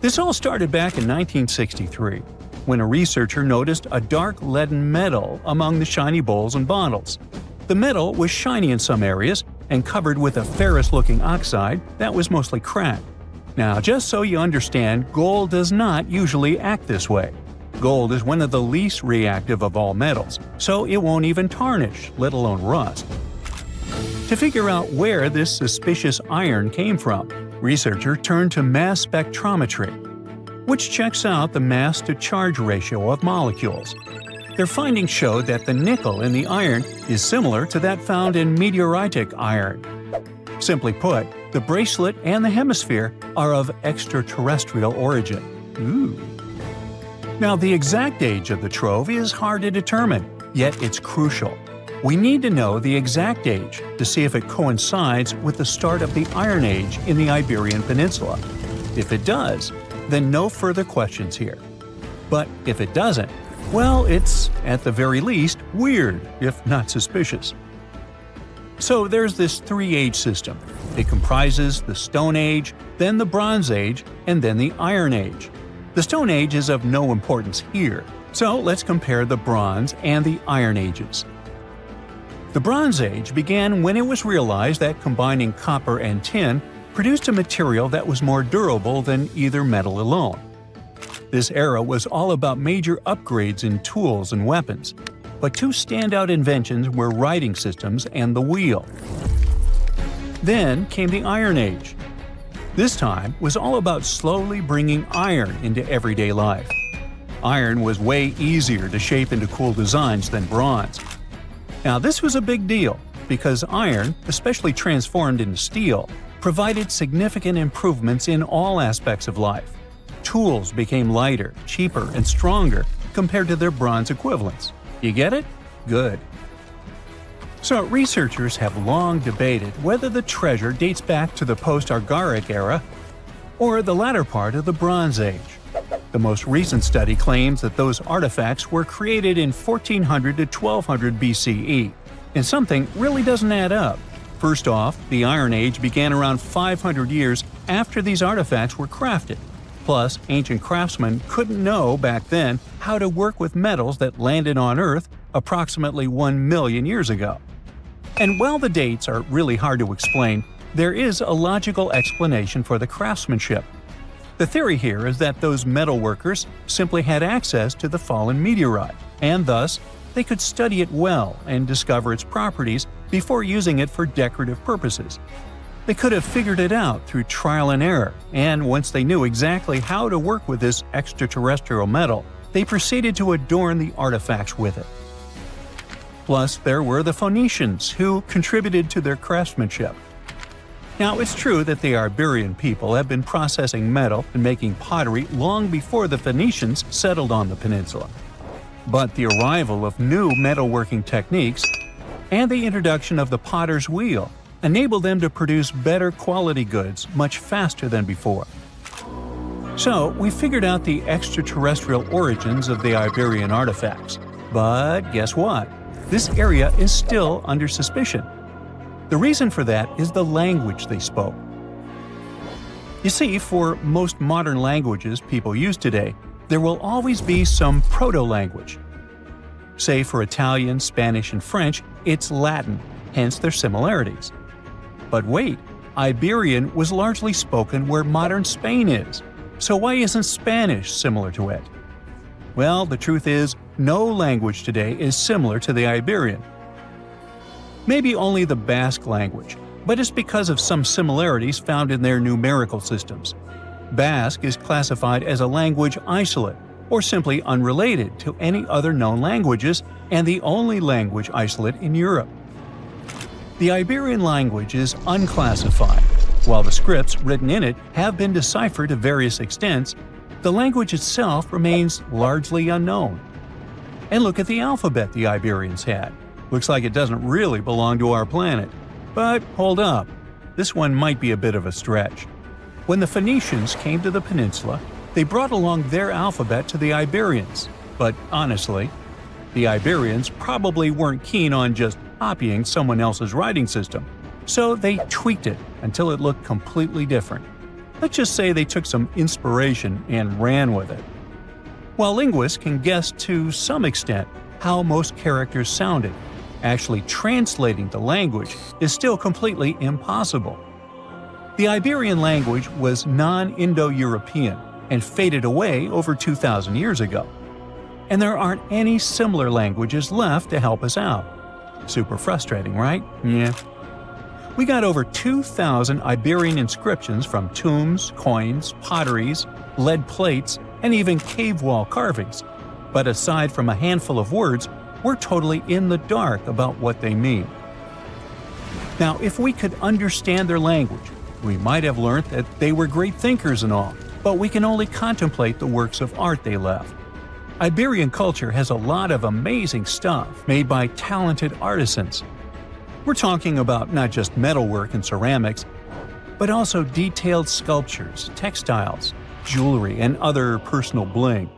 This all started back in 1963, when a researcher noticed a dark leaden metal among the shiny bowls and bottles. The metal was shiny in some areas and covered with a ferrous-looking oxide that was mostly cracked. Now, just so you understand, gold does not usually act this way. Gold is one of the least reactive of all metals, so it won't even tarnish, let alone rust. To figure out where this suspicious iron came from, researchers turned to mass spectrometry, which checks out the mass-to-charge ratio of molecules. Their findings showed that the nickel in the iron is similar to that found in meteoritic iron. Simply put, the bracelet and the hemisphere are of extraterrestrial origin. Ooh. Now, the exact age of the trove is hard to determine, yet it's crucial. We need to know the exact age to see if it coincides with the start of the Iron Age in the Iberian Peninsula. If it does, then no further questions here. But if it doesn't, well, it's, at the very least, weird, if not suspicious. So there's this three-age system. It comprises the Stone Age, then the Bronze Age, and then the Iron Age. The Stone Age is of no importance here, so let's compare the Bronze and the Iron Ages. The Bronze Age began when it was realized that combining copper and tin produced a material that was more durable than either metal alone. This era was all about major upgrades in tools and weapons, but two standout inventions were writing systems and the wheel. Then came the Iron Age. This time was all about slowly bringing iron into everyday life. Iron was way easier to shape into cool designs than bronze. Now this was a big deal, because iron, especially transformed into steel, provided significant improvements in all aspects of life. Tools became lighter, cheaper, and stronger compared to their bronze equivalents. You get it? Good. So researchers have long debated whether the treasure dates back to the post-Argaric era or the latter part of the Bronze Age. The most recent study claims that those artifacts were created in 1400 to 1200 BCE, and something really doesn't add up. First off, the Iron Age began around 500 years after these artifacts were crafted. Plus, ancient craftsmen couldn't know back then how to work with metals that landed on Earth approximately 1 million years ago. And while the dates are really hard to explain, there is a logical explanation for the craftsmanship. The theory here is that those metal workers simply had access to the fallen meteorite, and thus, they could study it well and discover its properties before using it for decorative purposes. They could have figured it out through trial and error, and once they knew exactly how to work with this extraterrestrial metal, they proceeded to adorn the artifacts with it. Plus, there were the Phoenicians, who contributed to their craftsmanship. Now, it's true that the Iberian people have been processing metal and making pottery long before the Phoenicians settled on the peninsula. But the arrival of new metalworking techniques and the introduction of the potter's wheel enabled them to produce better quality goods much faster than before. So, we figured out the extraterrestrial origins of the Iberian artifacts. But guess what? This area is still under suspicion. The reason for that is the language they spoke. You see, for most modern languages people use today, there will always be some proto-language. Say for Italian, Spanish, and French, it's Latin, hence their similarities. But wait, Iberian was largely spoken where modern Spain is, so why isn't Spanish similar to it? Well, the truth is, no language today is similar to the Iberian. Maybe only the Basque language, but it's because of some similarities found in their numerical systems. Basque is classified as a language isolate, or simply unrelated to any other known languages, and the only language isolate in Europe. The Iberian language is unclassified. While the scripts written in it have been deciphered to various extents, the language itself remains largely unknown. And look at the alphabet the Iberians had. Looks like it doesn't really belong to our planet. But hold up, this one might be a bit of a stretch. When the Phoenicians came to the peninsula, they brought along their alphabet to the Iberians. But honestly, the Iberians probably weren't keen on just copying someone else's writing system, so they tweaked it until it looked completely different. Let's just say they took some inspiration and ran with it. While linguists can guess to some extent how most characters sounded, actually translating the language is still completely impossible. The Iberian language was non-Indo-European and faded away over 2,000 years ago. And there aren't any similar languages left to help us out. Super frustrating, right? Yeah. We got over 2,000 Iberian inscriptions from tombs, coins, potteries, lead plates, and even cave wall carvings. But aside from a handful of words, we're totally in the dark about what they mean. Now, if we could understand their language, we might have learned that they were great thinkers and all, but we can only contemplate the works of art they left. Iberian culture has a lot of amazing stuff made by talented artisans. We're talking about not just metalwork and ceramics, but also detailed sculptures, textiles, jewelry, and other personal bling.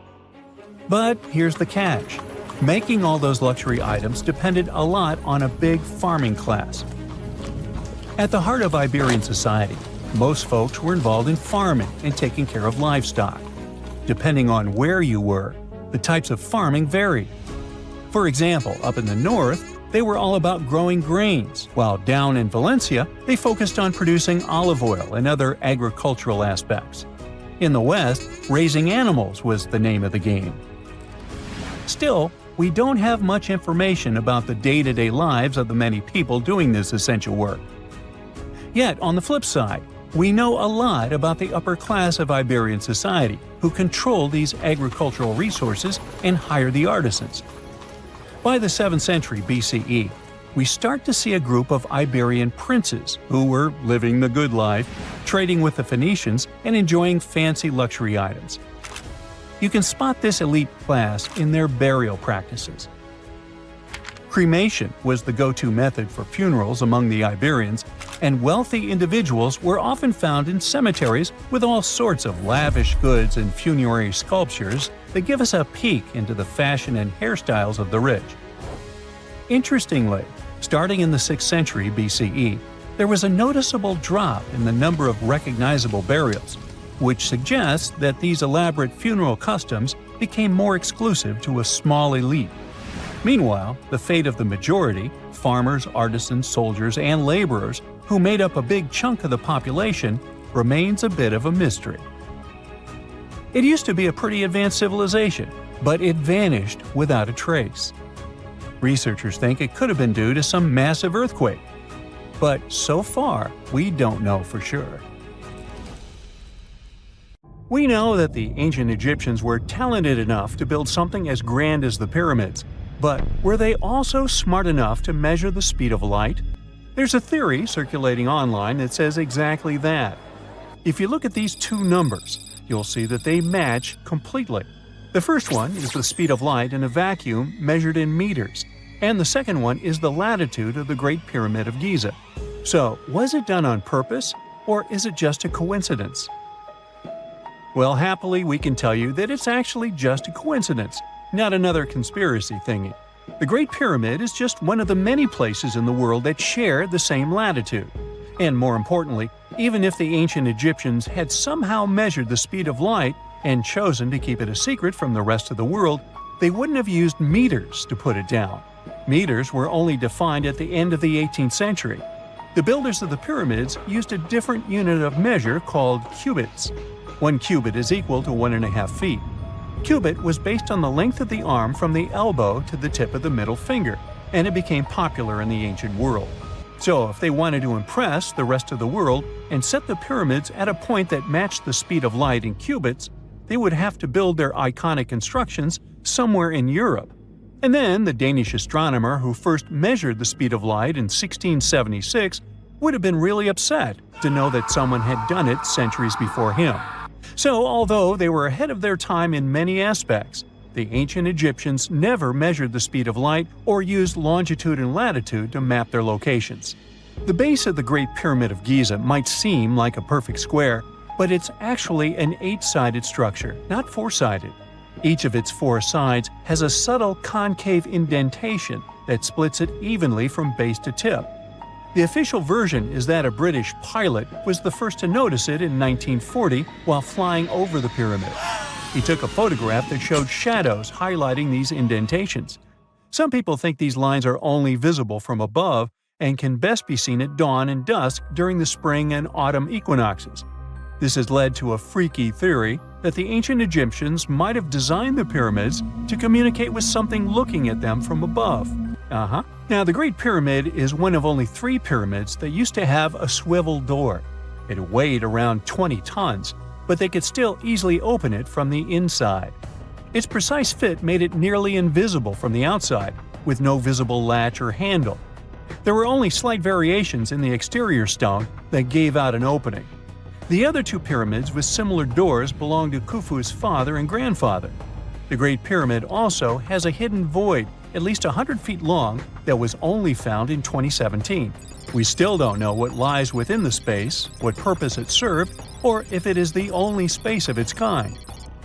But here's the catch. Making all those luxury items depended a lot on a big farming class. At the heart of Iberian society, most folks were involved in farming and taking care of livestock. Depending on where you were, the types of farming varied. For example, up in the north, they were all about growing grains, while down in Valencia, they focused on producing olive oil and other agricultural aspects. In the west, raising animals was the name of the game. Still, we don't have much information about the day-to-day lives of the many people doing this essential work. Yet, on the flip side, we know a lot about the upper class of Iberian society, who control these agricultural resources and hire the artisans. By the 7th century BCE, we start to see a group of Iberian princes who were living the good life, trading with the Phoenicians and enjoying fancy luxury items. You can spot this elite class in their burial practices. Cremation was the go-to method for funerals among the Iberians, and wealthy individuals were often found in cemeteries with all sorts of lavish goods and funerary sculptures that give us a peek into the fashion and hairstyles of the rich. Interestingly, starting in the 6th century BCE, there was a noticeable drop in the number of recognizable burials, which suggests that these elaborate funeral customs became more exclusive to a small elite. Meanwhile, the fate of the majority, farmers, artisans, soldiers, and laborers, who made up a big chunk of the population, remains a bit of a mystery. It used to be a pretty advanced civilization, but it vanished without a trace. Researchers think it could have been due to some massive earthquake, but so far, we don't know for sure. We know that the ancient Egyptians were talented enough to build something as grand as the pyramids, but were they also smart enough to measure the speed of light? There's a theory circulating online that says exactly that. If you look at these two numbers, you'll see that they match completely. The first one is the speed of light in a vacuum measured in meters, and the second one is the latitude of the Great Pyramid of Giza. So, was it done on purpose, or is it just a coincidence? Well, happily, we can tell you that it's actually just a coincidence, not another conspiracy thingy. The Great Pyramid is just one of the many places in the world that share the same latitude. And more importantly, even if the ancient Egyptians had somehow measured the speed of light and chosen to keep it a secret from the rest of the world, they wouldn't have used meters to put it down. Meters were only defined at the end of the 18th century. The builders of the pyramids used a different unit of measure called cubits. 1 cubit is equal to 1.5 feet. Cubit was based on the length of the arm from the elbow to the tip of the middle finger, and it became popular in the ancient world. So if they wanted to impress the rest of the world and set the pyramids at a point that matched the speed of light in cubits, they would have to build their iconic constructions somewhere in Europe. And then the Danish astronomer who first measured the speed of light in 1676 would have been really upset to know that someone had done it centuries before him. So, although they were ahead of their time in many aspects, the ancient Egyptians never measured the speed of light or used longitude and latitude to map their locations. The base of the Great Pyramid of Giza might seem like a perfect square, but it's actually an 8-sided structure, not 4-sided. Each of its 4 sides has a subtle concave indentation that splits it evenly from base to tip. The official version is that a British pilot was the first to notice it in 1940 while flying over the pyramid. He took a photograph that showed shadows highlighting these indentations. Some people think these lines are only visible from above and can best be seen at dawn and dusk during the spring and autumn equinoxes. This has led to a freaky theory that the ancient Egyptians might have designed the pyramids to communicate with something looking at them from above. Now, the Great Pyramid is one of only 3 pyramids that used to have a swivel door. It weighed around 20 tons, but they could still easily open it from the inside. Its precise fit made it nearly invisible from the outside, with no visible latch or handle. There were only slight variations in the exterior stone that gave out an opening. The other 2 pyramids with similar doors belonged to Khufu's father and grandfather. The Great Pyramid also has a hidden void, at least 100 feet long, that was only found in 2017. We still don't know what lies within the space, what purpose it served, or if it is the only space of its kind.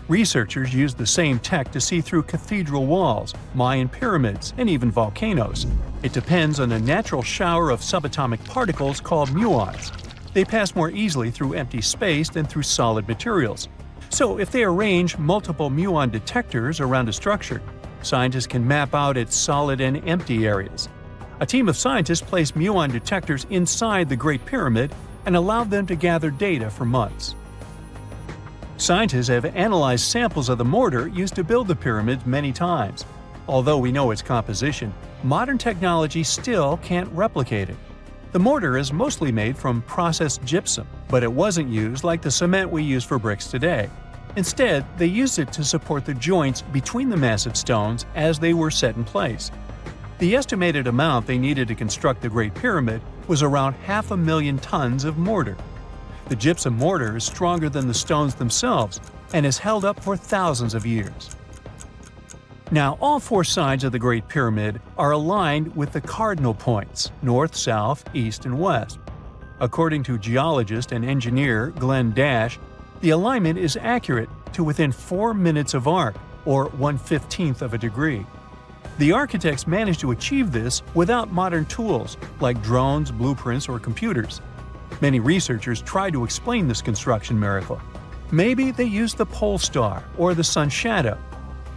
Researchers used the same tech to see through cathedral walls, Mayan pyramids, and even volcanoes. It depends on a natural shower of subatomic particles called muons. They pass more easily through empty space than through solid materials. So if they arrange multiple muon detectors around a structure, scientists can map out its solid and empty areas. A team of scientists placed muon detectors inside the Great Pyramid and allowed them to gather data for months. Scientists have analyzed samples of the mortar used to build the pyramids many times. Although we know its composition, modern technology still can't replicate it. The mortar is mostly made from processed gypsum, but it wasn't used like the cement we use for bricks today. Instead, they used it to support the joints between the massive stones as they were set in place. The estimated amount they needed to construct the Great Pyramid was around 500,000 tons of mortar. The gypsum mortar is stronger than the stones themselves and has held up for thousands of years. Now, all four sides of the Great Pyramid are aligned with the cardinal points – north, south, east, and west. According to geologist and engineer Glenn Dash, the alignment is accurate to within 4 minutes of arc, or 1/15th of a degree. The architects managed to achieve this without modern tools like drones, blueprints, or computers. Many researchers try to explain this construction miracle. Maybe they used the pole star or the sun's shadow.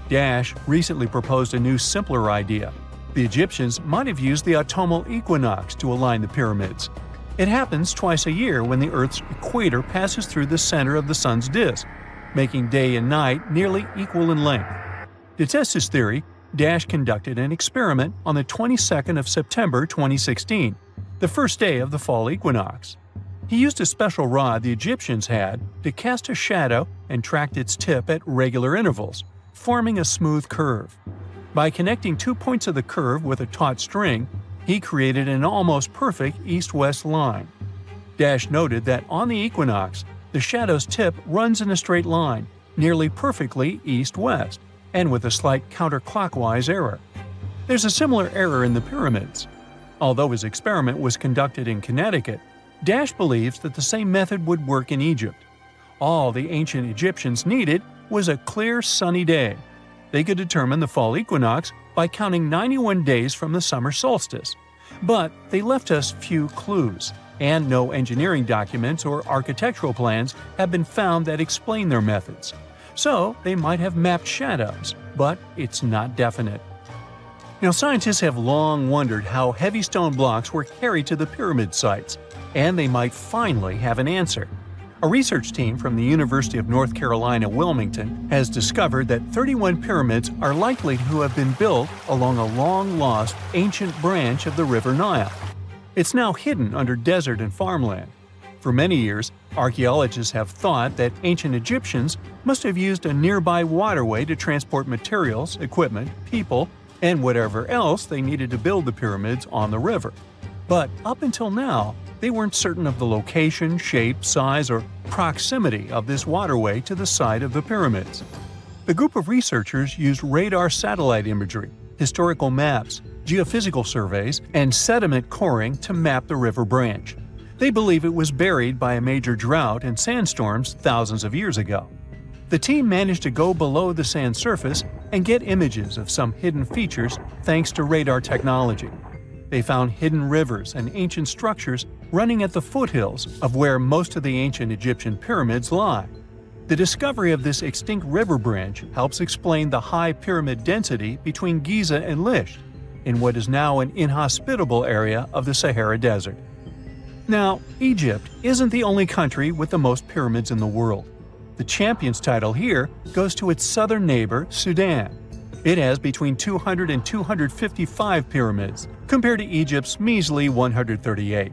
Dash recently proposed a new, simpler idea. The Egyptians might have used the autumnal equinox to align the pyramids. It happens twice a year when the Earth's equator passes through the center of the sun's disk, making day and night nearly equal in length. To test his theory, Dash conducted an experiment on the 22nd of September 2016, the first day of the fall equinox. He used a special rod the Egyptians had to cast a shadow and tracked its tip at regular intervals, forming a smooth curve. By connecting 2 points of the curve with a taut string, he created an almost perfect east-west line. Dash noted that on the equinox, the shadow's tip runs in a straight line, nearly perfectly east-west, and with a slight counterclockwise error. There's a similar error in the pyramids. Although his experiment was conducted in Connecticut, Dash believes that the same method would work in Egypt. All the ancient Egyptians needed was a clear, sunny day. They could determine the fall equinox by counting 91 days from the summer solstice. But they left us few clues, and no engineering documents or architectural plans have been found that explain their methods. So they might have mapped shadows, but it's not definite. Now, scientists have long wondered how heavy stone blocks were carried to the pyramid sites, and they might finally have an answer. A research team from the University of North Carolina, Wilmington, has discovered that 31 pyramids are likely to have been built along a long-lost ancient branch of the River Nile. It's now hidden under desert and farmland. For many years, archaeologists have thought that ancient Egyptians must have used a nearby waterway to transport materials, equipment, people, and whatever else they needed to build the pyramids on the river. But up until now, they weren't certain of the location, shape, size, or proximity of this waterway to the site of the pyramids. The group of researchers used radar satellite imagery, historical maps, geophysical surveys, and sediment coring to map the river branch. They believe it was buried by a major drought and sandstorms thousands of years ago. The team managed to go below the sand surface and get images of some hidden features thanks to radar technology. They found hidden rivers and ancient structures running at the foothills of where most of the ancient Egyptian pyramids lie. The discovery of this extinct river branch helps explain the high pyramid density between Giza and Lisht, in what is now an inhospitable area of the Sahara Desert. Now, Egypt isn't the only country with the most pyramids in the world. The champion's title here goes to its southern neighbor, Sudan. It has between 200 and 255 pyramids, compared to Egypt's measly 138.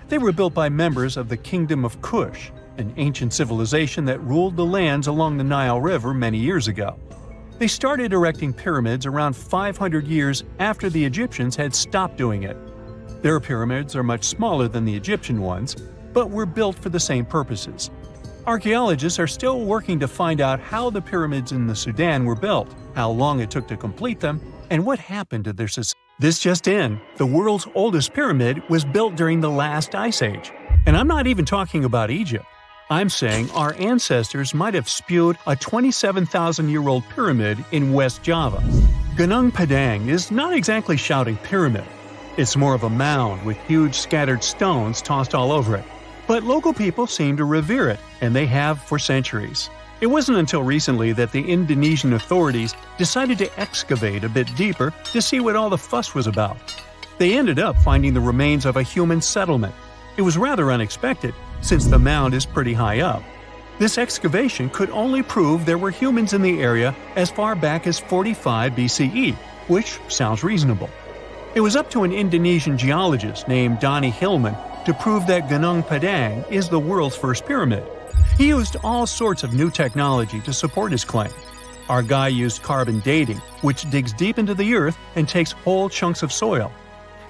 They were built by members of the Kingdom of Kush, an ancient civilization that ruled the lands along the Nile River many years ago. They started erecting pyramids around 500 years after the Egyptians had stopped doing it. Their pyramids are much smaller than the Egyptian ones, but were built for the same purposes. Archaeologists are still working to find out how the pyramids in the Sudan were built, how long it took to complete them, and what happened to their society. This just in, the world's oldest pyramid was built during the last ice age. And I'm not even talking about Egypt. I'm saying our ancestors might have spewed a 27,000-year-old pyramid in West Java. Gunung Padang is not exactly shouting pyramid. It's more of a mound with huge scattered stones tossed all over it. But local people seem to revere it, and they have for centuries. It wasn't until recently that the Indonesian authorities decided to excavate a bit deeper to see what all the fuss was about. They ended up finding the remains of a human settlement. It was rather unexpected, since the mound is pretty high up. This excavation could only prove there were humans in the area as far back as 45 BCE, which sounds reasonable. It was up to an Indonesian geologist named Donny Hillman to prove that Gunung Padang is the world's first pyramid. He used all sorts of new technology to support his claim. Our guy used carbon dating, which digs deep into the earth and takes whole chunks of soil.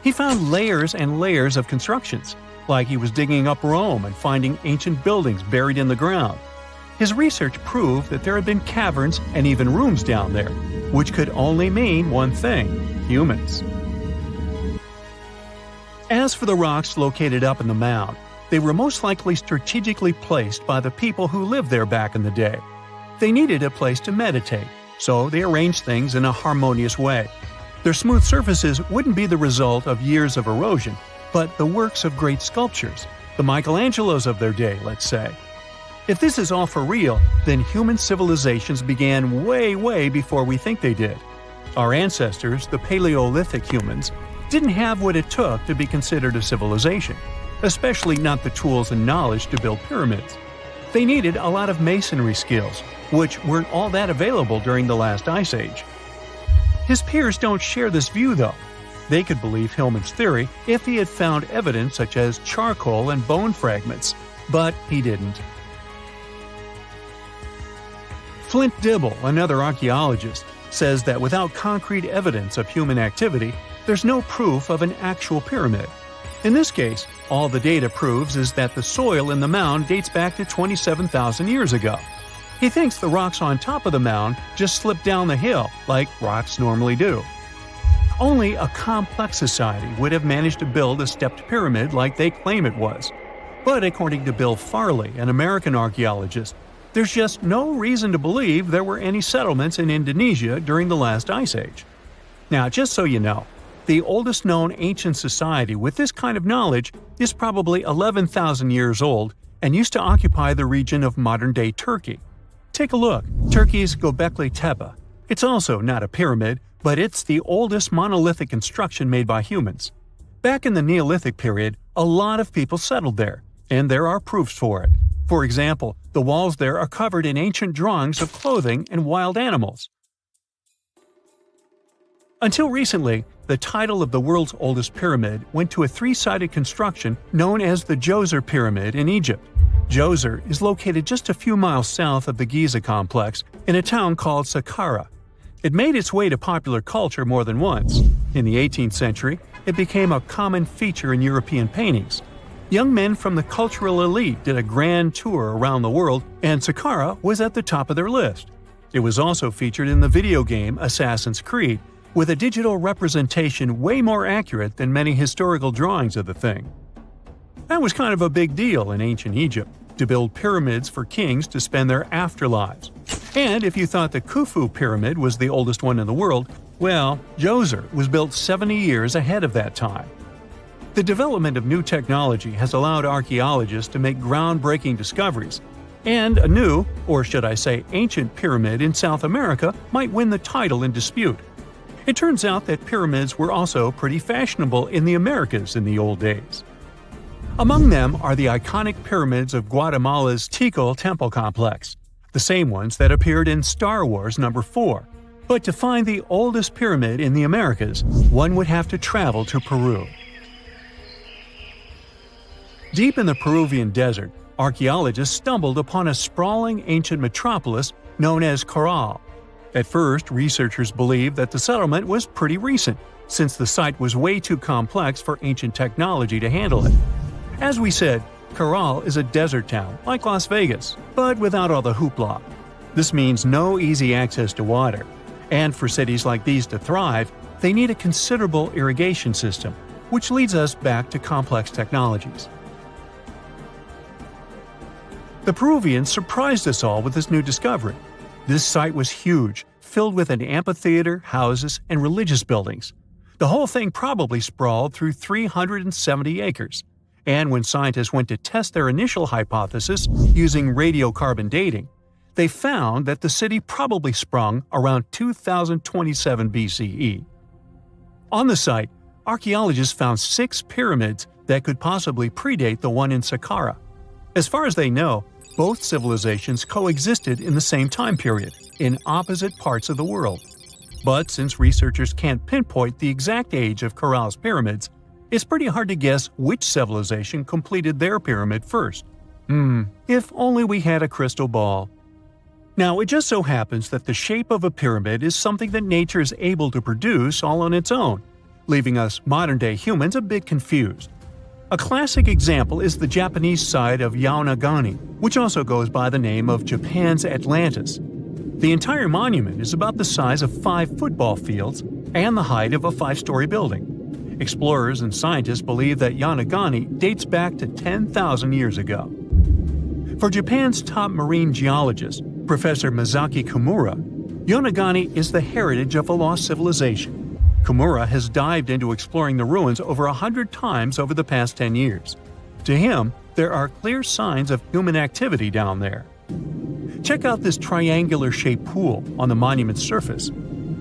He found layers and layers of constructions, like he was digging up Rome and finding ancient buildings buried in the ground. His research proved that there had been caverns and even rooms down there, which could only mean one thing: humans. As for the rocks located up in the mound, they were most likely strategically placed by the people who lived there back in the day. They needed a place to meditate, so they arranged things in a harmonious way. Their smooth surfaces wouldn't be the result of years of erosion, but the works of great sculptures, the Michelangelos of their day, let's say. If this is all for real, then human civilizations began way before we think they did. Our ancestors, the Paleolithic humans, didn't have what it took to be considered a civilization, especially not the tools and knowledge to build pyramids. They needed a lot of masonry skills, which weren't all that available during the last ice age. His peers don't share this view, though. They could believe Hillman's theory if he had found evidence such as charcoal and bone fragments, but he didn't. Flint Dibble, another archaeologist, says that without concrete evidence of human activity, there's no proof of an actual pyramid. In this case, all the data proves is that the soil in the mound dates back to 27,000 years ago. He thinks the rocks on top of the mound just slipped down the hill, like rocks normally do. Only a complex society would have managed to build a stepped pyramid like they claim it was. But according to Bill Farley, an American archaeologist, there's just no reason to believe there were any settlements in Indonesia during the last ice age. Now, just so you know, the oldest known ancient society with this kind of knowledge is probably 11,000 years old and used to occupy the region of modern-day Turkey. Take a look, Turkey's Gobekli Tepe. It's also not a pyramid, but it's the oldest monolithic construction made by humans. Back in the Neolithic period, a lot of people settled there, and there are proofs for it. For example, the walls there are covered in ancient drawings of clothing and wild animals. Until recently, the title of the world's oldest pyramid went to a three-sided construction known as the Djoser Pyramid in Egypt. Djoser is located just a few miles south of the Giza complex in a town called Saqqara. It made its way to popular culture more than once. In the 18th century, it became a common feature in European paintings. Young men from the cultural elite did a grand tour around the world, and Saqqara was at the top of their list. It was also featured in the video game Assassin's Creed, with a digital representation way more accurate than many historical drawings of the thing. That was kind of a big deal in ancient Egypt, to build pyramids for kings to spend their afterlives. And if you thought the Khufu pyramid was the oldest one in the world, well, Djoser was built 70 years ahead of that time. The development of new technology has allowed archaeologists to make groundbreaking discoveries, and a new, or should I say ancient pyramid in South America might win the title in dispute. It turns out that pyramids were also pretty fashionable in the Americas in the old days. Among them are the iconic pyramids of Guatemala's Tikal Temple Complex, the same ones that appeared in Star Wars No. 4. But to find the oldest pyramid in the Americas, one would have to travel to Peru. Deep in the Peruvian desert, archaeologists stumbled upon a sprawling ancient metropolis known as Caral. At first, researchers believed that the settlement was pretty recent, since the site was way too complex for ancient technology to handle it. As we said, Caral is a desert town, like Las Vegas, but without all the hoopla. This means no easy access to water, and for cities like these to thrive, they need a considerable irrigation system, which leads us back to complex technologies. The Peruvians surprised us all with this new discovery. This site was huge, filled with an amphitheater, houses, and religious buildings. The whole thing probably sprawled through 370 acres. And when scientists went to test their initial hypothesis using radiocarbon dating, they found that the city probably sprung around 2027 BCE. On the site, archaeologists found 6 pyramids that could possibly predate the one in Saqqara. As far as they know, both civilizations coexisted in the same time period, in opposite parts of the world. But since researchers can't pinpoint the exact age of Caral's pyramids, it's pretty hard to guess which civilization completed their pyramid first. If only we had a crystal ball. Now, it just so happens that the shape of a pyramid is something that nature is able to produce all on its own, leaving us modern-day humans a bit confused. A classic example is the Japanese side of Yaonagani, which also goes by the name of Japan's Atlantis. The entire monument is about the size of 5 football fields and the height of a 5-story building. Explorers and scientists believe that Yaonagani dates back to 10,000 years ago. For Japan's top marine geologist, Professor Masaki Kimura, Yaonagani is the heritage of a lost civilization. Kimura has dived into exploring the ruins over 100 times over the past 10 years. To him, there are clear signs of human activity down there. Check out this triangular-shaped pool on the monument's surface.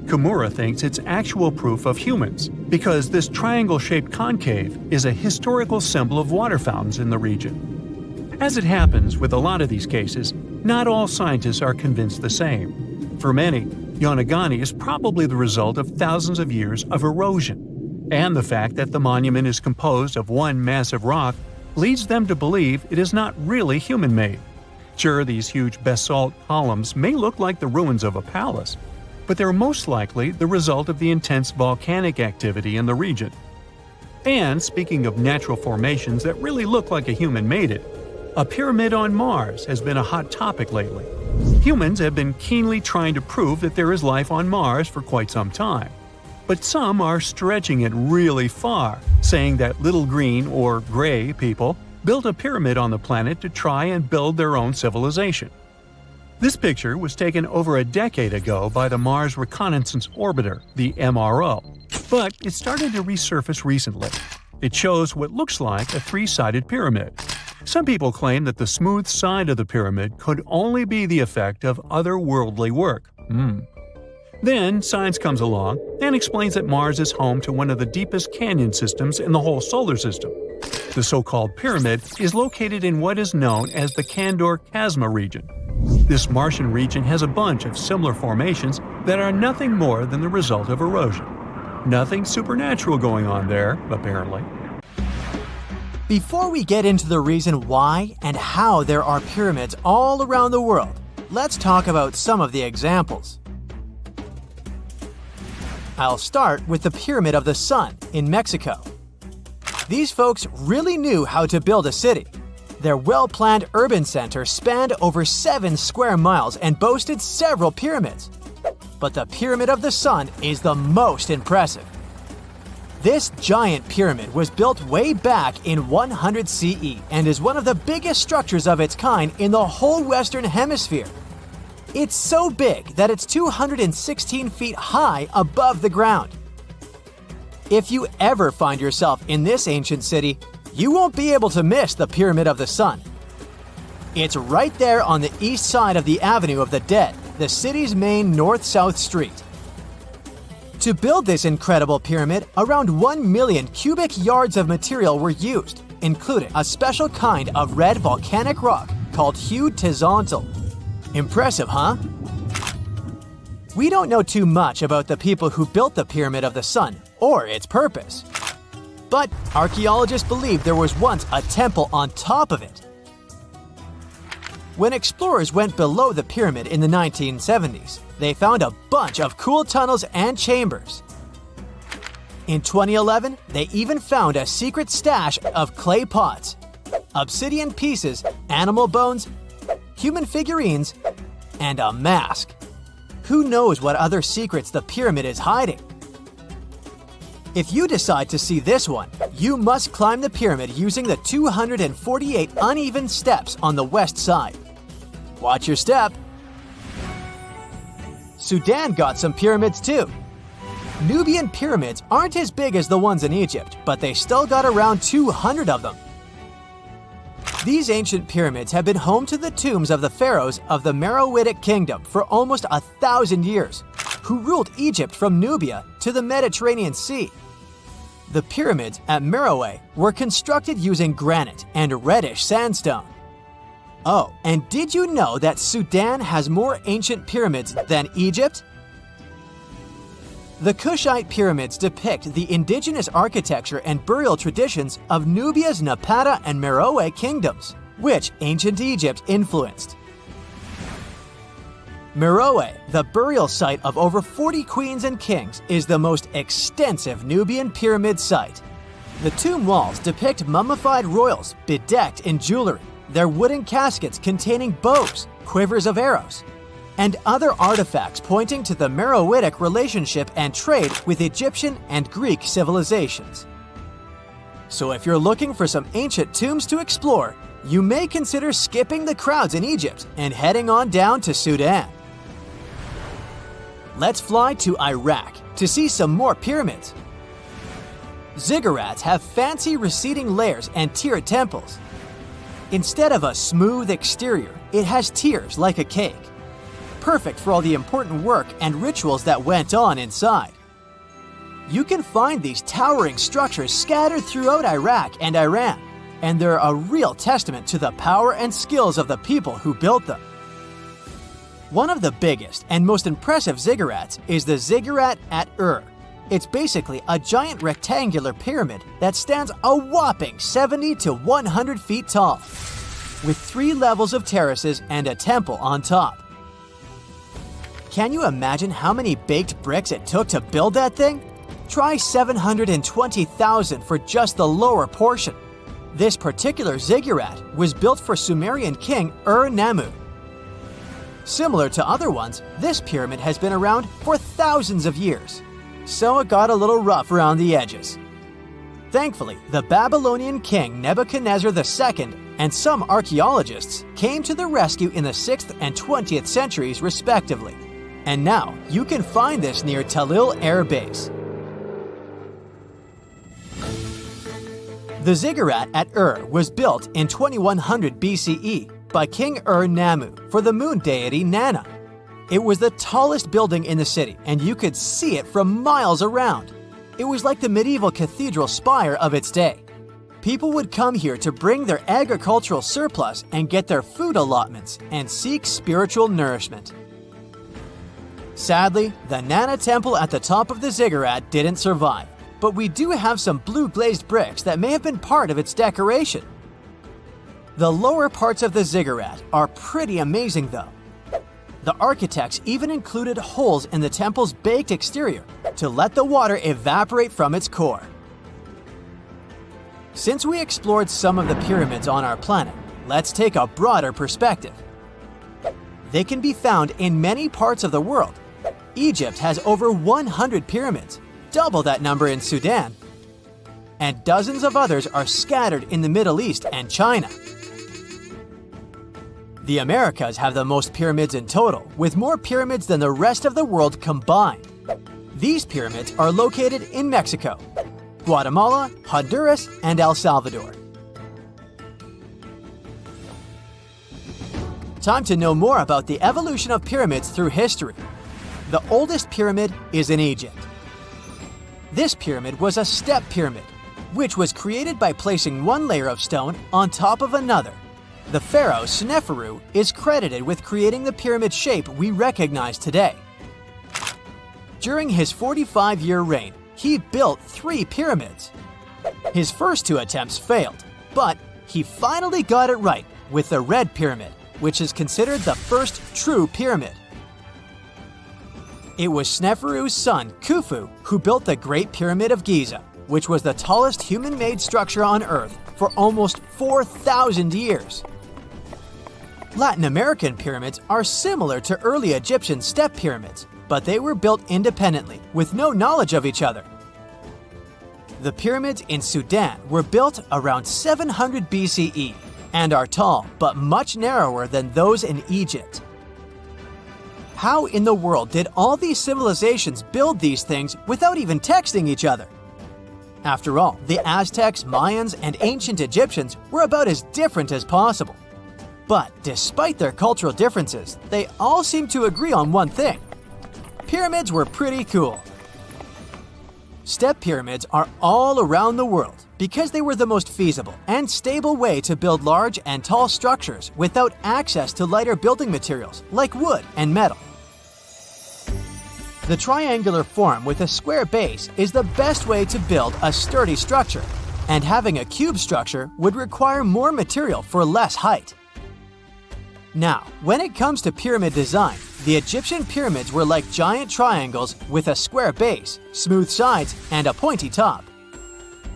Kimura thinks it's actual proof of humans, because this triangle-shaped concave is a historical symbol of water fountains in the region. As it happens with a lot of these cases, not all scientists are convinced the same. For many, Yaonagani is probably the result of thousands of years of erosion, and the fact that the monument is composed of one massive rock leads them to believe it is not really human-made. Sure, these huge basalt columns may look like the ruins of a palace, but they're most likely the result of the intense volcanic activity in the region. And speaking of natural formations that really look like a human made it, a pyramid on Mars has been a hot topic lately. Humans have been keenly trying to prove that there is life on Mars for quite some time. But some are stretching it really far, saying that little green or gray people built a pyramid on the planet to try and build their own civilization. This picture was taken over a decade ago by the Mars Reconnaissance Orbiter, the MRO, but it started to resurface recently. It shows what looks like a 3-sided pyramid. Some people claim that the smooth side of the pyramid could only be the effect of otherworldly work. Then science comes along and explains that Mars is home to one of the deepest canyon systems in the whole solar system. The so-called pyramid is located in what is known as the Kandor-Chasma region. This Martian region has a bunch of similar formations that are nothing more than the result of erosion. Nothing supernatural going on there, apparently. Before we get into the reason why and how there are pyramids all around the world, let's talk about some of the examples. I'll start with the Pyramid of the Sun in Mexico. These folks really knew how to build a city. Their well-planned urban center spanned over 7 square miles and boasted several pyramids. But the Pyramid of the Sun is the most impressive. This giant pyramid was built way back in 100 CE and is one of the biggest structures of its kind in the whole Western Hemisphere. It's so big that it's 216 feet high above the ground. If you ever find yourself in this ancient city, you won't be able to miss the Pyramid of the Sun. It's right there on the east side of the Avenue of the Dead, the city's main north-south street. To build this incredible pyramid, around 1 million cubic yards of material were used, including a special kind of red volcanic rock called hued tezontle. Impressive, huh? We don't know too much about the people who built the Pyramid of the Sun or its purpose. But archaeologists believe there was once a temple on top of it. When explorers went below the pyramid in the 1970s, they found a bunch of cool tunnels and chambers. In 2011, they even found a secret stash of clay pots. obsidian pieces, animal bones, human figurines, and a mask. Who knows what other secrets the pyramid is hiding? If you decide to see this one, you must climb the pyramid using the 248 uneven steps on the west side. Watch your step. Sudan got some pyramids too. Nubian pyramids aren't as big as the ones in Egypt, but they still got around 200 of them. These ancient pyramids have been home to the tombs of the pharaohs of the Meroitic kingdom for almost 1,000 years, who ruled Egypt from Nubia to the Mediterranean Sea. The pyramids at Meroe were constructed using granite and reddish sandstone. Oh, and did you know that Sudan has more ancient pyramids than Egypt? The Kushite pyramids depict the indigenous architecture and burial traditions of Nubia's Napata and Meroe kingdoms, which ancient Egypt influenced. Meroe, the burial site of over 40 queens and kings, is the most extensive Nubian pyramid site. The tomb walls depict mummified royals bedecked in jewelry, their wooden caskets containing bows, quivers of arrows, and other artifacts pointing to the Meroitic relationship and trade with Egyptian and Greek civilizations. So if you're looking for some ancient tombs to explore, you may consider skipping the crowds in Egypt and heading on down to Sudan. Let's fly to Iraq to see some more pyramids. Ziggurats have fancy receding layers and tiered temples. Instead of a smooth exterior, it has tiers like a cake. Perfect for all the important work and rituals that went on inside. You can find these towering structures scattered throughout Iraq and Iran, and they're a real testament to the power and skills of the people who built them. One of the biggest and most impressive ziggurats is the ziggurat at Ur. It's basically a giant rectangular pyramid that stands a whopping 70 to 100 feet tall, with 3 levels of terraces and a temple on top. Can you imagine how many baked bricks it took to build that thing? Try 720,000 for just the lower portion. This particular ziggurat was built for Sumerian king Ur-Nammu. Similar to other ones, this pyramid has been around for thousands of years, so it got a little rough around the edges. Thankfully, the Babylonian king Nebuchadnezzar II and some archaeologists came to the rescue in the 6th and 20th centuries respectively, and now you can find this near Talil Air Base. The ziggurat at Ur was built in 2100 BCE by King Ur-Nammu for the moon deity Nana. It was the tallest building in the city, and you could see it from miles around. It was like the medieval cathedral spire of its day. People would come here to bring their agricultural surplus and get their food allotments and seek spiritual nourishment. Sadly, the Nana temple at the top of the ziggurat didn't survive, but we do have some blue glazed bricks that may have been part of its decoration. The lower parts of the ziggurat are pretty amazing though. The architects even included holes in the temple's baked exterior to let the water evaporate from its core. Since we explored some of the pyramids on our planet, let's take a broader perspective. They can be found in many parts of the world. Egypt has over 100 pyramids, double that number in Sudan, and dozens of others are scattered in the Middle East and China. The Americas have the most pyramids in total, with more pyramids than the rest of the world combined. These pyramids are located in Mexico, Guatemala, Honduras, and El Salvador. Time to know more about the evolution of pyramids through history. The oldest pyramid is in Egypt. This pyramid was a step pyramid, which was created by placing one layer of stone on top of another. The pharaoh Sneferu is credited with creating the pyramid shape we recognize today. During his 45-year reign, he built 3 pyramids. His first 2 attempts failed, but he finally got it right with the Red Pyramid, which is considered the first true pyramid. It was Sneferu's son, Khufu, who built the Great Pyramid of Giza, which was the tallest human-made structure on Earth for almost 4,000 years. Latin American pyramids are similar to early Egyptian step pyramids, but they were built independently with no knowledge of each other. The pyramids in Sudan were built around 700 BCE and are tall but much narrower than those in Egypt. How in the world did all these civilizations build these things without even texting each other? After all, the Aztecs, Mayans, and ancient Egyptians were about as different as possible. But despite their cultural differences, they all seem to agree on one thing: pyramids were pretty cool. Step pyramids are all around the world because they were the most feasible and stable way to build large and tall structures without access to lighter building materials like wood and metal. The triangular form with a square base is the best way to build a sturdy structure, and having a cube structure would require more material for less height. Now, when it comes to pyramid design, the Egyptian pyramids were like giant triangles with a square base, smooth sides, and a pointy top.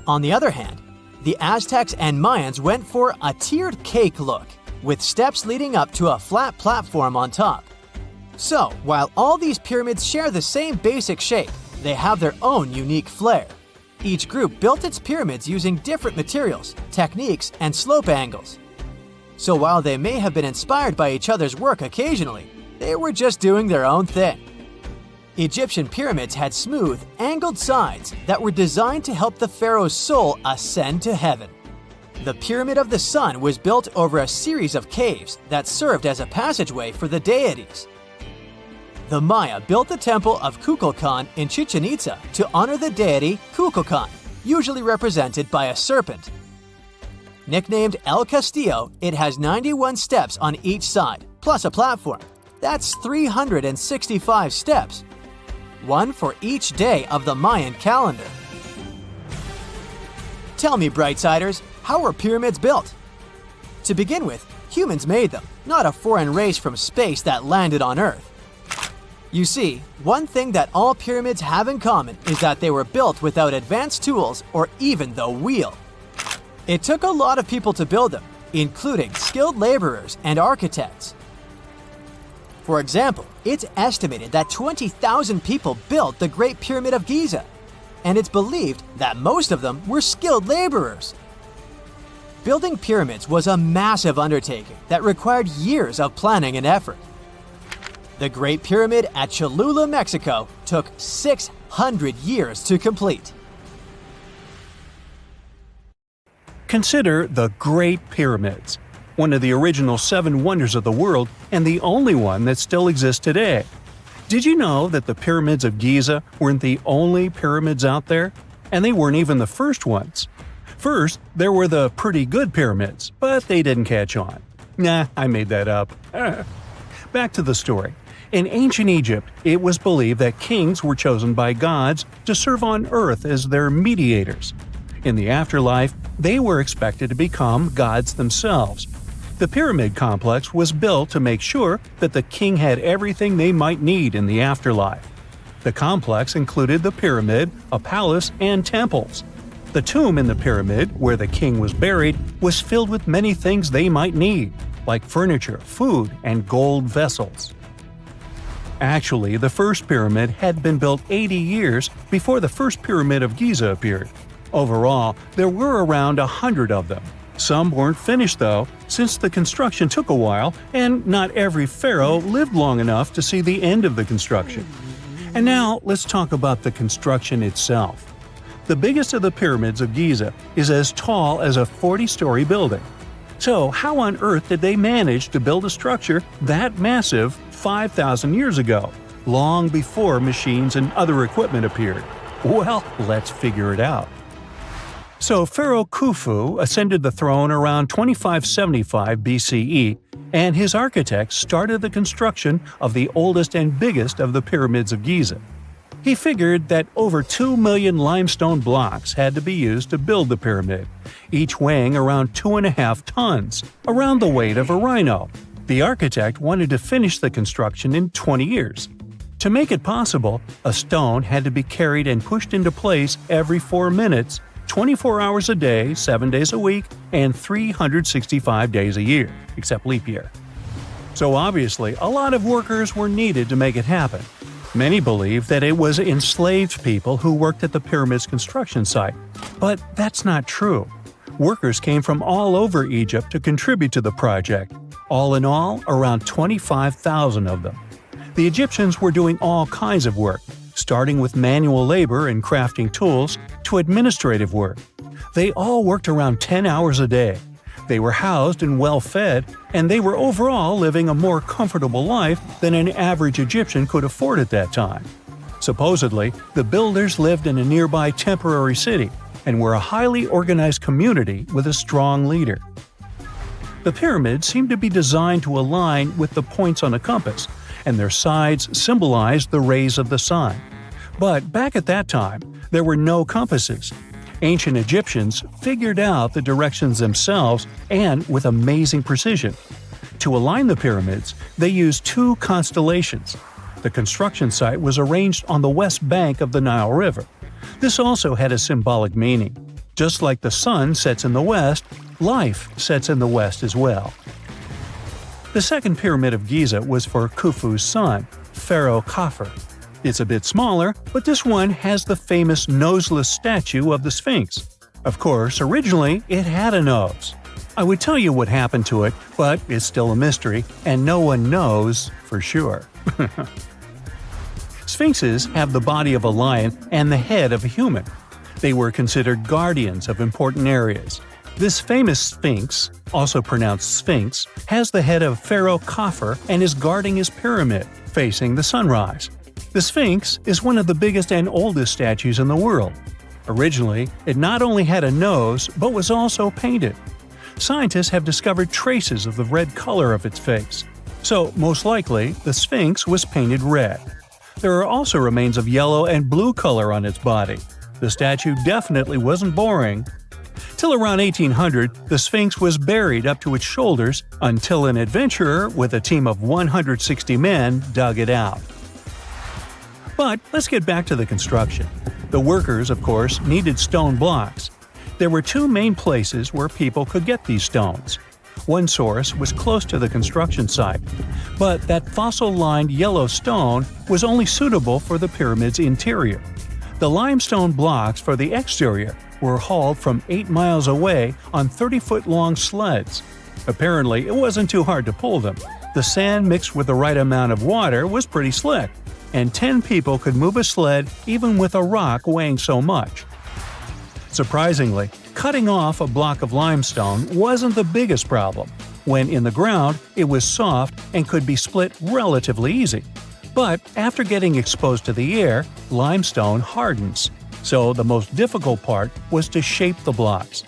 On the other hand, the Aztecs and Mayans went for a tiered cake look, with steps leading up to a flat platform on top. So, while all these pyramids share the same basic shape, they have their own unique flair. Each group built its pyramids using different materials, techniques, and slope angles. So while they may have been inspired by each other's work occasionally, they were just doing their own thing. Egyptian pyramids had smooth, angled sides that were designed to help the pharaoh's soul ascend to heaven. The Pyramid of the Sun was built over a series of caves that served as a passageway for the deities. The Maya built the temple of Kukulkan in Chichen Itza to honor the deity Kukulkan, usually represented by a serpent. Nicknamed El Castillo, it has 91 steps on each side, plus a platform. That's 365 steps, one for each day of the Mayan calendar. Tell me, Brightsiders, how were pyramids built? To begin with, humans made them, not a foreign race from space that landed on Earth. You see, one thing that all pyramids have in common is that they were built without advanced tools or even the wheel. It took a lot of people to build them, including skilled laborers and architects. For example, it's estimated that 20,000 people built the Great Pyramid of Giza, and it's believed that most of them were skilled laborers. Building pyramids was a massive undertaking that required years of planning and effort. The Great Pyramid at Cholula, Mexico, took 600 years to complete. Consider the Great Pyramids, one of the original 7 wonders of the world and the only one that still exists today. Did you know that the pyramids of Giza weren't the only pyramids out there? And they weren't even the first ones. First, there were the pretty good pyramids, but they didn't catch on. Nah, I made that up. Back to the story. In ancient Egypt, it was believed that kings were chosen by gods to serve on earth as their mediators. In the afterlife, they were expected to become gods themselves. The pyramid complex was built to make sure that the king had everything they might need in the afterlife. The complex included the pyramid, a palace, and temples. The tomb in the pyramid, where the king was buried, was filled with many things they might need, like furniture, food, and gold vessels. Actually, the first pyramid had been built 80 years before the first pyramid of Giza appeared. Overall, there were around 100 of them. Some weren't finished though, since the construction took a while and not every pharaoh lived long enough to see the end of the construction. And now let's talk about the construction itself. The biggest of the pyramids of Giza is as tall as a 40-story building. So how on earth did they manage to build a structure that massive 5,000 years ago, long before machines and other equipment appeared? Well, let's figure it out. So Pharaoh Khufu ascended the throne around 2575 BCE, and his architects started the construction of the oldest and biggest of the pyramids of Giza. He figured that over 2 million limestone blocks had to be used to build the pyramid, each weighing around 2.5 tons, around the weight of a rhino. The architect wanted to finish the construction in 20 years. To make it possible, a stone had to be carried and pushed into place every 4 minutes, 24 hours a day, 7 days a week, and 365 days a year, except leap year. So obviously, a lot of workers were needed to make it happen. Many believe that it was enslaved people who worked at the pyramid's construction site, but that's not true. Workers came from all over Egypt to contribute to the project. All in all, around 25,000 of them. The Egyptians were doing all kinds of work, starting with manual labor and crafting tools to administrative work. They all worked around 10 hours a day. They were housed and well fed, and they were overall living a more comfortable life than an average Egyptian could afford at that time. Supposedly, the builders lived in a nearby temporary city and were a highly organized community with a strong leader. The pyramids seemed to be designed to align with the points on a compass, and their sides symbolized the rays of the sun. But back at that time, there were no compasses. Ancient Egyptians figured out the directions themselves and with amazing precision. To align the pyramids, they used 2 constellations. The construction site was arranged on the west bank of the Nile River. This also had a symbolic meaning. Just like the sun sets in the west, life sets in the west as well. The second pyramid of Giza was for Khufu's son, Pharaoh Khafre. It's a bit smaller, but this one has the famous noseless statue of the Sphinx. Of course, originally it had a nose. I would tell you what happened to it, but it's still a mystery, and no one knows for sure. Sphinxes have the body of a lion and the head of a human. They were considered guardians of important areas. This famous Sphinx, also pronounced Sphinx, has the head of Pharaoh Khafre and is guarding his pyramid, facing the sunrise. The Sphinx is one of the biggest and oldest statues in the world. Originally, it not only had a nose, but was also painted. Scientists have discovered traces of the red color of its face. So, most likely, the Sphinx was painted red. There are also remains of yellow and blue color on its body. The statue definitely wasn't boring. Till around 1800, the Sphinx was buried up to its shoulders until an adventurer with a team of 160 men dug it out. But let's get back to the construction. The workers, of course, needed stone blocks. There were 2 main places where people could get these stones. One source was close to the construction site, but that fossil-lined yellow stone was only suitable for the pyramid's interior. The limestone blocks for the exterior were hauled from 8 miles away on 30-foot-long sleds. Apparently, it wasn't too hard to pull them. The sand mixed with the right amount of water was pretty slick, and 10 people could move a sled even with a rock weighing so much. Surprisingly, cutting off a block of limestone wasn't the biggest problem. When in the ground, it was soft and could be split relatively easy. But after getting exposed to the air, limestone hardens. So the most difficult part was to shape the blocks.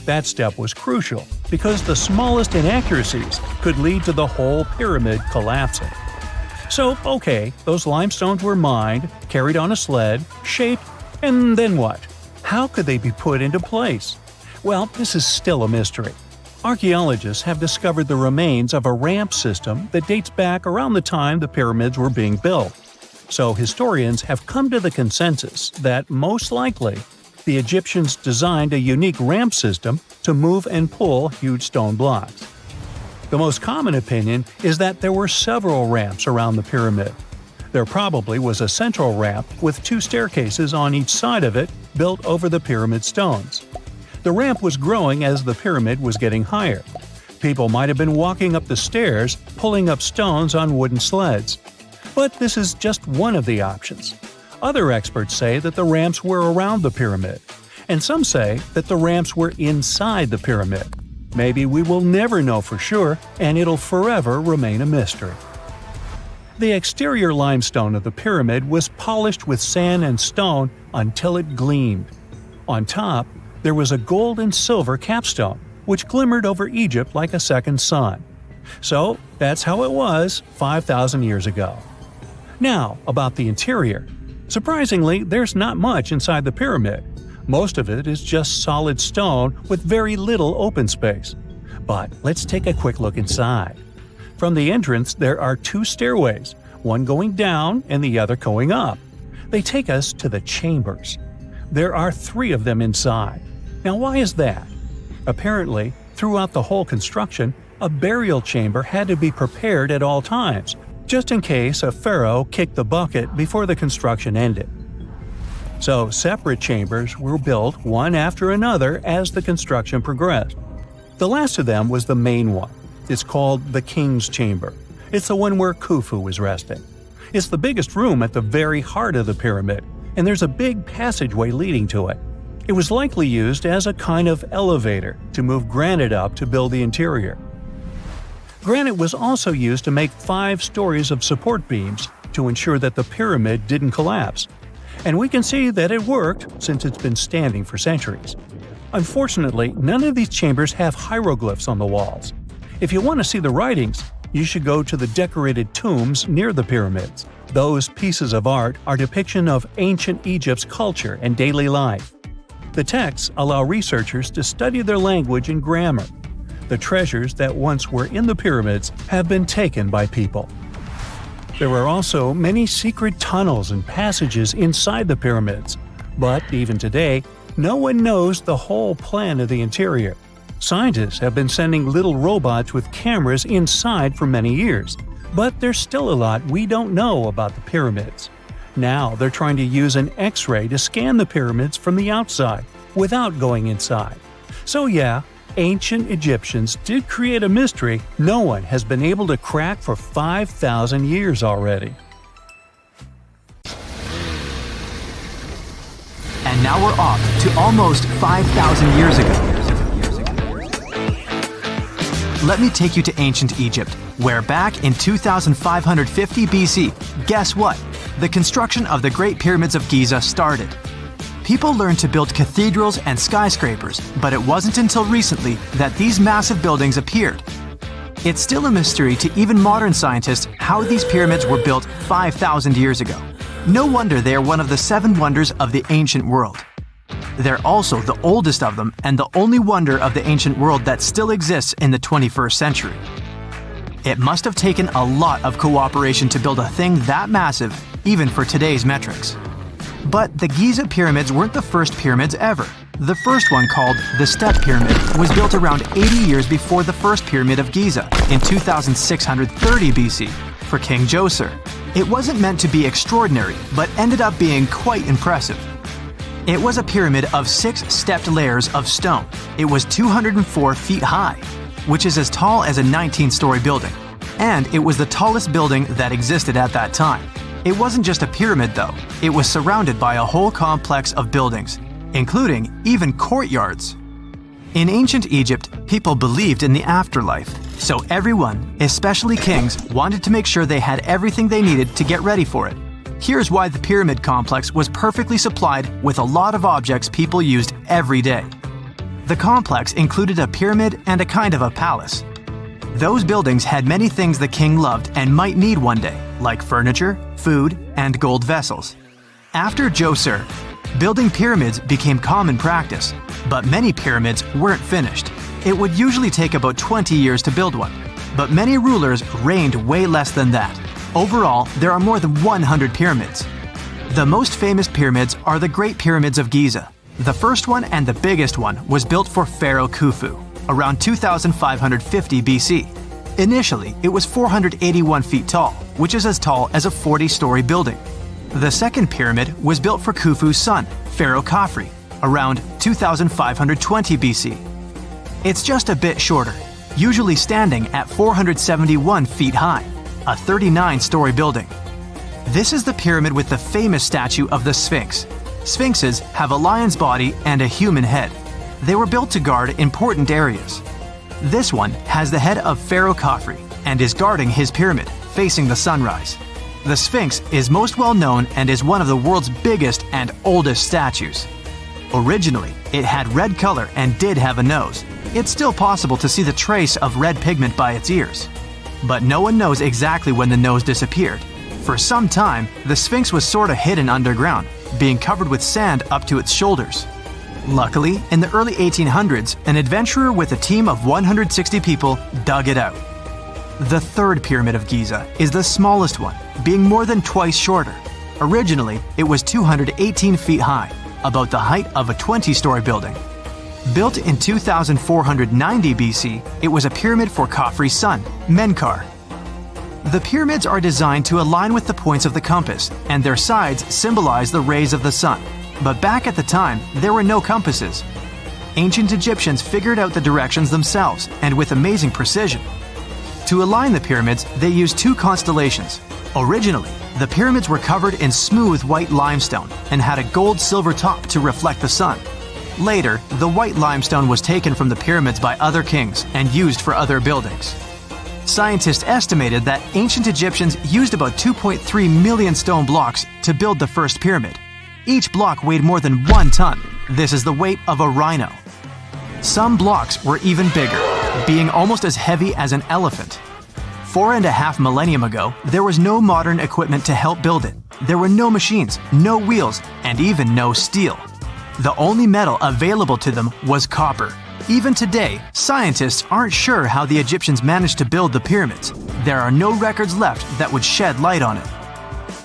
That step was crucial because the smallest inaccuracies could lead to the whole pyramid collapsing. So, okay, those limestones were mined, carried on a sled, shaped, and then what? How could they be put into place? Well, this is still a mystery. Archaeologists have discovered the remains of a ramp system that dates back around the time the pyramids were being built. So historians have come to the consensus that, most likely, the Egyptians designed a unique ramp system to move and pull huge stone blocks. The most common opinion is that there were several ramps around the pyramid. There probably was a central ramp with 2 staircases on each side of it built over the pyramid stones. The ramp was growing as the pyramid was getting higher. People might have been walking up the stairs, pulling up stones on wooden sleds. But this is just one of the options. Other experts say that the ramps were around the pyramid, and some say that the ramps were inside the pyramid. Maybe we will never know for sure, and it'll forever remain a mystery. The exterior limestone of the pyramid was polished with sand and stone until it gleamed. On top, there was a gold and silver capstone, which glimmered over Egypt like a second sun. So, that's how it was 5,000 years ago. Now, about the interior. Surprisingly, there's not much inside the pyramid. Most of it is just solid stone with very little open space. But let's take a quick look inside. From the entrance, there are 2 stairways, one going down and the other going up. They take us to the chambers. there are 3 of them inside. Now why is that? Apparently, throughout the whole construction, a burial chamber had to be prepared at all times, just in case a pharaoh kicked the bucket before the construction ended. So separate chambers were built one after another as the construction progressed. The last of them was the main one. It's called the King's Chamber. It's the one where Khufu was resting. It's the biggest room at the very heart of the pyramid, and there's a big passageway leading to it. It was likely used as a kind of elevator to move granite up to build the interior. Granite was also used to make 5 stories of support beams to ensure that the pyramid didn't collapse. And we can see that it worked since it's been standing for centuries. Unfortunately, none of these chambers have hieroglyphs on the walls. If you want to see the writings, you should go to the decorated tombs near the pyramids. Those pieces of art are depiction of ancient Egypt's culture and daily life. The texts allow researchers to study their language and grammar. The treasures that once were in the pyramids have been taken by people. There are also many secret tunnels and passages inside the pyramids, but even today, no one knows the whole plan of the interior. Scientists have been sending little robots with cameras inside for many years, but there's still a lot we don't know about the pyramids. Now they're trying to use an X-ray to scan the pyramids from the outside, without going inside. So yeah, ancient Egyptians did create a mystery no one has been able to crack for 5,000 years already. And now we're off to almost 5,000 years ago. Let me take you to ancient Egypt, where back in 2550 BC, guess what? The construction of the Great Pyramids of Giza started. People learned to build cathedrals and skyscrapers, but it wasn't until recently that these massive buildings appeared. It's still a mystery to even modern scientists how these pyramids were built 5,000 years ago. No wonder they are one of the 7 wonders of the ancient world. They're also the oldest of them and the only wonder of the ancient world that still exists in the 21st century. It must have taken a lot of cooperation to build a thing that massive, even for today's metrics. But the Giza pyramids weren't the first pyramids ever. The first one, called the Step Pyramid, was built around 80 years before the first pyramid of Giza, in 2630 BC, for King Djoser. It wasn't meant to be extraordinary, but ended up being quite impressive. It was a pyramid of 6 stepped layers of stone. It was 204 feet high, which is as tall as a 19-story building. And it was the tallest building that existed at that time. It wasn't just a pyramid though, it was surrounded by a whole complex of buildings, including even courtyards. In ancient Egypt, people believed in the afterlife, so everyone, especially kings, wanted to make sure they had everything they needed to get ready for it. Here's why the pyramid complex was perfectly supplied with a lot of objects people used every day. The complex included a pyramid and a kind of a palace. Those buildings had many things the king loved and might need one day, like furniture, food, and gold vessels. After Djoser, building pyramids became common practice, but many pyramids weren't finished. It would usually take about 20 years to build one, but many rulers reigned way less than that. Overall, there are more than 100 pyramids. The most famous pyramids are the Great Pyramids of Giza. The first one and the biggest one was built for Pharaoh Khufu, around 2550 BC. Initially, it was 481 feet tall, which is as tall as a 40-story building. The second pyramid was built for Khufu's son, Pharaoh Khafre, around 2520 BC. It's just a bit shorter, usually standing at 471 feet high, a 39-story building. This is the pyramid with the famous statue of the Sphinx. Sphinxes have a lion's body and a human head. They were built to guard important areas. This one has the head of Pharaoh Khafre and is guarding his pyramid, facing the sunrise. The Sphinx is most well known and is one of the world's biggest and oldest statues. Originally, it had red color and did have a nose. It's still possible to see the trace of red pigment by its ears. But no one knows exactly when the nose disappeared. For some time, the Sphinx was sort of hidden underground, being covered with sand up to its shoulders. Luckily, in the early 1800s, an adventurer with a team of 160 people dug it out. The third pyramid of Giza is the smallest one, being more than twice shorter. Originally, it was 218 feet high, about the height of a 20-story building. Built in 2490 BC, it was a pyramid for Khafre's son, Menkaure. The pyramids are designed to align with the points of the compass, and their sides symbolize the rays of the sun. But back at the time, there were no compasses. Ancient Egyptians figured out the directions themselves, and with amazing precision. To align the pyramids, they used two constellations. Originally, the pyramids were covered in smooth white limestone and had a gold-silver top to reflect the sun. Later, the white limestone was taken from the pyramids by other kings and used for other buildings. Scientists estimated that ancient Egyptians used about 2.3 million stone blocks to build the first pyramid. Each block weighed more than 1 ton. This is the weight of a rhino. Some blocks were even bigger, being almost as heavy as an elephant. 4.5 millennia ago, there was no modern equipment to help build it. There were no machines, no wheels, and even no steel. The only metal available to them was copper. Even today, scientists aren't sure how the Egyptians managed to build the pyramids. There are no records left that would shed light on it.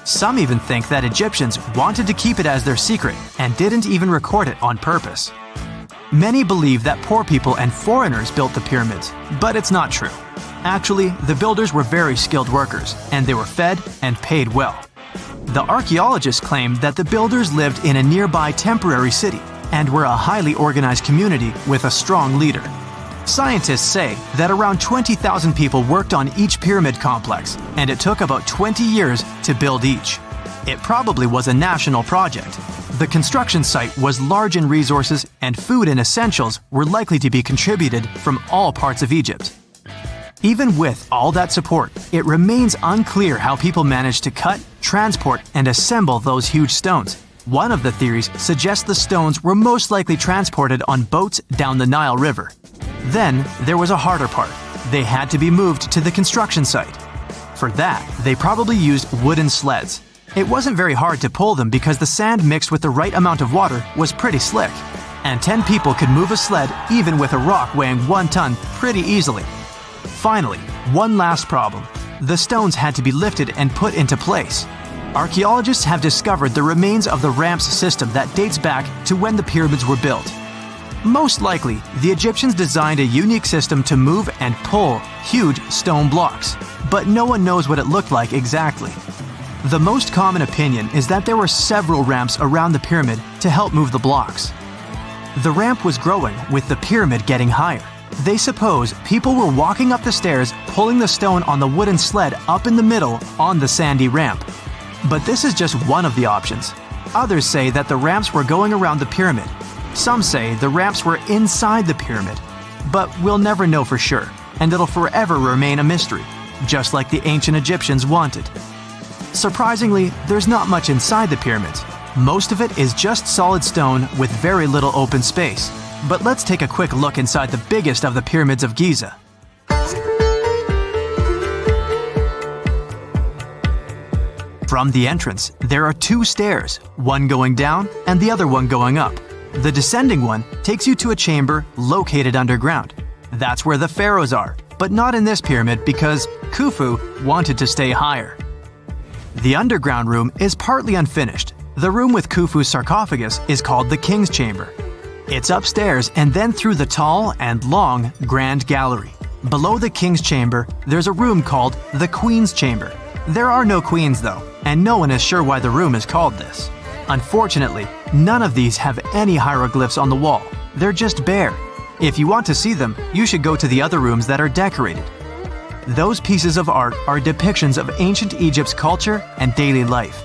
Some even think that Egyptians wanted to keep it as their secret and didn't even record it on purpose. Many believe that poor people and foreigners built the pyramids, but it's not true. Actually, the builders were very skilled workers, and they were fed and paid well. The archaeologists claim that the builders lived in a nearby temporary city and were a highly organized community with a strong leader. Scientists say that around 20,000 people worked on each pyramid complex, and it took about 20 years to build each. It probably was a national project. The construction site was large in resources, and food and essentials were likely to be contributed from all parts of Egypt. Even with all that support, it remains unclear how people managed to cut, transport, and assemble those huge stones. One of the theories suggests the stones were most likely transported on boats down the Nile River. Then, there was a harder part. They had to be moved to the construction site. For that, they probably used wooden sleds. It wasn't very hard to pull them because the sand mixed with the right amount of water was pretty slick. And 10 people could move a sled even with a rock weighing 1 ton pretty easily. Finally, one last problem. The stones had to be lifted and put into place. Archaeologists have discovered the remains of the ramps system that dates back to when the pyramids were built. Most likely, the Egyptians designed a unique system to move and pull huge stone blocks, but no one knows what it looked like exactly. The most common opinion is that there were several ramps around the pyramid to help move the blocks. The ramp was growing with the pyramid getting higher. They suppose people were walking up the stairs, pulling the stone on the wooden sled up in the middle on the sandy ramp. But this is just one of the options. Others say that the ramps were going around the pyramid. Some say the ramps were inside the pyramid. But we'll never know for sure, and it'll forever remain a mystery, just like the ancient Egyptians wanted. Surprisingly, there's not much inside the pyramids. Most of it is just solid stone with very little open space. But let's take a quick look inside the biggest of the pyramids of Giza. From the entrance, there are 2 stairs, one going down and the other one going up. The descending one takes you to a chamber located underground. That's where the pharaohs are, but not in this pyramid because Khufu wanted to stay higher. The underground room is partly unfinished. The room with Khufu's sarcophagus is called the King's Chamber. It's upstairs and then through the tall and long Grand Gallery. Below the King's Chamber, there's a room called the Queen's Chamber. There are no queens though, and no one is sure why the room is called this. Unfortunately, none of these have any hieroglyphs on the wall. They're just bare. If you want to see them, you should go to the other rooms that are decorated. Those pieces of art are depictions of ancient Egypt's culture and daily life.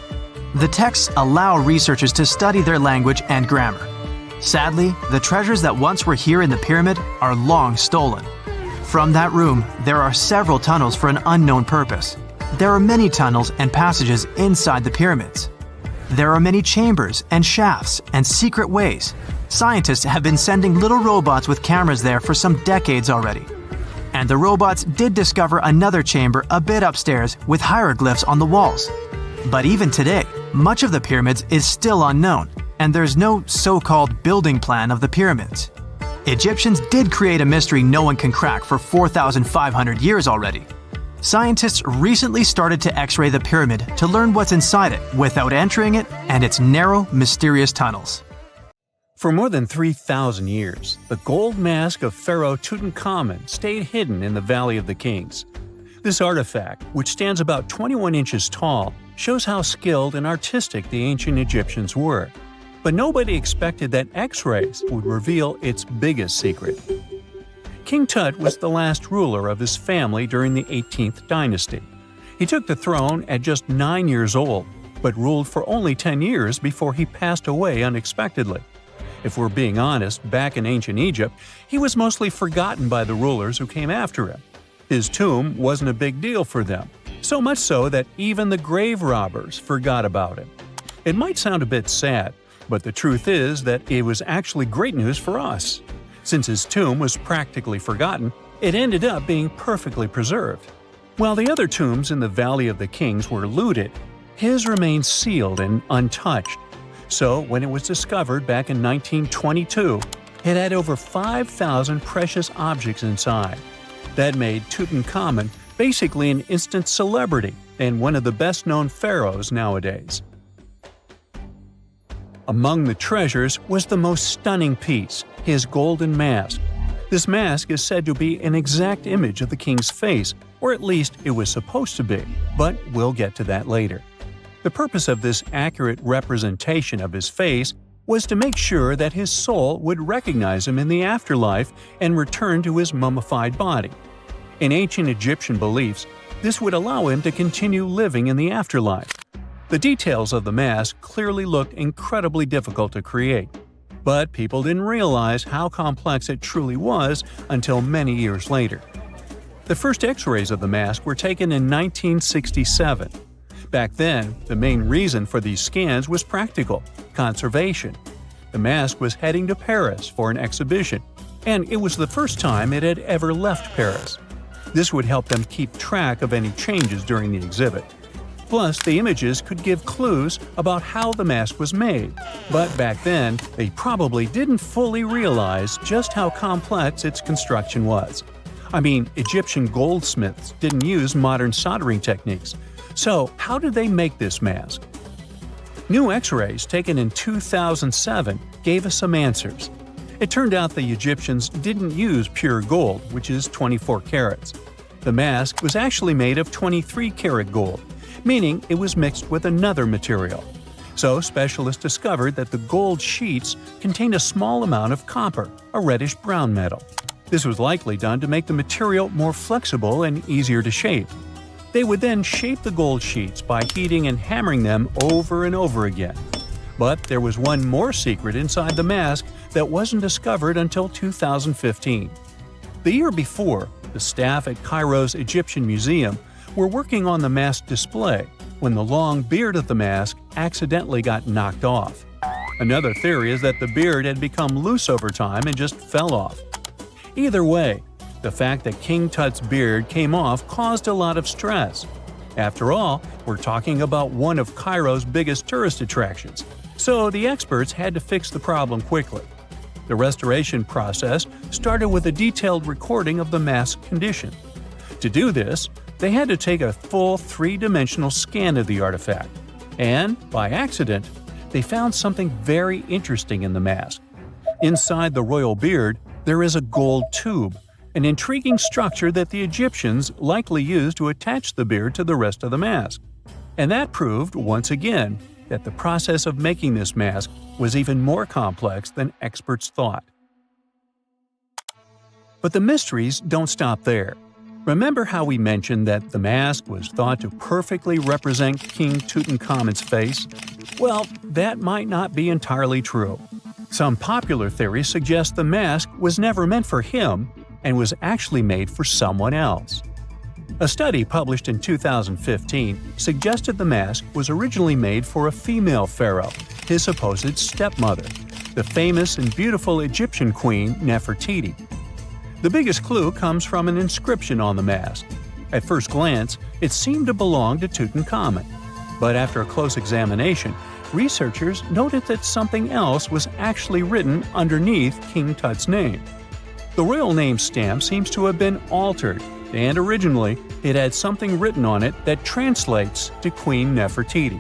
The texts allow researchers to study their language and grammar. Sadly, the treasures that once were here in the pyramid are long stolen. From that room, there are several tunnels for an unknown purpose. There are many tunnels and passages inside the pyramids. There are many chambers and shafts and secret ways. Scientists have been sending little robots with cameras there for some decades already. And the robots did discover another chamber a bit upstairs with hieroglyphs on the walls. But even today, much of the pyramids is still unknown, and there's no so-called building plan of the pyramids. Egyptians did create a mystery no one can crack for 4,500 years already. Scientists recently started to X-ray the pyramid to learn what's inside it without entering it and its narrow, mysterious tunnels. For more than 3,000 years, the gold mask of Pharaoh Tutankhamun stayed hidden in the Valley of the Kings. This artifact, which stands about 21 inches tall, shows how skilled and artistic the ancient Egyptians were. But nobody expected that X-rays would reveal its biggest secret. King Tut was the last ruler of his family during the 18th dynasty. He took the throne at just 9 years old, but ruled for only 10 years before he passed away unexpectedly. If we're being honest, back in ancient Egypt, he was mostly forgotten by the rulers who came after him. His tomb wasn't a big deal for them, so much so that even the grave robbers forgot about him. It might sound a bit sad, but the truth is that it was actually great news for us. Since his tomb was practically forgotten, it ended up being perfectly preserved. While the other tombs in the Valley of the Kings were looted, his remained sealed and untouched. So, when it was discovered back in 1922, it had over 5,000 precious objects inside. That made Tutankhamun basically an instant celebrity and one of the best-known pharaohs nowadays. Among the treasures was the most stunning piece, his golden mask. This mask is said to be an exact image of the king's face, or at least it was supposed to be, but we'll get to that later. The purpose of this accurate representation of his face was to make sure that his soul would recognize him in the afterlife and return to his mummified body. In ancient Egyptian beliefs, this would allow him to continue living in the afterlife. The details of the mask clearly looked incredibly difficult to create, but people didn't realize how complex it truly was until many years later. The first X-rays of the mask were taken in 1967. Back then, the main reason for these scans was practical – conservation. The mask was heading to Paris for an exhibition, and it was the first time it had ever left Paris. This would help them keep track of any changes during the exhibit. Plus, the images could give clues about how the mask was made. But back then, they probably didn't fully realize just how complex its construction was. I mean, Egyptian goldsmiths didn't use modern soldering techniques. So, how did they make this mask? New X-rays taken in 2007 gave us some answers. It turned out the Egyptians didn't use pure gold, which is 24 carats. The mask was actually made of 23-karat gold, meaning it was mixed with another material. So specialists discovered that the gold sheets contained a small amount of copper, a reddish-brown metal. This was likely done to make the material more flexible and easier to shape. They would then shape the gold sheets by heating and hammering them over and over again. But there was one more secret inside the mask that wasn't discovered until 2015. The year before, the staff at Cairo's Egyptian Museum were working on the mask display when the long beard of the mask accidentally got knocked off. Another theory is that the beard had become loose over time and just fell off. Either way, the fact that King Tut's beard came off caused a lot of stress. After all, we're talking about one of Cairo's biggest tourist attractions, so the experts had to fix the problem quickly. The restoration process started with a detailed recording of the mask's condition. To do this, they had to take a full three-dimensional scan of the artifact. And, by accident, they found something very interesting in the mask. Inside the royal beard, there is a gold tube, an intriguing structure that the Egyptians likely used to attach the beard to the rest of the mask. And that proved, once again, that the process of making this mask was even more complex than experts thought. But the mysteries don't stop there. Remember how we mentioned that the mask was thought to perfectly represent King Tutankhamun's face? Well, that might not be entirely true. Some popular theories suggest the mask was never meant for him and was actually made for someone else. A study published in 2015 suggested the mask was originally made for a female pharaoh, his supposed stepmother, the famous and beautiful Egyptian queen Nefertiti. The biggest clue comes from an inscription on the mask. At first glance, it seemed to belong to Tutankhamun. But after a close examination, researchers noted that something else was actually written underneath King Tut's name. The royal name stamp seems to have been altered, and originally it had something written on it that translates to Queen Nefertiti.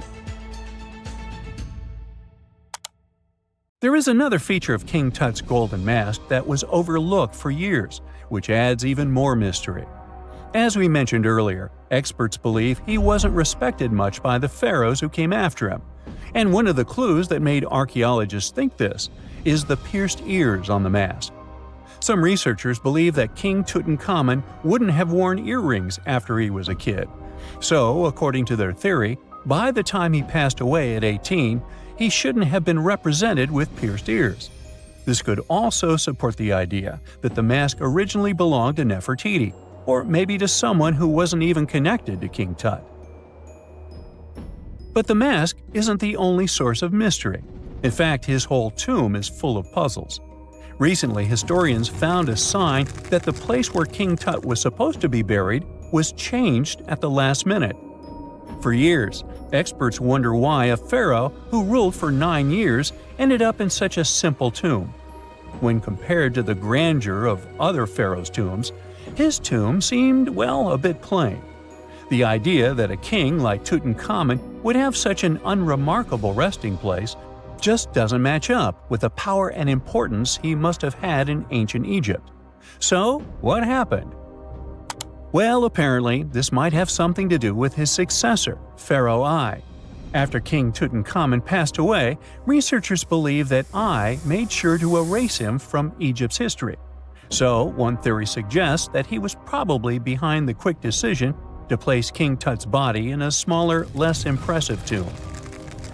There is another feature of King Tut's golden mask that was overlooked for years, which adds even more mystery. As we mentioned earlier, experts believe he wasn't respected much by the pharaohs who came after him. And one of the clues that made archaeologists think this is the pierced ears on the mask. Some researchers believe that King Tutankhamun wouldn't have worn earrings after he was a kid. So, according to their theory, by the time he passed away at 18, he shouldn't have been represented with pierced ears. This could also support the idea that the mask originally belonged to Nefertiti, or maybe to someone who wasn't even connected to King Tut. But the mask isn't the only source of mystery. In fact, his whole tomb is full of puzzles. Recently, historians found a sign that the place where King Tut was supposed to be buried was changed at the last minute. For years, experts wonder why a pharaoh who ruled for 9 years ended up in such a simple tomb. When compared to the grandeur of other pharaohs' tombs, his tomb seemed, well, a bit plain. The idea that a king like Tutankhamun would have such an unremarkable resting place just doesn't match up with the power and importance he must have had in ancient Egypt. So, what happened? Well, apparently, this might have something to do with his successor, Pharaoh I. After King Tutankhamun passed away, researchers believe that I made sure to erase him from Egypt's history. So, one theory suggests that he was probably behind the quick decision to place King Tut's body in a smaller, less impressive tomb.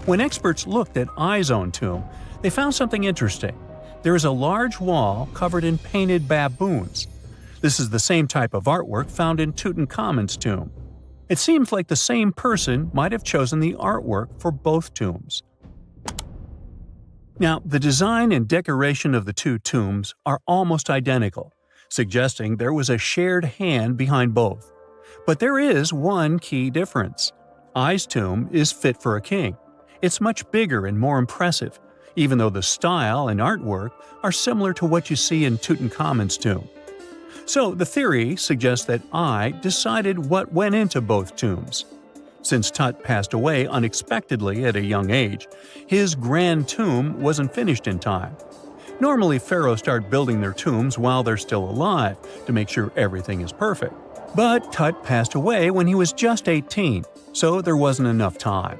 When experts looked at I's own tomb, they found something interesting. There is a large wall covered in painted baboons. This is the same type of artwork found in Tutankhamun's tomb. It seems like the same person might have chosen the artwork for both tombs. Now, the design and decoration of the two tombs are almost identical, suggesting there was a shared hand behind both. But there is one key difference. I's tomb is fit for a king. It's much bigger and more impressive, even though the style and artwork are similar to what you see in Tutankhamun's tomb. So the theory suggests that I decided what went into both tombs. Since Tut passed away unexpectedly at a young age, his grand tomb wasn't finished in time. Normally, pharaohs start building their tombs while they're still alive to make sure everything is perfect. But Tut passed away when he was just 18, so there wasn't enough time.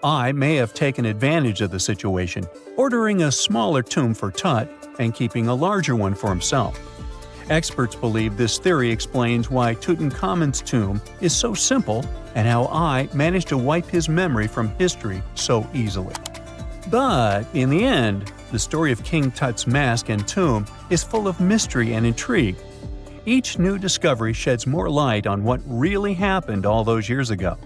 I may have taken advantage of the situation, ordering a smaller tomb for Tut and keeping a larger one for himself. Experts believe this theory explains why Tutankhamun's tomb is so simple and how I managed to wipe his memory from history so easily. But in the end, the story of King Tut's mask and tomb is full of mystery and intrigue. Each new discovery sheds more light on what really happened all those years ago.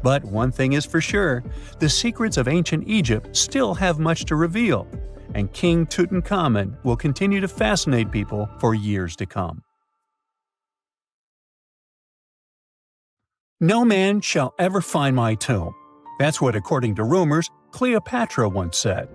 But one thing is for sure, the secrets of ancient Egypt still have much to reveal, and King Tutankhamun will continue to fascinate people for years to come. No man shall ever find my tomb. That's what, according to rumors, Cleopatra once said.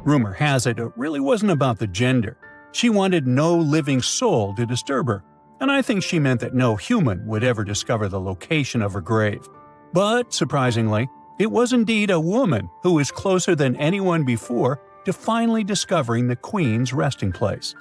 Rumor has it really wasn't about the gender. She wanted no living soul to disturb her, and I think she meant that no human would ever discover the location of her grave. But, surprisingly, it was indeed a woman who was closer than anyone before to finally discovering the Queen's resting place.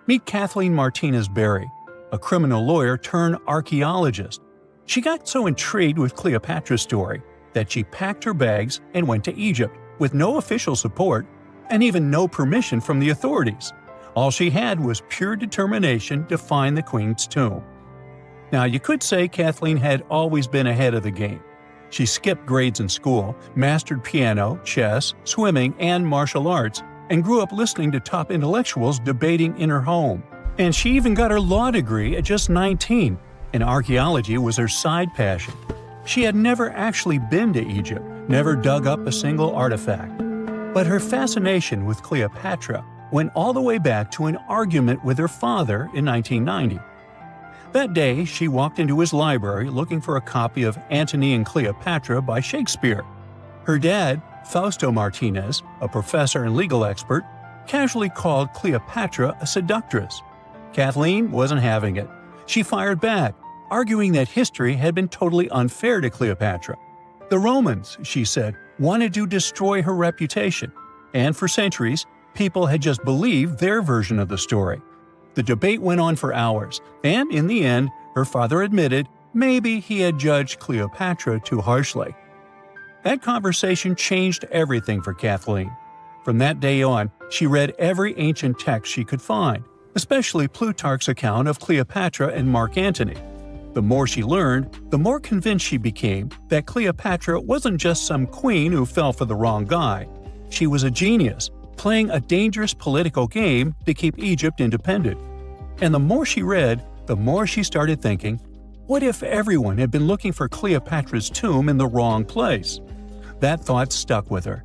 Meet Kathleen Martinez Berry, a criminal lawyer turned archaeologist. She got so intrigued with Cleopatra's story that she packed her bags and went to Egypt with no official support and even no permission from the authorities. All she had was pure determination to find the Queen's tomb. Now, you could say Kathleen had always been ahead of the game. She skipped grades in school, mastered piano, chess, swimming, and martial arts, and grew up listening to top intellectuals debating in her home. And she even got her law degree at just 19, and archaeology was her side passion. She had never actually been to Egypt, never dug up a single artifact. But her fascination with Cleopatra went all the way back to an argument with her father in 1990. That day, she walked into his library looking for a copy of Antony and Cleopatra by Shakespeare. Her dad, Fausto Martinez, a professor and legal expert, casually called Cleopatra a seductress. Kathleen wasn't having it. She fired back, arguing that history had been totally unfair to Cleopatra. The Romans, she said, wanted to destroy her reputation, and for centuries, people had just believed their version of the story. The debate went on for hours, and in the end, her father admitted maybe he had judged Cleopatra too harshly. That conversation changed everything for Kathleen. From that day on, she read every ancient text she could find, especially Plutarch's account of Cleopatra and Mark Antony. The more she learned, the more convinced she became that Cleopatra wasn't just some queen who fell for the wrong guy. She was a genius, playing a dangerous political game to keep Egypt independent. And the more she read, the more she started thinking, what if everyone had been looking for Cleopatra's tomb in the wrong place? That thought stuck with her.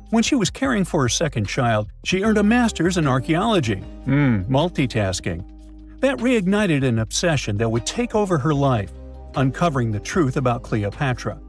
When she was caring for her second child, she earned a master's in archaeology. Multitasking. That reignited an obsession that would take over her life, uncovering the truth about Cleopatra.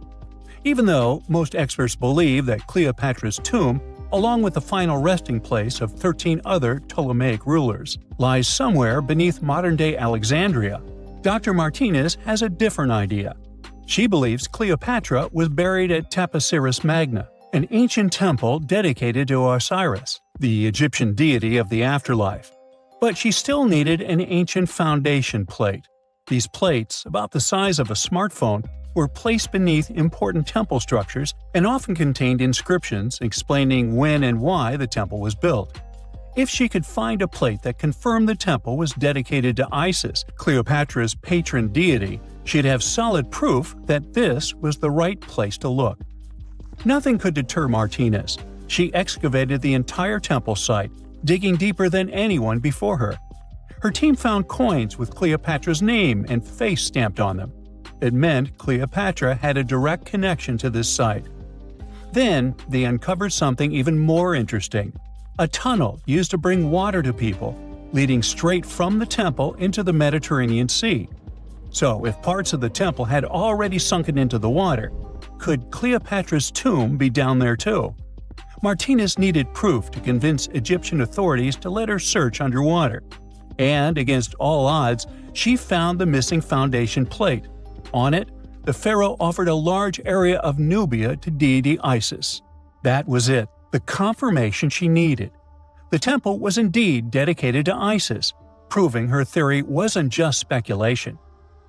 Even though most experts believe that Cleopatra's tomb, along with the final resting place of 13 other Ptolemaic rulers, lies somewhere beneath modern-day Alexandria, Dr. Martinez has a different idea. She believes Cleopatra was buried at Taposiris Magna, an ancient temple dedicated to Osiris, the Egyptian deity of the afterlife. But she still needed an ancient foundation plate. These plates, about the size of a smartphone, were placed beneath important temple structures and often contained inscriptions explaining when and why the temple was built. If she could find a plate that confirmed the temple was dedicated to Isis, Cleopatra's patron deity, she'd have solid proof that this was the right place to look. Nothing could deter Martinez. She excavated the entire temple site, digging deeper than anyone before her. Her team found coins with Cleopatra's name and face stamped on them. It meant Cleopatra had a direct connection to this site. Then, they uncovered something even more interesting: a tunnel used to bring water to people, leading straight from the temple into the Mediterranean Sea. So, if parts of the temple had already sunken into the water, could Cleopatra's tomb be down there too? Martinez needed proof to convince Egyptian authorities to let her search underwater. And, against all odds, she found the missing foundation plate. On it, the pharaoh offered a large area of Nubia to deity Isis. That was it, the confirmation she needed. The temple was indeed dedicated to Isis, proving her theory wasn't just speculation.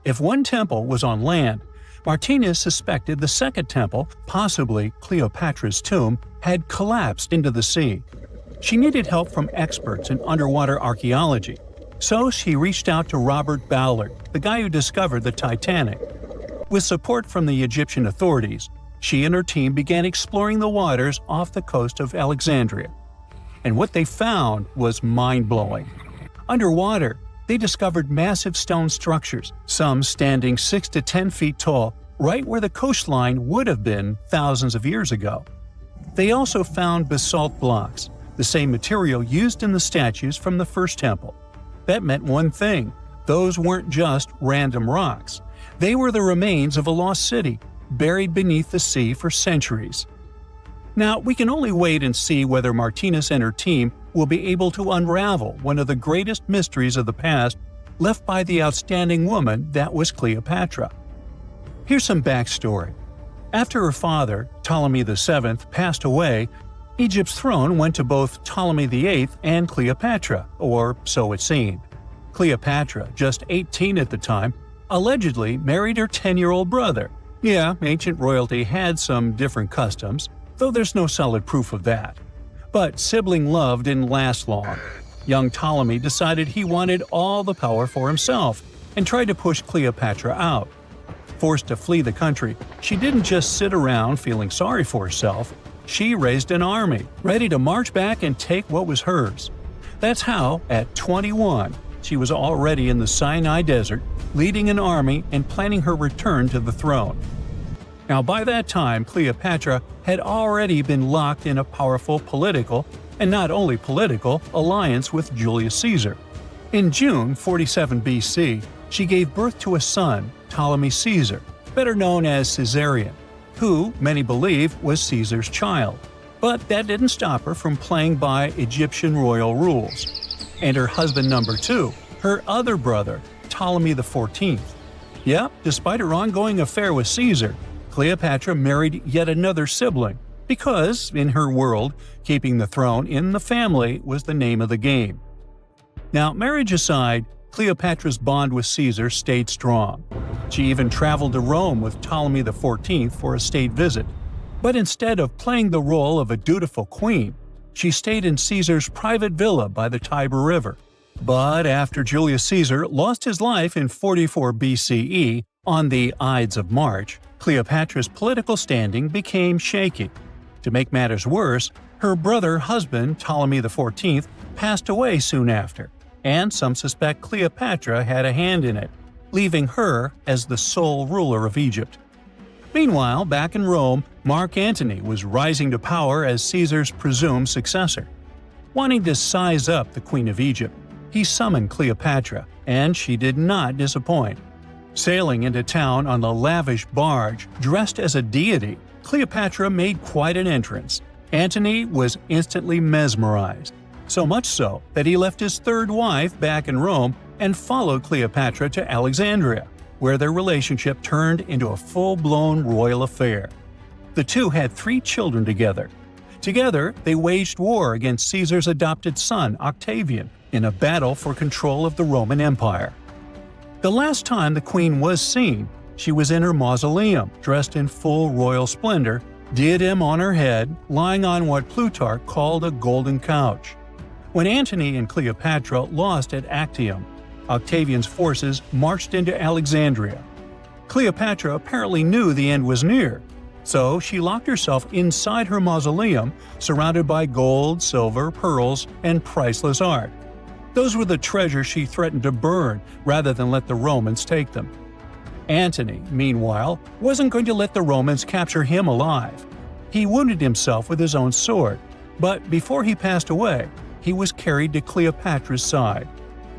If one temple was on land, Martinez suspected the second temple, possibly Cleopatra's tomb, had collapsed into the sea. She needed help from experts in underwater archaeology, so she reached out to Robert Ballard, the guy who discovered the Titanic. With support from the Egyptian authorities, she and her team began exploring the waters off the coast of Alexandria. And what they found was mind-blowing. Underwater, they discovered massive stone structures, some standing 6 to 10 feet tall, right where the coastline would have been thousands of years ago. They also found basalt blocks, the same material used in the statues from the first temple. That meant one thing: those weren't just random rocks. They were the remains of a lost city, buried beneath the sea for centuries. Now, we can only wait and see whether Martinez and her team will be able to unravel one of the greatest mysteries of the past left by the outstanding woman that was Cleopatra. Here's some backstory. After her father, Ptolemy VII, passed away, Egypt's throne went to both Ptolemy VIII and Cleopatra, or so it seemed. Cleopatra, just 18 at the time, allegedly married her 10-year-old brother. Yeah, ancient royalty had some different customs, though there's no solid proof of that. But sibling love didn't last long. Young Ptolemy decided he wanted all the power for himself and tried to push Cleopatra out. Forced to flee the country, she didn't just sit around feeling sorry for herself. She raised an army, ready to march back and take what was hers. That's how, at 21, she was already in the Sinai Desert, leading an army and planning her return to the throne. Now, by that time, Cleopatra had already been locked in a powerful political, and not only political, alliance with Julius Caesar. In June 47 BC, she gave birth to a son, Ptolemy Caesar, better known as Caesarion, who, many believe, was Caesar's child. But that didn't stop her from playing by Egyptian royal rules. And her husband number 2, her other brother, Ptolemy XIV. Yep, despite her ongoing affair with Caesar, Cleopatra married yet another sibling, because, in her world, keeping the throne in the family was the name of the game. Now, marriage aside, Cleopatra's bond with Caesar stayed strong. She even traveled to Rome with Ptolemy XIV for a state visit. But instead of playing the role of a dutiful queen, she stayed in Caesar's private villa by the Tiber River. But after Julius Caesar lost his life in 44 BCE on the Ides of March, Cleopatra's political standing became shaky. To make matters worse, her brother-husband Ptolemy XIV passed away soon after, and some suspect Cleopatra had a hand in it, leaving her as the sole ruler of Egypt. Meanwhile, back in Rome, Mark Antony was rising to power as Caesar's presumed successor. Wanting to size up the Queen of Egypt, he summoned Cleopatra, and she did not disappoint. Sailing into town on a lavish barge dressed as a deity, Cleopatra made quite an entrance. Antony was instantly mesmerized, so much so that he left his third wife back in Rome and followed Cleopatra to Alexandria, where their relationship turned into a full-blown royal affair. The two had 3 children together. Together, they waged war against Caesar's adopted son, Octavian, in a battle for control of the Roman Empire. The last time the queen was seen, she was in her mausoleum, dressed in full royal splendor, diadem on her head, lying on what Plutarch called a golden couch. When Antony and Cleopatra lost at Actium, Octavian's forces marched into Alexandria. Cleopatra apparently knew the end was near, so she locked herself inside her mausoleum, surrounded by gold, silver, pearls, and priceless art. Those were the treasures she threatened to burn rather than let the Romans take them. Antony, meanwhile, wasn't going to let the Romans capture him alive. He wounded himself with his own sword, but before he passed away, he was carried to Cleopatra's side.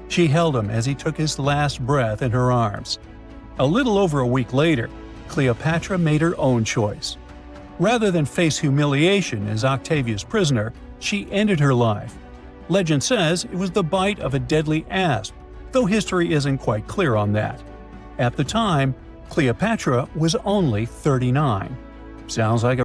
She held him as he took his last breath in her arms. A little over a week later, Cleopatra made her own choice. Rather than face humiliation as Octavia's prisoner, she ended her life. Legend says it was the bite of a deadly asp, though history isn't quite clear on that. At the time, Cleopatra was only 39. Sounds like a